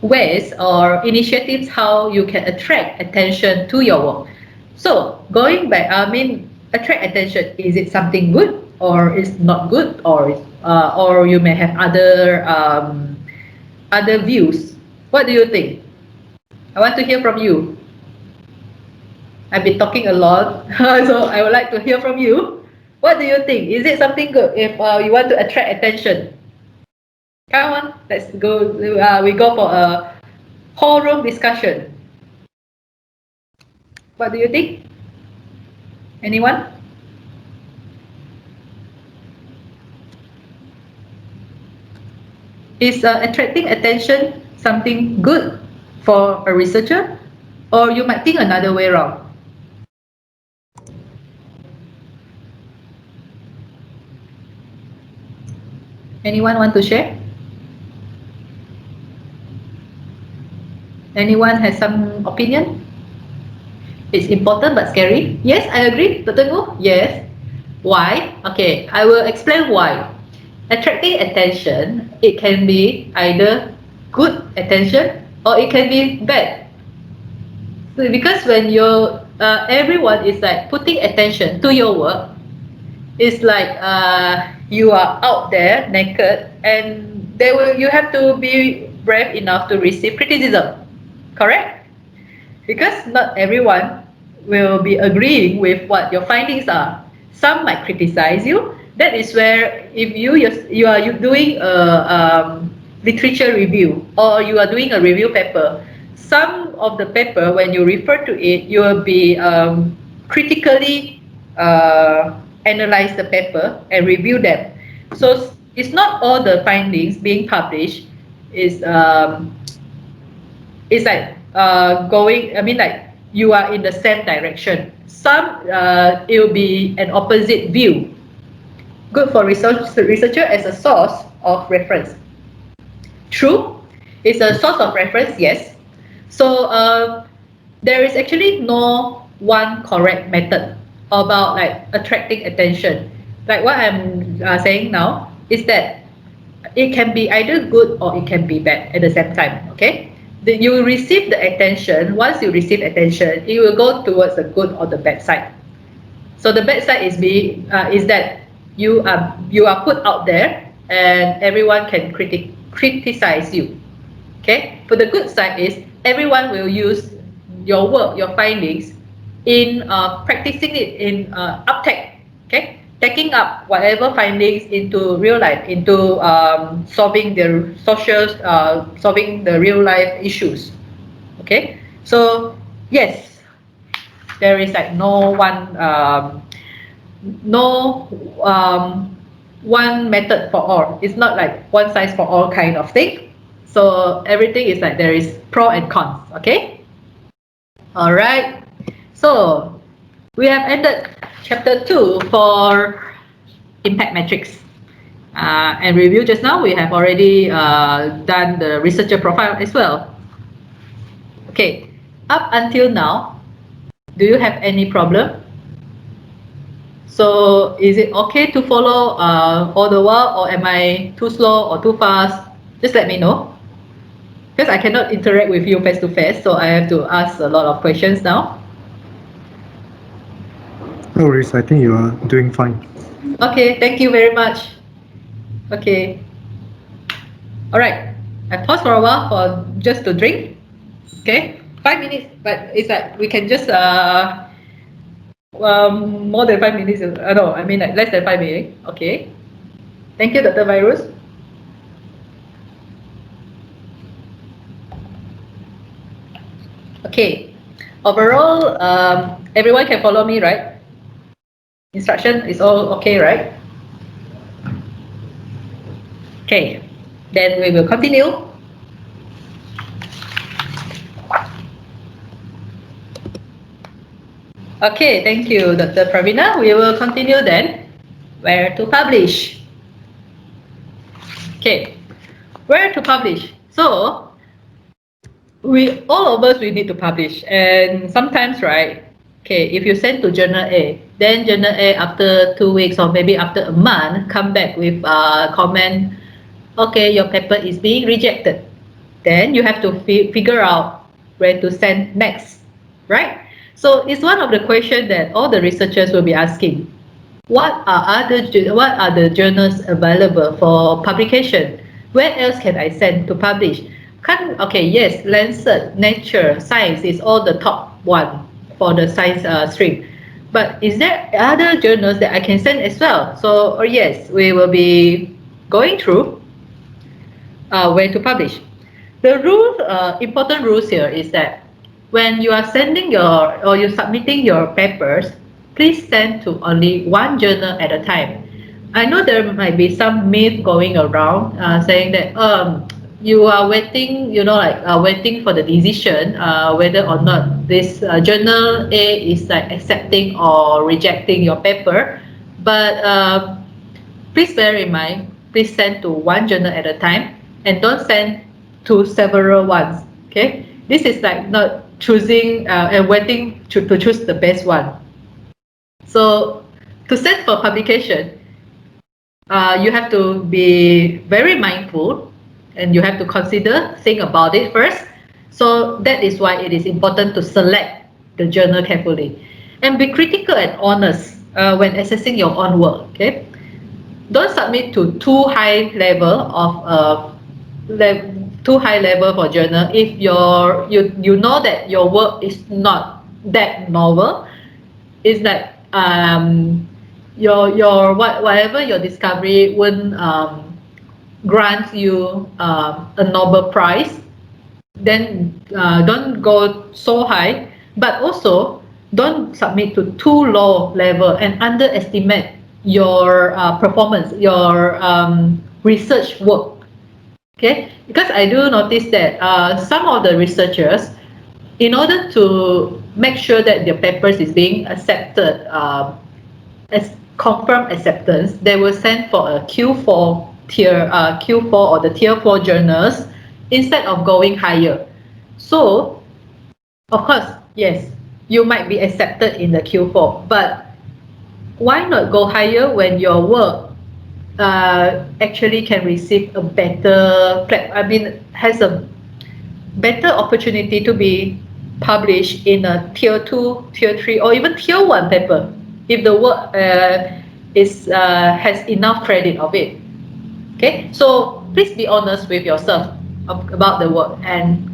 [SPEAKER 1] ways or initiatives how you can attract attention to your work. So going back, I mean, attract attention, is it something good or is not good, or you may have other views? What do you think? I want to hear from you. I've been talking a lot, so I would like to hear from you. What do you think? Is it something good if you want to attract attention? Come on, let's go. We go for a whole room discussion. What do you think? Anyone? Is attracting attention something good for a researcher, or you might think another way around? Anyone want to share? Anyone has some opinion? It's important but scary. Yes, I agree. Dr. Gu? Yes. Why? Okay, I will explain why. Attracting attention, it can be either good attention or it can be bad. So because when everyone is like putting attention to your work, it's like you are out there naked, and you have to be brave enough to receive criticism. Correct? Because not everyone will be agreeing with what your findings are. Some might criticize you. That is where if you are doing a literature review or you are doing a review paper, some of the paper, when you refer to it, you will be critically analyze the paper and review them. So it's not all the findings being published is it's like going, I mean, like you are in the same direction. Some it will be an opposite view. good for researcher as a source of reference. True, it's a source of reference, yes. So there is actually no one correct method about like attracting attention. Like what I'm saying now is that it can be either good or it can be bad at the same time. Okay, you will receive the attention. Once you receive attention, it will go towards the good or the bad side. So the bad side is that you are put out there and everyone can criticize you. Okay. For the good side is everyone will use your work, your findings, in practicing it in uptake. Okay. Taking up whatever findings into real life, into solving the solving the real life issues. Okay. So yes, there is like no one method for all. It's not like one size for all kind of thing. So everything is like there is pro and cons. Okay. All right. So we have ended chapter 2 for impact metrics. And review just now, we have already done the researcher profile as well. Okay. Up until now, do you have any problem? So is it okay to follow all the while, or am I too slow or too fast? Just let me know. Because I cannot interact with you face to face, so I have to ask a lot of questions now.
[SPEAKER 9] No worries, I think you are doing fine.
[SPEAKER 1] Okay, thank you very much. Okay. All right. I pause for a while for just to drink. Okay, 5 minutes, but it's like we can just more than 5 minutes. No, I mean like less than 5 minutes. Okay. Thank you, Dr. Virus. Okay. Overall, everyone can follow me, right? Instruction is all okay, right? Okay. Then we will continue. Okay, thank you, Dr. Pravina. We will continue then. Where to publish? Okay, where to publish? So, all of us, we need to publish. And sometimes, right, okay, if you send to Journal A, then Journal A after 2 weeks or maybe after a month, come back with a comment, okay, your paper is being rejected. Then you have to figure out where to send next, right? So it's one of the questions that all the researchers will be asking. What are the journals available for publication? Where else can I send to publish? Okay, yes, Lancet, Nature, Science is all the top one for the science stream. But is there other journals that I can send as well? So yes, we will be going through where to publish. The important rules here is that when you are sending or you're submitting your papers, please send to only one journal at a time. I know there might be some myth going around saying that you are waiting, waiting for the decision whether or not this journal A is like accepting or rejecting your paper. But please bear in mind, please send to one journal at a time and don't send to several ones. Okay, this is like not choosing and waiting to choose the best one. So to send for publication, you have to be very mindful and you have to think about it first. So that is why it is important to select the journal carefully and be critical and honest when assessing your own work. Okay, don't submit to too high level for journal if you know that your work is not that novel. It's like whatever your discovery won't grant you a Nobel Prize, then don't go so high, but also don't submit to too low level and underestimate your performance, your research work. Okay, because I do notice that some of the researchers, in order to make sure that their papers is being accepted confirm acceptance, they will send for a Q4 Q4 or the tier 4 journals instead of going higher. So, of course, yes, you might be accepted in the Q4, but why not go higher when your work actually can receive a better, has a better opportunity to be published in a tier 2, tier 3, or even tier 1 paper if the work has enough credit of it. Okay, so please be honest with yourself about the work, and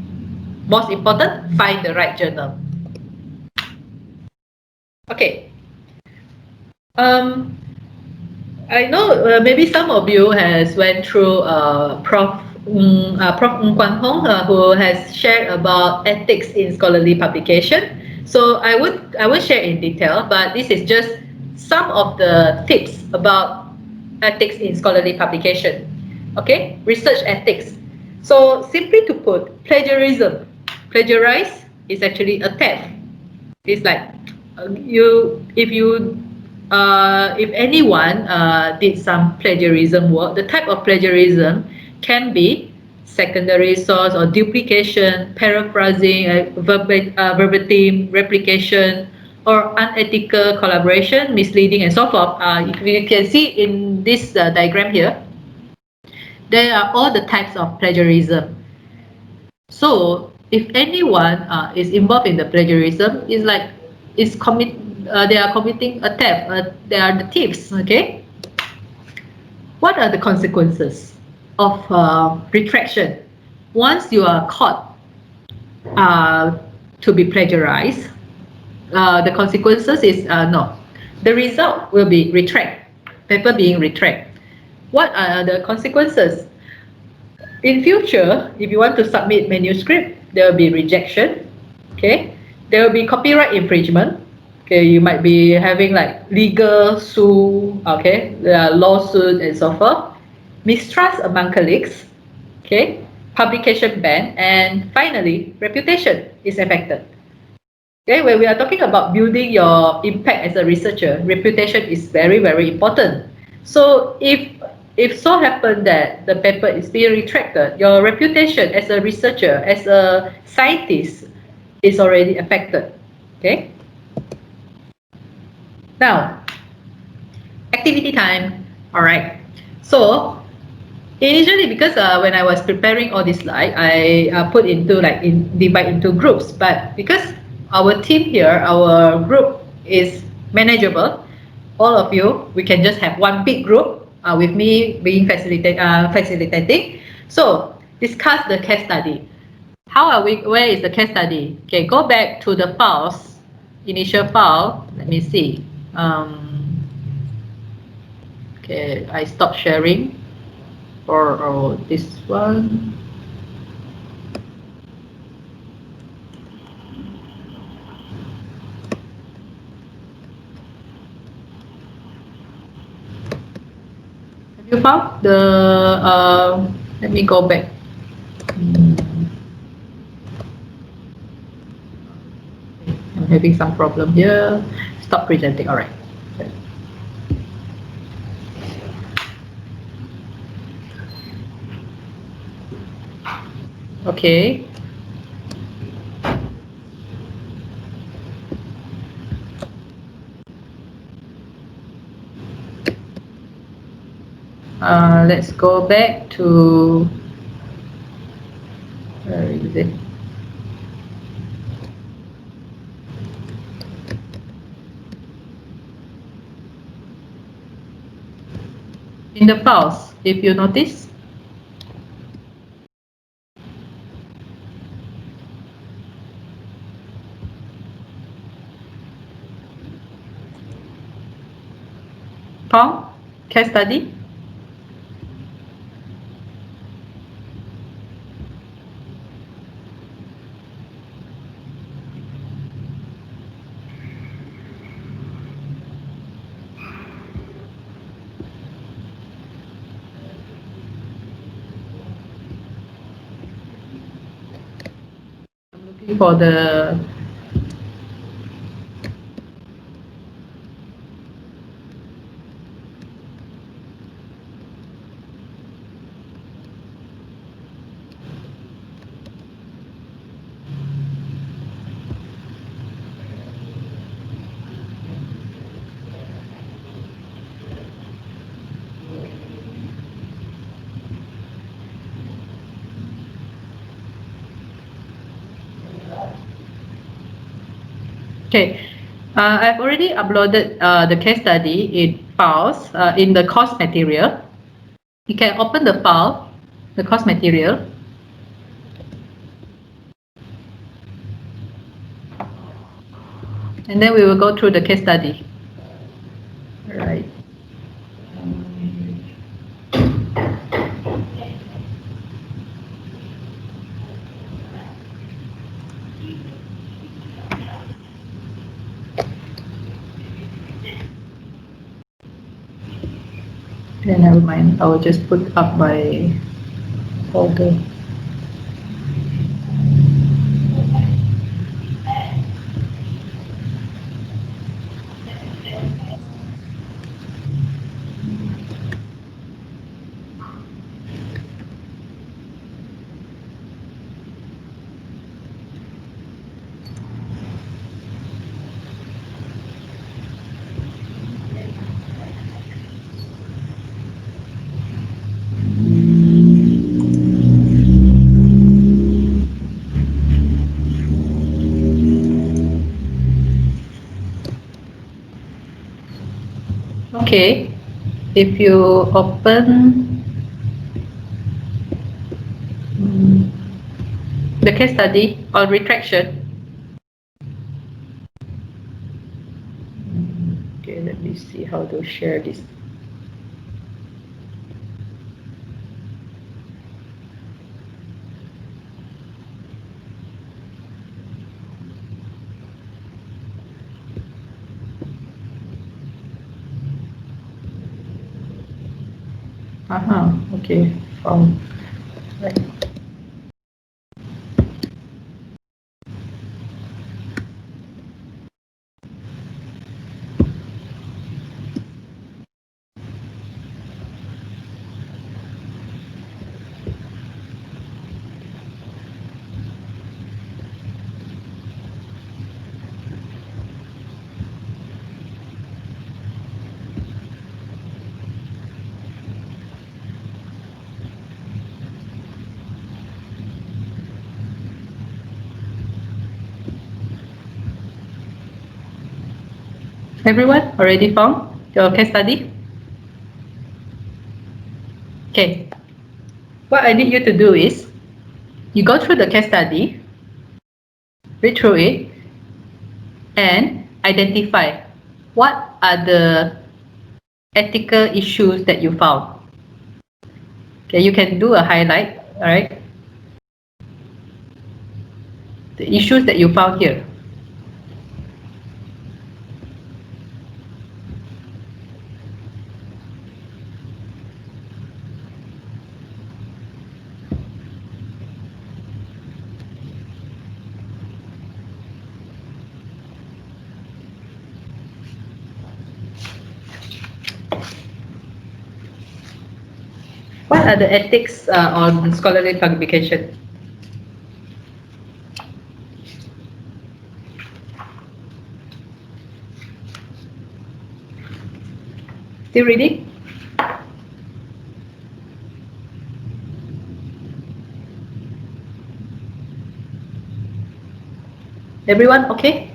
[SPEAKER 1] most important, find the right journal. Okay. I know maybe some of you has went through Prof. Ng Kwan Hong, who has shared about ethics in scholarly publication. So I would share in detail, but this is just some of the tips about ethics in scholarly publication. Okay, research ethics. So simply to put, plagiarize is actually a theft. It's like if anyone did some plagiarism work, the type of plagiarism can be secondary source or duplication, paraphrasing, verbatim, replication, or unethical collaboration, misleading, and so forth. You can see in this diagram here, there are all the types of plagiarism. So if anyone is involved in the plagiarism, they are committing a theft. They are the thieves. Okay. What are the consequences of retraction? Once you are caught to be plagiarized, the consequences is no. The result will be retract. Paper being retract. What are the consequences? In future, if you want to submit manuscript, there will be rejection. Okay, there will be copyright infringement. Okay, you might be having like legal sue. Okay, lawsuit and so forth. Mistrust among colleagues. Okay, publication ban, and finally, reputation is affected. Okay, when we are talking about building your impact as a researcher, reputation is very, very important. So if so happen that the paper is being retracted, your reputation as a researcher, as a scientist, is already affected. Okay. Now, activity time. All right. So initially, because when I was preparing all this slide, I put into divide into groups. But because our team here, our group is manageable, all of you, we can just have one big group with me being facilitating. So discuss the case study. How are we? Where is the case study? Okay, go back to the files, initial file. Let me see. Okay, I stop sharing for this one. Have you found the? Let me go back. I'm having some problem here. Stop presenting. All right. Okay. Let's go back to, where is it? In the files, if you notice. Found case study. I'm looking for the. Okay, I've already uploaded the case study in files in the course material. You can open the file, the course material. And then we will go through the case study. All right. Then never mind, I will just put up my folder. Okay, if you open the case study on retraction. Okay, let me see how to share this. Okay, from right. Everyone already found your case study? Okay. What I need you to do is, you go through the case study, read through it, and identify what are the ethical issues that you found. Okay, you can do a highlight, alright? The issues that you found here. What are the ethics on scholarly publication? Still reading? Everyone okay?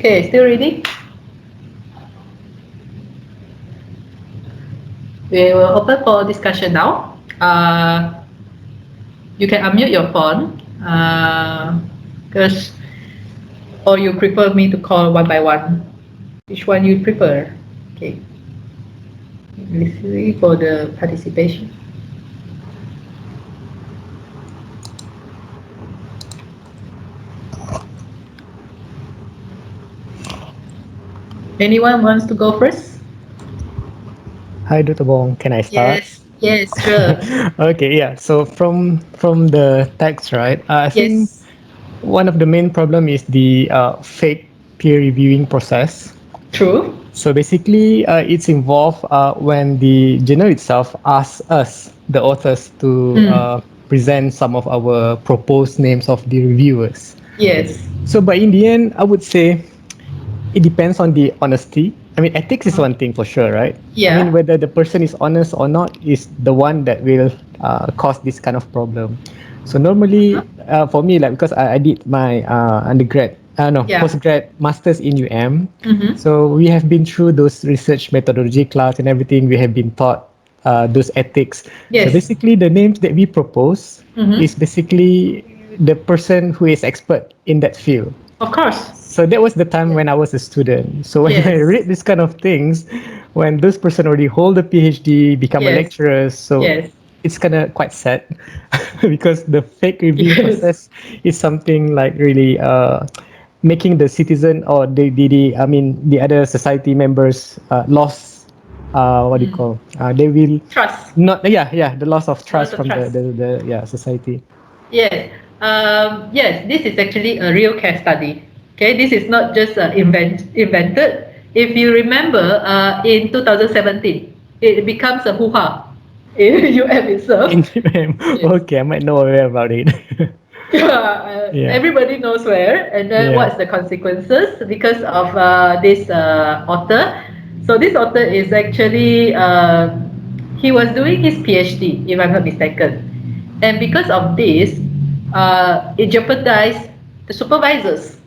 [SPEAKER 1] Okay, still reading? We will open for discussion now. You can unmute your phone, or you prefer me to call one by one? Which one you prefer? Okay. Listening for the participation. Anyone wants to go first?
[SPEAKER 5] Hi, Dr. Bong. Can I start?
[SPEAKER 1] Yes, sure.
[SPEAKER 5] Okay, yeah. So from the text, right? I think
[SPEAKER 1] Yes.
[SPEAKER 5] one of the main problem is the fake peer reviewing process.
[SPEAKER 1] True.
[SPEAKER 5] So basically, it's involved when the journal itself asks us, the authors, to present some of our proposed names of the reviewers.
[SPEAKER 1] Yes.
[SPEAKER 5] So, but in the end, I would say it depends on the honesty. I mean, ethics is one thing for sure, right? I mean,
[SPEAKER 1] Yeah.
[SPEAKER 5] whether the person is honest or not is the one that will cause this kind of problem. So normally, for me, like because I did my undergrad, no,
[SPEAKER 1] Yeah.
[SPEAKER 5] postgrad, masters in UM.
[SPEAKER 1] Mm-hmm.
[SPEAKER 5] So we have been through those research methodology class and everything. We have been taught those ethics. So
[SPEAKER 1] Yes.
[SPEAKER 5] basically, the names that we propose
[SPEAKER 1] Mm-hmm.
[SPEAKER 5] is basically the person who is expert in that field.
[SPEAKER 1] Of course.
[SPEAKER 5] So that was the time
[SPEAKER 1] Yeah.
[SPEAKER 5] when I was a student. So when I
[SPEAKER 1] Yes.
[SPEAKER 5] read this kind of things, when those person already hold a PhD, become a
[SPEAKER 1] Yes.
[SPEAKER 5] lecturer, so
[SPEAKER 1] Yes.
[SPEAKER 5] it's kind of quite sad because the fake reviewing
[SPEAKER 1] Yes.
[SPEAKER 5] process is something like really making the citizen or I mean the other society members lost what do you call they will
[SPEAKER 1] Trust.
[SPEAKER 5] not the loss of
[SPEAKER 1] Lots
[SPEAKER 5] trust
[SPEAKER 1] of
[SPEAKER 5] from
[SPEAKER 1] trust.
[SPEAKER 5] the society.
[SPEAKER 1] Yes. Yes, this is actually a real case study. Okay, this is not just invented. If you remember, in 2017, it becomes a hoo-ha in UM itself. Yes.
[SPEAKER 5] Okay, I might know about it. Yeah.
[SPEAKER 1] Everybody knows where, and then
[SPEAKER 5] Yeah.
[SPEAKER 1] what's the consequences because of this author. So this author is actually he was doing his PhD, if I'm not mistaken, and because of this, it jeopardized the supervisors.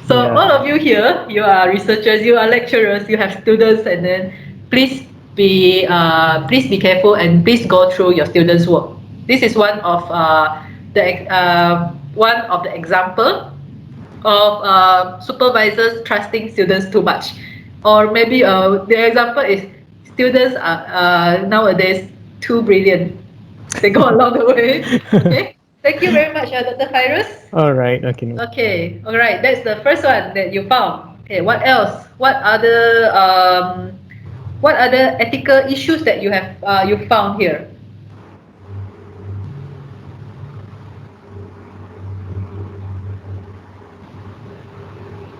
[SPEAKER 1] So
[SPEAKER 5] Yeah.
[SPEAKER 1] all of you here, you are researchers, you are lecturers, you have students, and then please please be careful and please go through your students' work. This is one of the example of supervisors trusting students too much, or maybe the example is students are nowadays too brilliant. They go along the way. Okay. Thank you very much, Dr. Cyrus.
[SPEAKER 5] All right. Okay. No.
[SPEAKER 1] Okay, all right. That's the first one that you found. Okay, what else? What other ethical issues that you found here?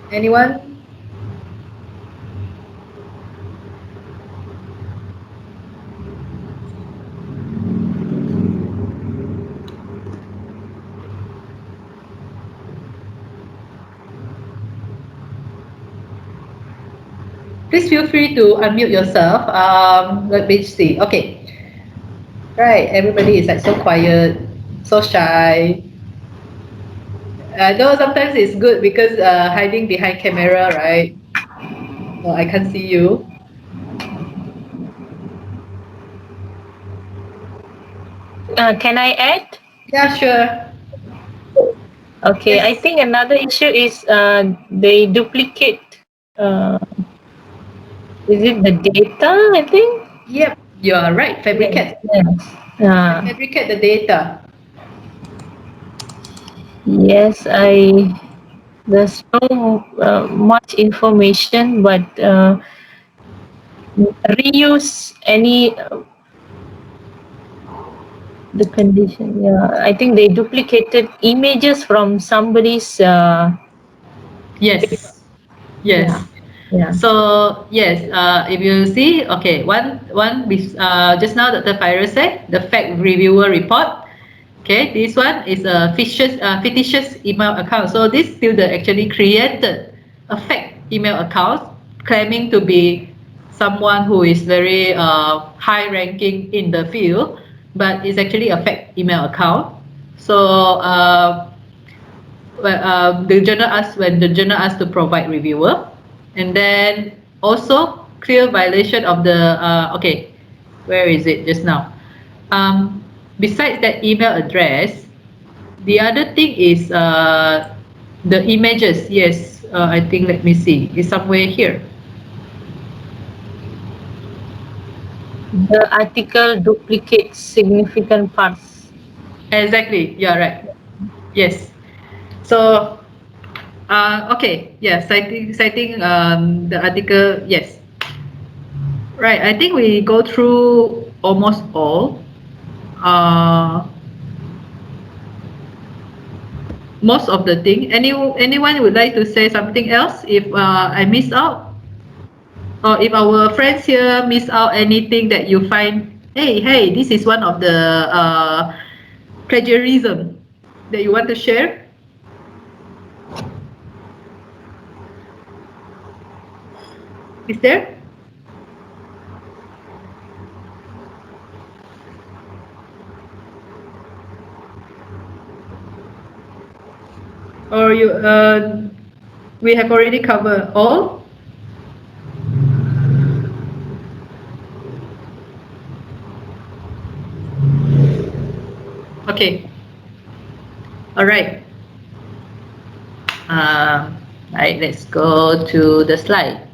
[SPEAKER 1] Anyone? Please feel free to unmute yourself. Let me see. Okay. Right. Everybody is like so quiet, so shy. Though sometimes it's good because hiding behind camera, right? So I can't see you.
[SPEAKER 2] Can I add?
[SPEAKER 1] Yeah, sure.
[SPEAKER 2] Okay, I
[SPEAKER 1] Yes.
[SPEAKER 2] think another issue is they duplicate. Uh, is it the data? I think.
[SPEAKER 1] Yep. You are right.
[SPEAKER 2] Yes.
[SPEAKER 1] Fabricate.
[SPEAKER 2] Yes.
[SPEAKER 1] They fabricate the data.
[SPEAKER 2] Yes. There's no much information, but reuse any the condition. Yeah, I think they duplicated images from somebody's.
[SPEAKER 1] Yes. Yes.
[SPEAKER 2] Yeah. Yeah.
[SPEAKER 1] So yes, if you see, okay, just now Dr. Pyro said the fact reviewer report. Okay, this one is a fictitious email account. So this student actually created a fake email account claiming to be someone who is very high ranking in the field, but it's actually a fake email account. So when the journal asked to provide reviewer, and then also clear violation of the okay, where is it just now? Besides that email address, the other thing is the images. Yes, I think let me see, it's somewhere here.
[SPEAKER 2] The article duplicates significant parts.
[SPEAKER 1] Exactly, you're right. Yes. So okay, yeah, citing the article. Yes, right. I think we go through almost all. Most of the thing. Anyone would like to say something else if I miss out? Or if our friends here miss out anything that you find, hey, this is one of the plagiarism that you want to share? Is there? Or we have already covered all? Okay. All right. Right, let's go to the slide.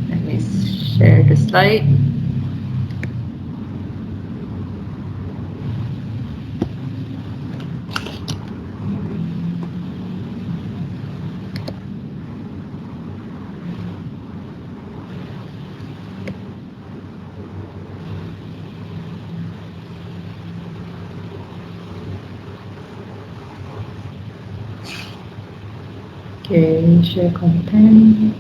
[SPEAKER 1] Let me share the slide. Okay, share content.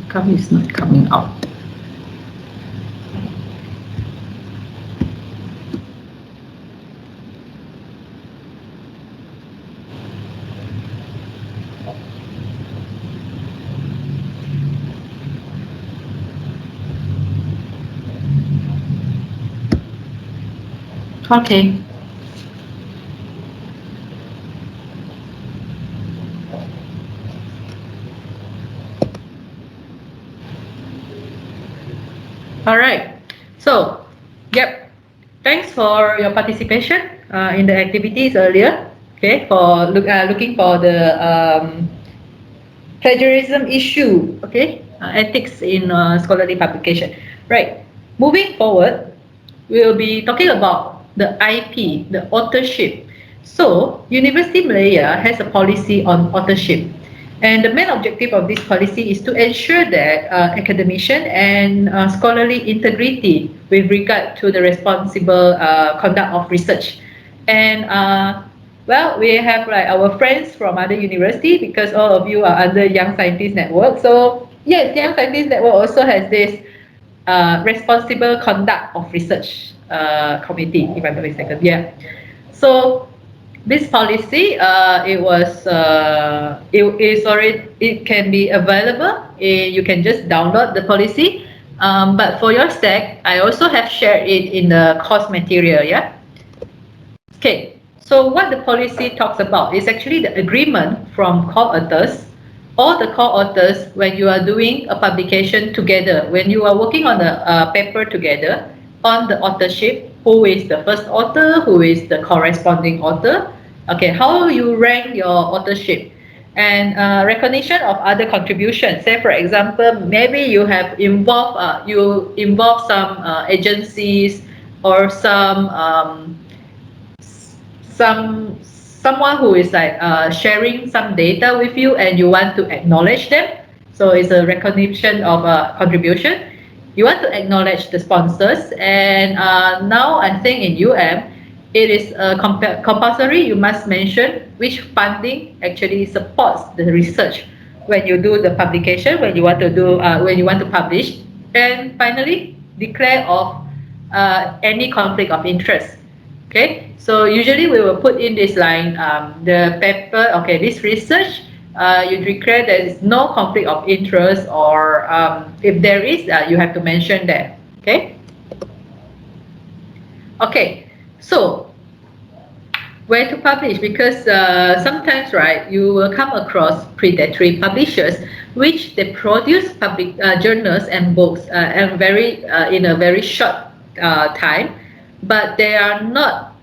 [SPEAKER 1] Come is not coming out. Okay. All right. So, yep. Thanks for your participation in the activities earlier. Okay, for looking for the plagiarism issue. Okay, ethics in scholarly publication. Right. Moving forward, we'll be talking about the IP, the authorship. So, University Malaya has a policy on authorship. And the main objective of this policy is to ensure that academician and scholarly integrity with regard to the responsible conduct of research. And well, we have like our friends from other university because all of you are under Young Scientist Network. So yes, Young Scientist Network also has this responsible conduct of research committee, if I'm not mistaken. Yeah. So this policy, it can be available. You can just download the policy. But for your sake, I also have shared it in the course material. Yeah. Okay. So what the policy talks about is actually the agreement from co-authors. All the co-authors, when you are doing a publication together, when you are working on a paper together on the authorship, who is the first author, who is the corresponding author, okay, how you rank your authorship, and recognition of other contributions. Say, for example, maybe you involve some agencies or someone who is like sharing some data with you and you want to acknowledge them. So it's a recognition of a contribution. You want to acknowledge the sponsors, and now I think in it is compulsory. You must mention which funding actually supports the research when you do the publication, when you want to publish, and finally declare of any conflict of interest. Okay, so usually we will put in this line, the paper, okay, this research, you declare there is no conflict of interest, or if there is, you have to mention that. Okay. Okay, so Where to publish? Because sometimes, right, you will come across predatory publishers, which they produce public journals and books and in a very short time, but they are not.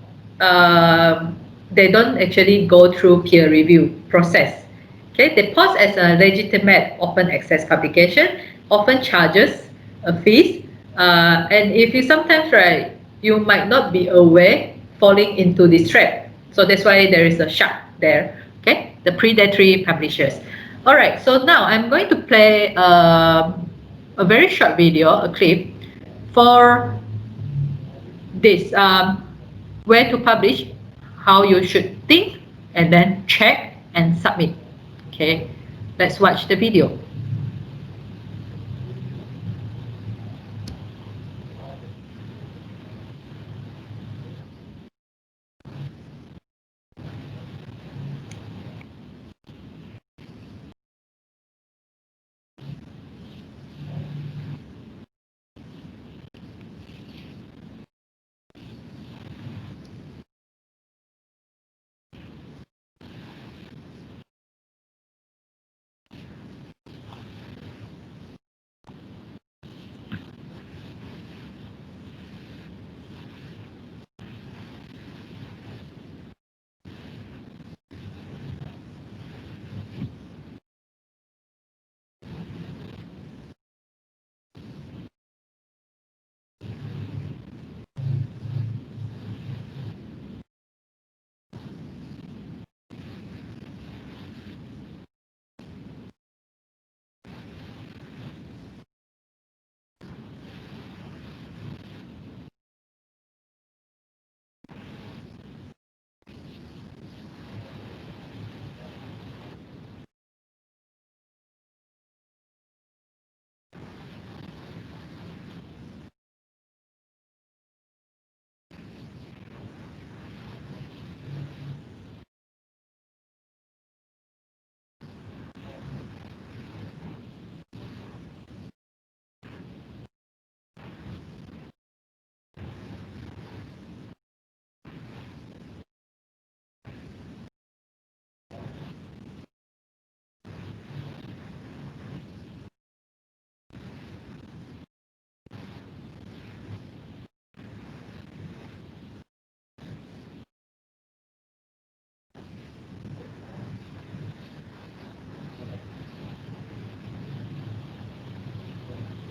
[SPEAKER 1] They don't actually go through peer review process. Okay, they pose as a legitimate open access publication, often charges a fees, and if you sometimes, right, you might not be aware falling into this trap. So that's why there is a shark there. Okay, the predatory publishers. All right, so now I'm going to play a very short video, a clip for this where to publish, how you should think, and then check and submit. Okay, let's watch the video.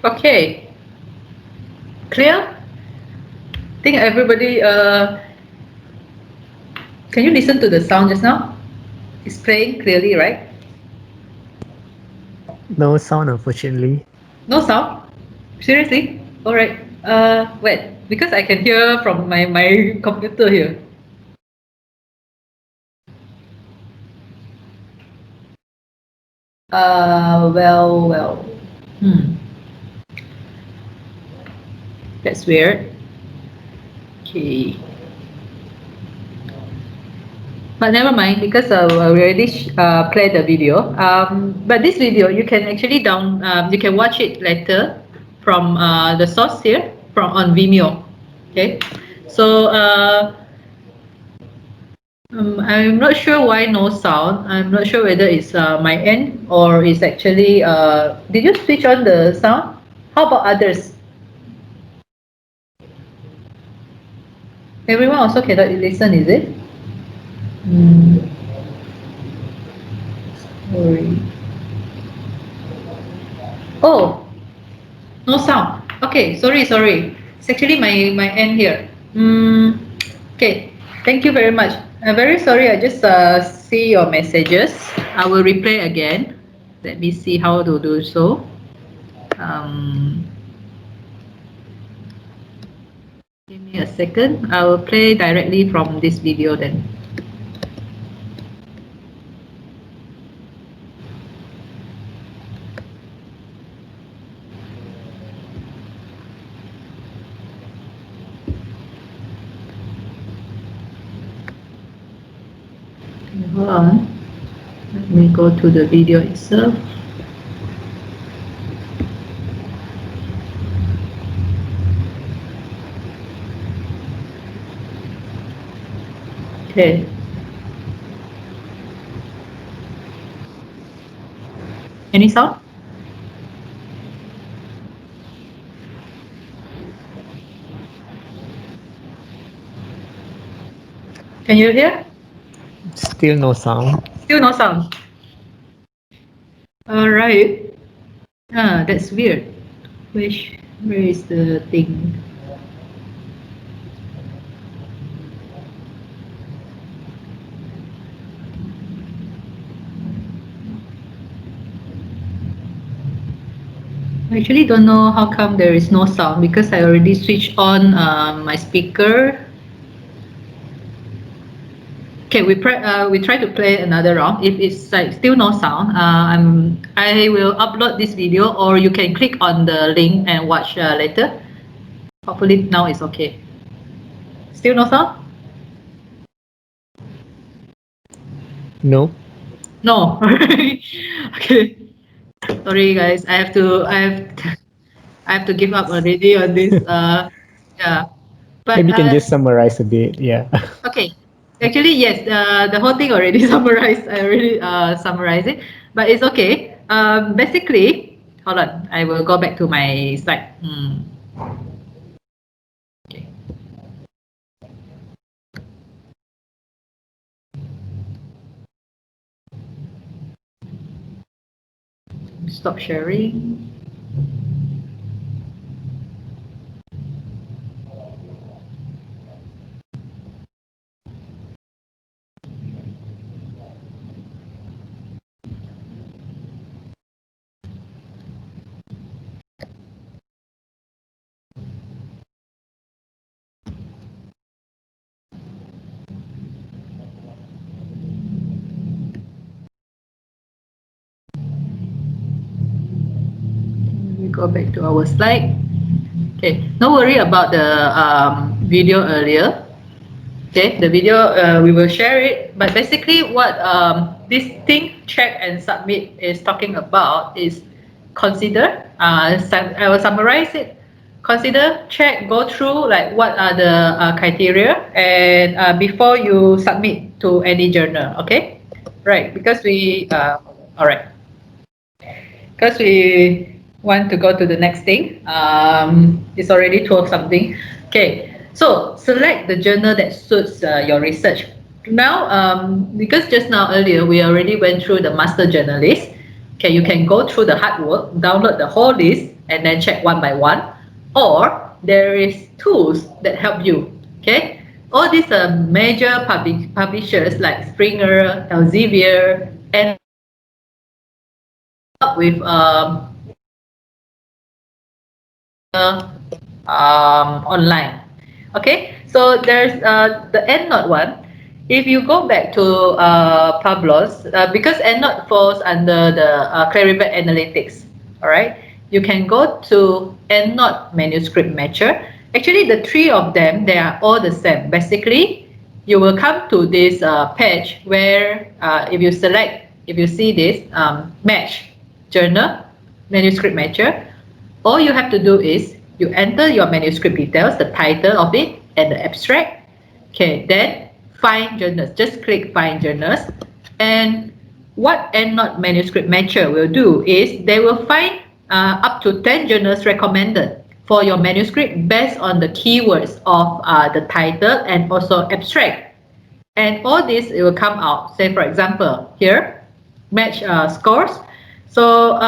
[SPEAKER 1] Okay, clear? Think everybody can you listen to the sound just now? It's playing clearly, right?
[SPEAKER 5] No sound, unfortunately.
[SPEAKER 1] No sound? Seriously? All right. Wait, because I can hear from my computer here. Well. Hmm. That's weird. Okay. But never mind, because we already played the video. But this video you can actually you can watch it later from the source here from on Vimeo. Okay, so I'm not sure why no sound. I'm not sure whether it's my end or it's actually. Did you switch on the sound? How about others? Everyone also cannot listen, is it? Sorry. Oh, no sound. Okay, sorry. It's actually my end here. Okay, thank you very much. I'm very sorry. I just see your messages. I will replay again. Let me see how to do so. Um, give me a second. I will play directly from this video then. Hold on. Let me go to the video itself. Okay. Any sound? Can you hear?
[SPEAKER 5] Still no sound.
[SPEAKER 1] Still no sound. All right. Ah, that's weird. Which where is the thing? I actually don't know how come there is no sound because I already switched on my speaker. Okay, we try to play another round. If it's like still no sound, I will upload this video, or you can click on the link and watch later. Hopefully now it's okay. Still no sound?
[SPEAKER 5] No.
[SPEAKER 1] No. Okay. Sorry guys, I have to give up already on this. Yeah. But
[SPEAKER 5] Maybe you can just summarize a bit. Yeah.
[SPEAKER 1] okay. Actually, yes, the whole thing already summarized. I already summarized it, but it's okay. Basically, hold on. I will go back to my slide. Okay. Stop sharing. We go back to our slide. Okay, no worry about the video earlier. Okay, the video we will share it. But basically, what this thing check and submit is talking about is consider. I will summarize it. Consider, check, go through like what are the criteria, and before you submit to any journal. Okay, right? Because we all right. Because we want to go to the next thing. It's already 12 something. Okay, so select the journal that suits your research. Now, because just now earlier we already went through the master journal list. Okay, you can go through the hard work, download the whole list, and then check one by one. Or there is tools that help you. Okay, all these major publishers like Springer, Elsevier, and with online. Okay, so there's the EndNote one. If you go back to Pablo's, because EndNote falls under the Clarivate Analytics, all right, you can go to EndNote Manuscript Matcher. Actually, the three of them, they are all the same. Basically, you will come to this page where if you select, if you see this match journal, manuscript matcher, all you have to do is you enter your manuscript details, the title of it and the abstract. Okay, then find journals. Just click find journals. And what EndNote Manuscript Matcher will do is they will find up to 10 journals recommended for your manuscript based on the keywords of the title and also abstract. And all this, it will come out. Say, for example, here, match scores. So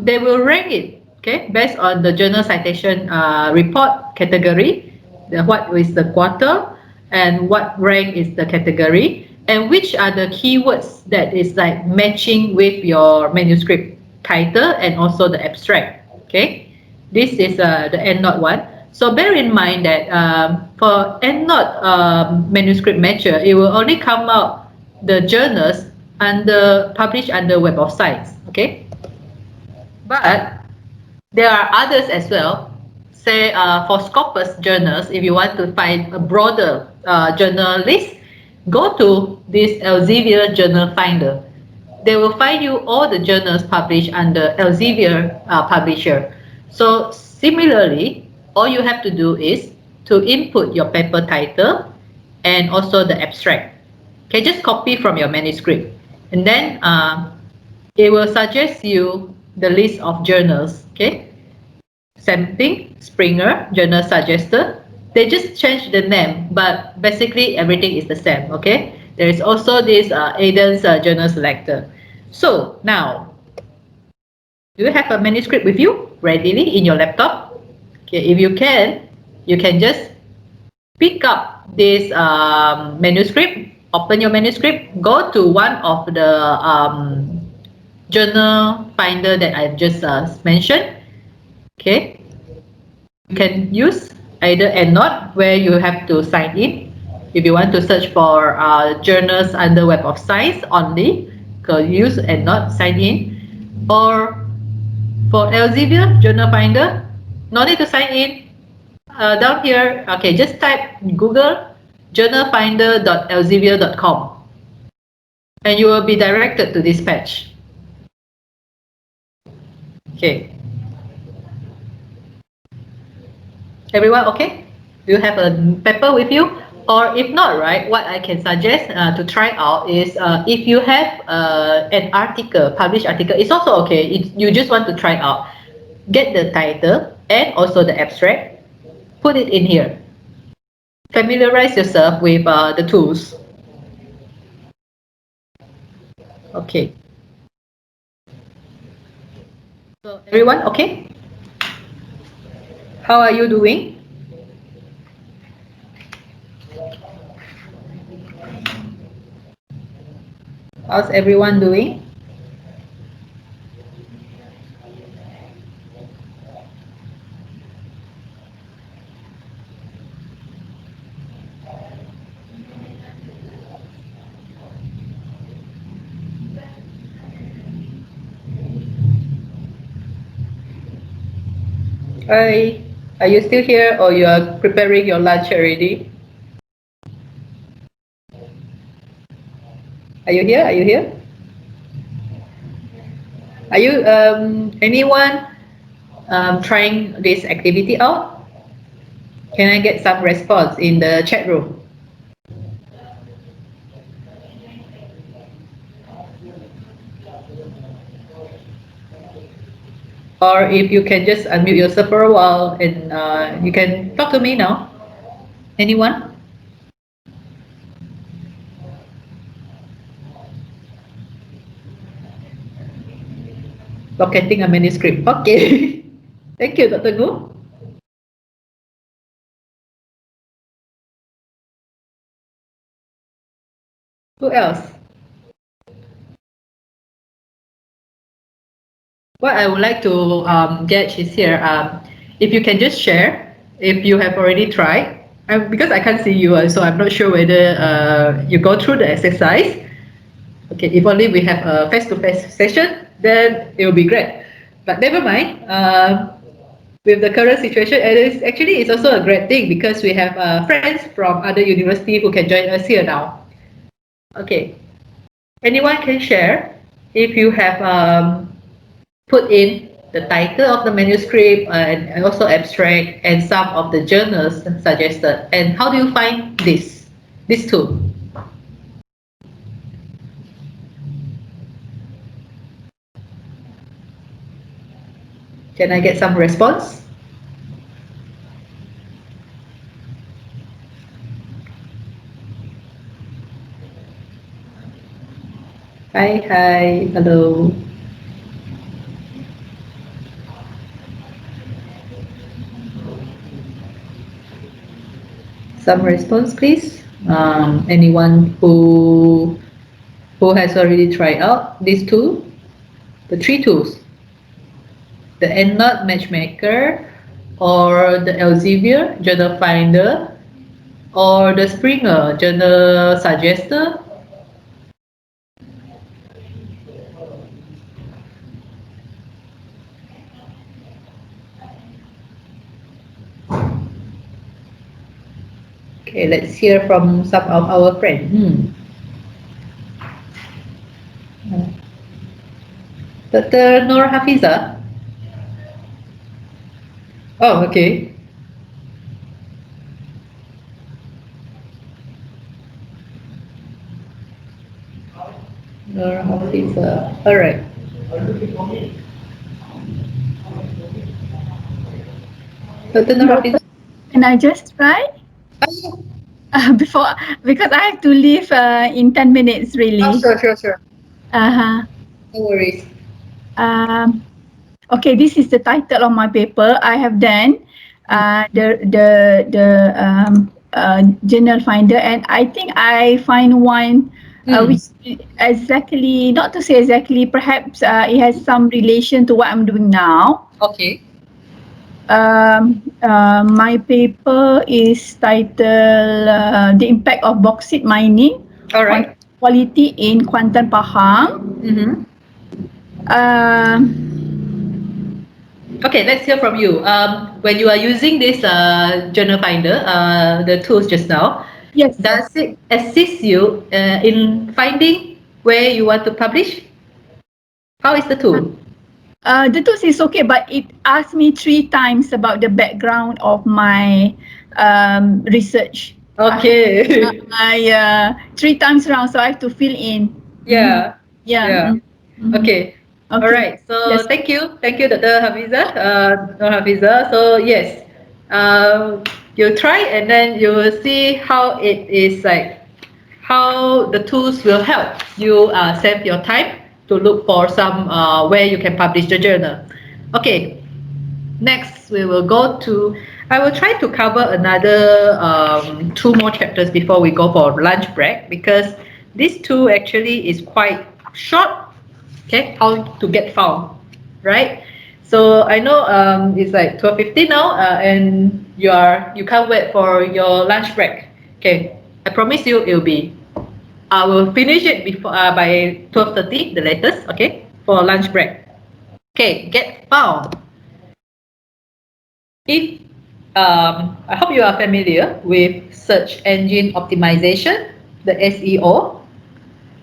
[SPEAKER 1] they will rank it, okay, based on the journal citation report category, what is the quarter, and what rank is the category, and which are the keywords that is like matching with your manuscript title and also the abstract. Okay, this is the EndNote one. So bear in mind that for EndNote manuscript matcher, it will only come out the journals published under Web of Science. Okay, but there are others as well. Say for Scopus journals, if you want to find a broader journal list, go to this Elsevier Journal Finder. They will find you all the journals published under Elsevier publisher. So similarly, all you have to do is to input your paper title and also the abstract. Okay, just copy from your manuscript, and then it will suggest you the list of journals. Okay, Sampling, Springer, Journal Suggester. They just change the name, but basically everything is the same. Okay, there is also this Aiden's Journal Selector. So now, do you have a manuscript with you readily in your laptop? Okay, if you can just pick up this manuscript, open your manuscript, go to one of the journal finder that I just mentioned. Okay, you can use either EndNote where you have to sign in. If you want to search for journals under Web of Science only, go use EndNote, sign in. Or for Elsevier Journal Finder, no need to sign in. Down here, okay, just type Google journalfinder.elsevier.com and you will be directed to this page. Okay. Everyone okay? Do you have a paper with you? Or if not, right, what I can suggest to try out is if you have an article, published article, it's also okay. You just want to try out. Get the title and also the abstract. Put it in here. Familiarize yourself with the tools. Okay. So everyone, okay? How are you doing? How's everyone doing? Hi, are you still here or you are preparing your lunch already? Are you here? Are you here? Are you anyone trying this activity out? Can I get some response in the chat room? Or if you can just unmute yourself for a while and you can talk to me now. Anyone? Locating a manuscript. Okay. Thank you, Dr. Gu. Who else? What I would like to get is here. If you can just share, if you have already tried, because I can't see you, so I'm not sure whether you go through the exercise. Okay, if only we have a face-to-face session, then it will be great. But never mind. With the current situation, it's also a great thing because we have friends from other university who can join us here now. Okay, anyone can share if you have put in the title of the manuscript and also abstract and some of the journals suggested. And how do you find this tool? Can I get some response? Hi, hello. Some response, please. Anyone who has already tried out this tool? The three tools: the EndNote Matchmaker, or the Elsevier Journal Finder, or the Springer Journal Suggester. Okay, let's hear from some of our friends. Dr. Nur Hafiza? Oh, okay. Nur Hafiza. All right. Dr. Nur Hafiza.
[SPEAKER 4] Can I just try? Before, because I have to leave in 10 minutes really.
[SPEAKER 1] Oh, sure.
[SPEAKER 4] Uh-huh.
[SPEAKER 1] No worries.
[SPEAKER 4] Okay, this is the title of my paper. I have done the journal finder, and I think I find one which exactly, not to say exactly, perhaps it has some relation to what I'm doing now.
[SPEAKER 1] Okay.
[SPEAKER 4] My paper is titled "The Impact of Bauxite Mining
[SPEAKER 1] All
[SPEAKER 4] on
[SPEAKER 1] right.
[SPEAKER 4] Quality in Kuantan Pahang."
[SPEAKER 1] Okay, let's hear from you. When you are using this journal finder, the tools just now,
[SPEAKER 4] Yes.
[SPEAKER 1] does it assist you in finding where you want to publish? How is the tool?
[SPEAKER 4] The tools is okay, but it asked me 3 times about the background of my research.
[SPEAKER 1] Okay.
[SPEAKER 4] I 3 times round, so I have to fill in.
[SPEAKER 1] Yeah.
[SPEAKER 4] Yeah.
[SPEAKER 1] Okay. All
[SPEAKER 4] Okay.
[SPEAKER 1] right. So
[SPEAKER 4] Yes.
[SPEAKER 1] thank you, Dr. Hafiza. Nur Hafiza. So yes, you try and then you will see how it is like, how the tools will help you save your time to look for some where you can publish the journal. Okay. Next, we will go to. I will try to cover another 2 more chapters before we go for lunch break, because this two actually is quite short. Okay, how to get found, right? So I know it's like 12:50 now, and you can't wait for your lunch break. Okay, I promise you it will be. I will finish it before by 12:30 the latest. Okay, for lunch break. Okay, get found. If I hope you are familiar with search engine optimization, the SEO.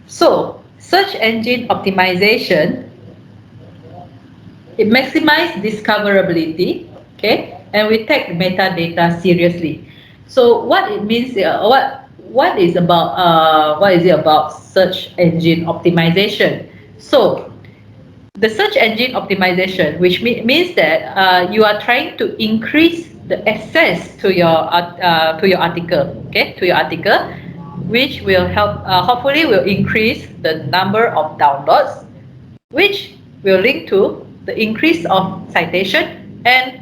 [SPEAKER 1] So search engine optimization, it maximizes discoverability, okay, and we take metadata seriously. So what it means, what is it about search engine optimization? So the search engine optimization, which means that you are trying to increase the access to your article, okay, to your article, which will help, hopefully will increase the number of downloads, which will link to the increase of citation, and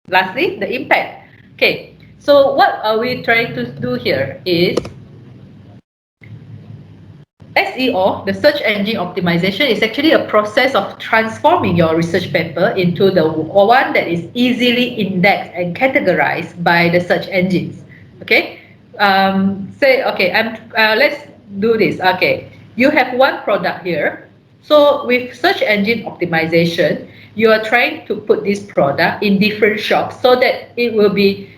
[SPEAKER 1] lastly the impact. Okay, so what are we trying to do here is SEO, the search engine optimization, is actually a process of transforming your research paper into the one that is easily indexed and categorized by the search engines. Okay, let's do this. Okay, you have one product here. So with search engine optimization, you are trying to put this product in different shops so that it will be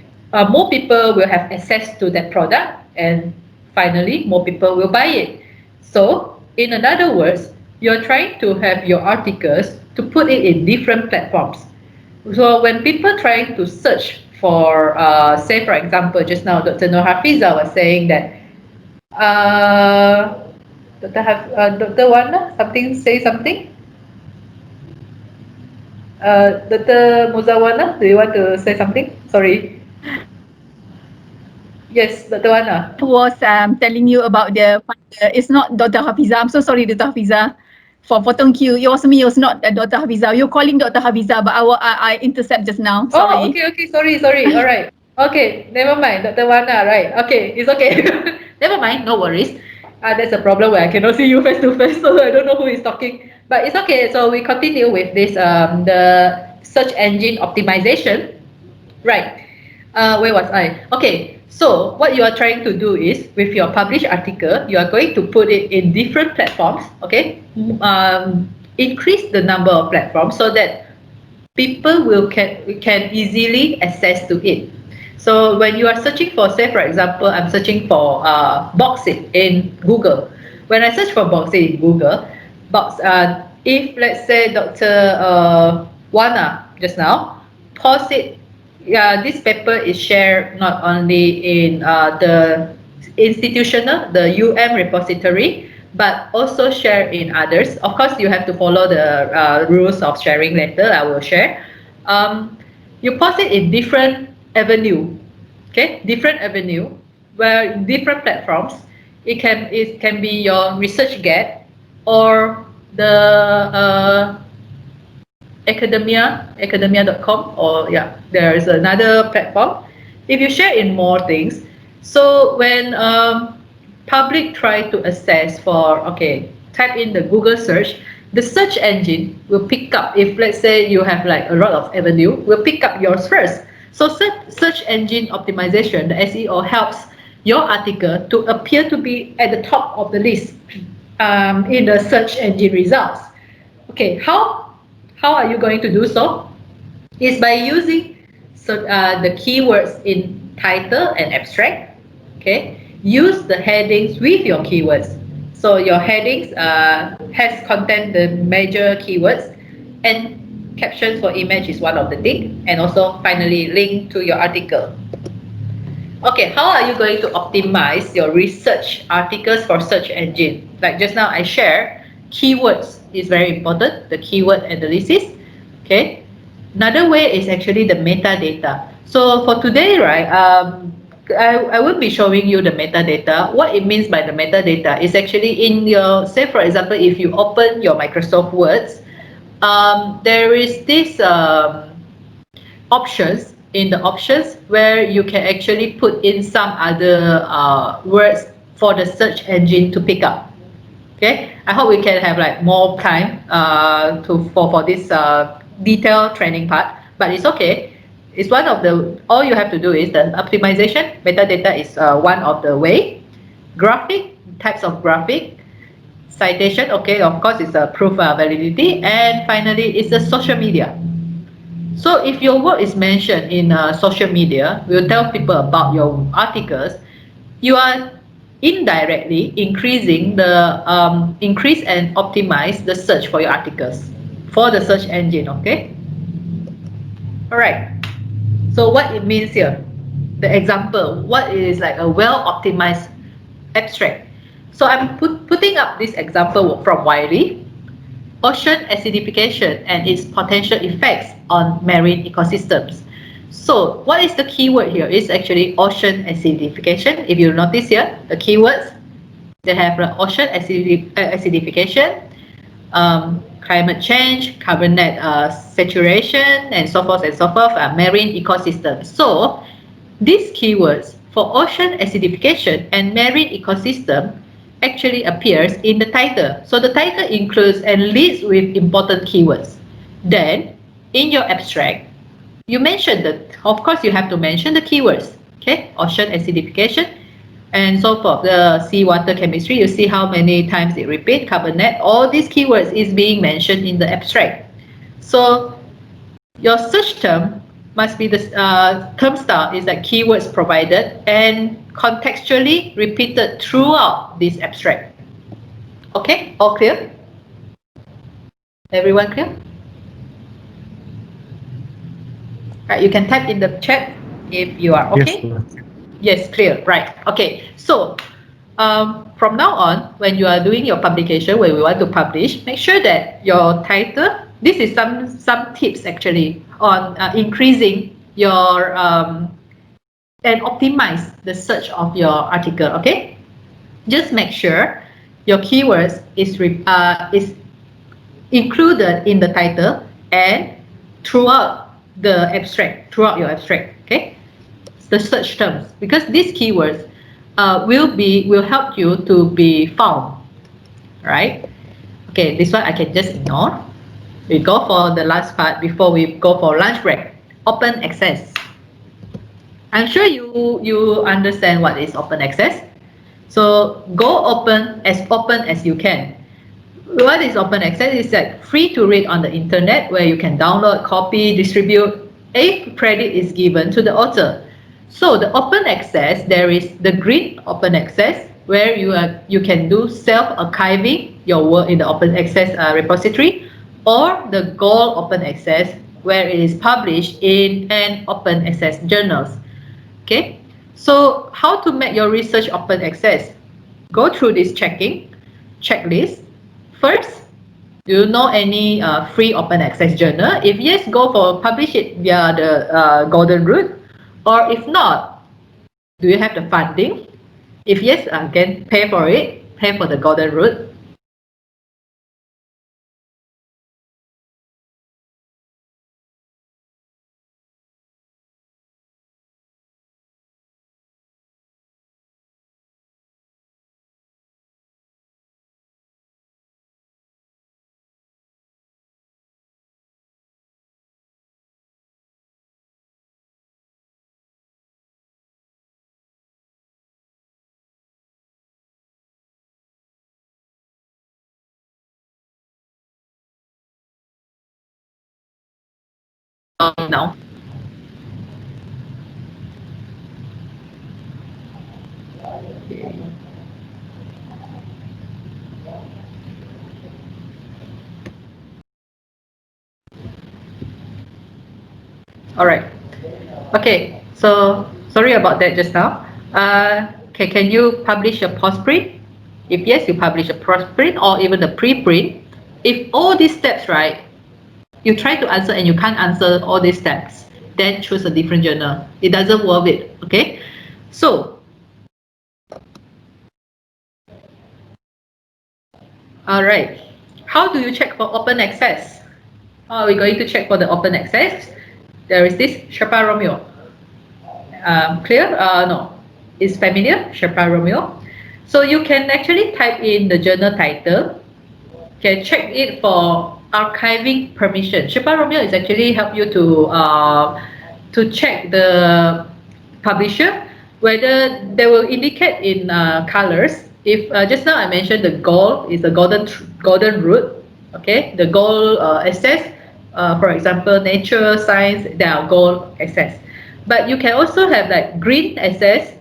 [SPEAKER 1] more people will have access to that product, and finally more people will buy it. So, in other words, you're trying to have your articles to put it in different platforms. So, when people trying to search for, say, for example, just now Dr. Nur Hafiza was saying that, Dr. Wanda, say something. Dr. Muzawana, do you want to say something? Sorry. Yes, Dr. Wanda.
[SPEAKER 4] Was telling you about it's not Dr. Hafiza. I'm so sorry, Dr. Hafiza, for potong Q. It was me. It was not Dr. Hafiza. You're calling Dr. Hafiza, but I intercept just now. Sorry.
[SPEAKER 1] Oh, okay, sorry. All right. Okay, never mind, Dr. Wana, right? Okay, it's okay. Never mind, no worries. That's a problem where I cannot see you face to face, so I don't know who is talking. But it's okay. So we continue with this the search engine optimization. Right. Where was I? Okay. So what you are trying to do is, with your published article, you are going to put it in different platforms. Okay. Increase the number of platforms so that people can easily access to it. So when you are searching for, say for example, I'm searching for bauxite in Google. When I search for bauxite in Google, if let's say Dr. Wana just now post it, this paper is shared not only in the institutional, the UM repository, but also share in others. Of course, you have to follow the rules of sharing later. I will share. You post it in different avenue, okay? Different avenue, where different platforms. It can be your ResearchGate or the academia.com, or there is another platform. If you share in more things, so when public try to assess for, type in the Google search, the search engine will pick up. If let's say you have like a lot of avenue, will pick up yours first. So search engine optimization, the SEO, helps your article to appear to be at the top of the list in the search engine results. Okay, how are you going to do so? Is by using the keywords in title and abstract. Okay, use the headings with your keywords. So your headings has content the major keywords, and captions for image is one of the thing, and also finally link to your article. Okay, how are you going to optimize your research articles for search engine? Like just now I shared, keywords is very important, the keyword analysis. Okay, another way is actually the metadata. So for today, right, I will be showing you the metadata. What it means by the metadata is actually in your, say for example, if you open your Microsoft Words, there is this options, in the options where you can actually put in some other words for the search engine to pick up. Okay, I hope we can have like more time for this detailed training part, but it's okay. It's one of the, all you have to do is the optimization. Metadata is one of the way. Graphic, types of graphic. Citation, okay, of course it's a proof validity. And finally, it's the social media. So if your work is mentioned in social media, will tell people about your articles, you are indirectly increasing the increase and optimize the search for your articles for the search engine. Okay, all right. So what it means here, the example, what is like a well optimized abstract. So I'm putting up this example from Wiley. Ocean acidification and its potential effects on marine ecosystems. So what is the keyword here? It's actually ocean acidification. If you notice here, the keywords, they have ocean acidification, climate change, carbon net saturation, and so forth, marine ecosystem. So these keywords for ocean acidification and marine ecosystem actually appears in the title. So the title includes and leads with important keywords. Then in your abstract, you mention that, of course you have to mention the keywords. Okay, ocean acidification and so forth. The seawater chemistry, you see how many times it repeats, carbon net, all these keywords is being mentioned in the abstract. So your search term must be the term style is like keywords provided and contextually repeated throughout this abstract. Okay, all clear? Everyone clear? Right, you can type in the chat if you are okay. Yes, clear, right. Okay, so from now on, when you are doing your publication, when we want to publish, make sure that your title, this is some tips actually on increasing your and optimize the search of your article. Okay, just make sure your keywords is included in the title and throughout the abstract, throughout your abstract. Okay, the search terms, because these keywords will help you to be found, right? Okay, this one I can just ignore. We go for the last part before we go for lunch break. Open access. I'm sure you understand what is open access. So go open as you can. What is open access? Is like free to read on the internet, where you can download, copy, distribute. A credit is given to the author. So the open access, there is the green open access, where you can do self-archiving your work in the open access repository, or the gold open access, where it is published in an open access journals. Okay, so how to make your research open access? Go through this checking. checklist. First, do you know any free open access journal? If yes, go for publish it via the golden route. Or if not, do you have the funding? If yes, again, pay for it. Pay for the golden route. Now. All right. Okay. So sorry about that just now. Can you publish a postprint? If yes, you publish a postprint or even the preprint. If all these steps, right, you try to answer and you can't answer all these steps, then choose a different journal. It doesn't worth it. Okay. So, all right. How do you check for open access? How are we going to check for the open access? There is this Sherpa Romeo. Clear? No. Is familiar? Sherpa Romeo. So you can actually type in the journal title. Can check it for archiving permission. Sherpa Romeo is actually help you to check the publisher whether they will indicate in colors. If just now I mentioned the gold is the golden route. Okay, the gold access. For example, nature, science, they are gold access. But you can also have like green access,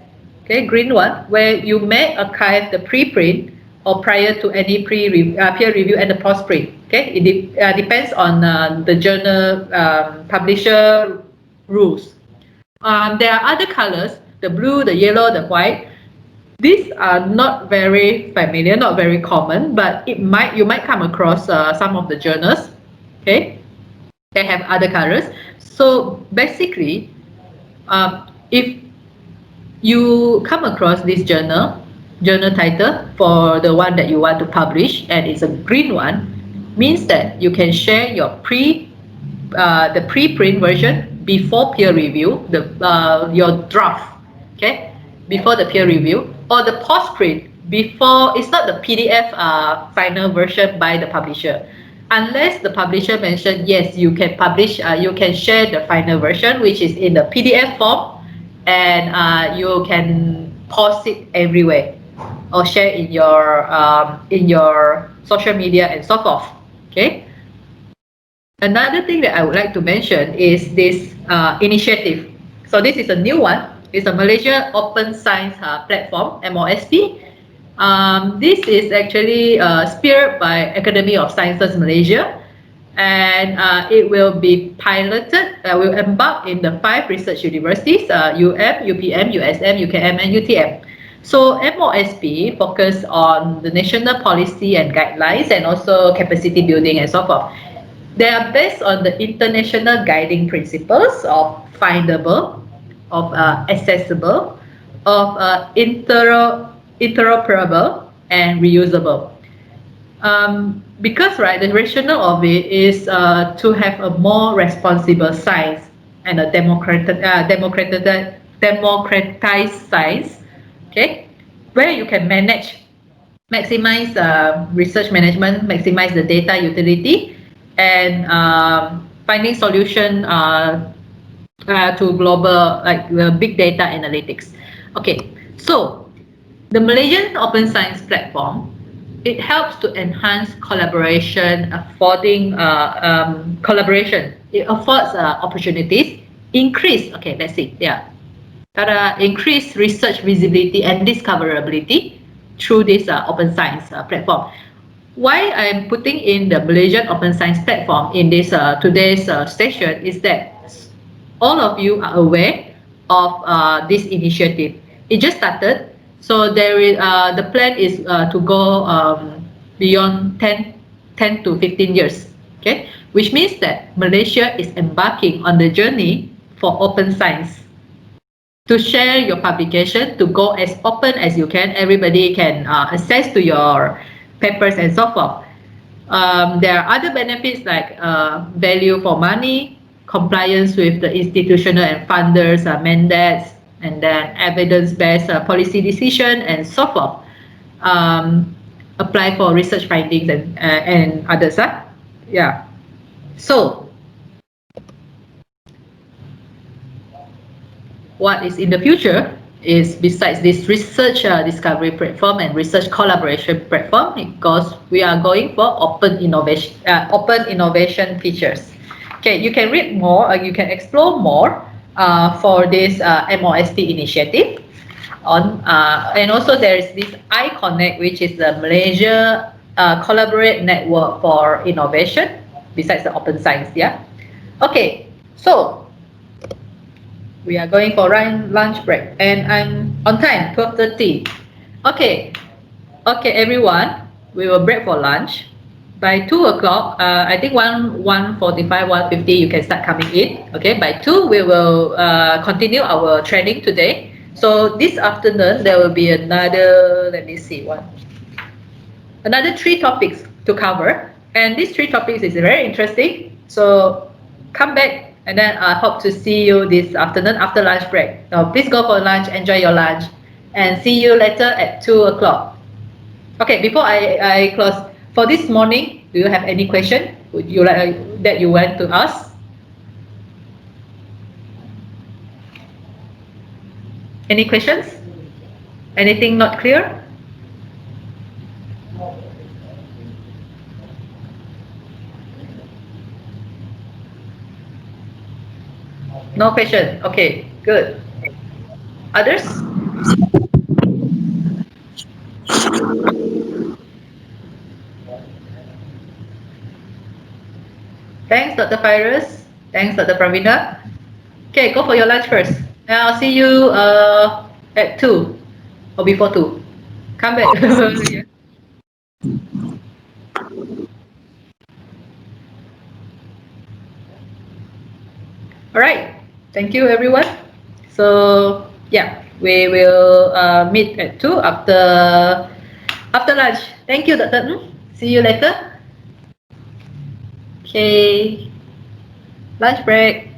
[SPEAKER 1] okay, green one, where you may archive the preprint or prior to any peer review and the postprint. Okay, it depends on the journal publisher rules. There are other colors, the blue, the yellow, the white. These are not very familiar, not very common, but you might come across some of the journals. Okay, they have other colors. So basically, if you come across this journal title for the one that you want to publish and it's a green one, means that you can share your the preprint version before peer review, your draft, okay, before the peer review, or the postprint before. It's not the PDF final version by the publisher, unless the publisher mentioned yes, you can publish, you can share the final version, which is in the PDF form, and you can post it everywhere or share in your social media and so forth. Okay. Another thing that I would like to mention is this initiative. So this is a new one. It's a Malaysia Open Science Platform, MOSP. This is actually spearheaded by Academy of Sciences Malaysia, and it will be piloted, will embark in the 5 research universities, UPM, USM, UKM, and UTM. So MOSP focus on the national policy and guidelines and also capacity building and so forth. They are based on the international guiding principles of findable, of accessible, of interoperable, and reusable. Because right, the rationale of it is to have a more responsible science and a democratized science, okay, where you can maximize research management, maximize the data utility, and finding solution to global, like big data analytics. Okay, so the Malaysian Open Science Platform, it helps to enhance collaboration, affording collaboration. It affords opportunities, increase, okay, let's see, yeah, increase research visibility and discoverability through this open science platform. Why I'm putting in the Malaysian Open Science Platform in this today's session is that all of you are aware of this initiative. It just started, so there is the plan is to go beyond 10 to 15 years. Okay, which means that Malaysia is embarking on the journey for open science. To share your publication, to go as open as you can. Everybody can access to your papers and so forth. There are other benefits like value for money, compliance with the institutional and funders mandates, and then evidence-based policy decision and so forth. Apply for research findings and others. Yeah. So, what is in the future is, besides this research discovery platform and research collaboration platform, because we are going for open innovation features. Okay, you can read more, you can explore more for this MOST initiative. And also there is this iConnect, which is the Malaysia Collaborate Network for Innovation, besides the open science. Yeah. Okay, so we are going for lunch break, and I'm on time, 12:30. Okay, everyone, we will break for lunch. By 2 o'clock, I think 1:45, 1:50, you can start coming in. Okay, by 2, we will continue our training today. So this afternoon, there will be another, let me see, another 3 topics to cover. And these 3 topics is very interesting. So come back, and then I hope to see you this afternoon after lunch break. Now, please go for lunch, enjoy your lunch, and see you later at 2 o'clock. Okay, before I close, for this morning, do you have any question would you like that you want to ask? Any questions? Anything not clear? No question. Okay, good. Others? Thanks, Dr. Fairuz. Thanks, Dr. Pravina. Okay, go for your lunch first. And I'll see you at 2 or before 2. Come back. Yeah. All right. Thank you, everyone. So yeah, we will meet at 2 after lunch. Thank you, Dr. Ng. See you later. Okay. Lunch break.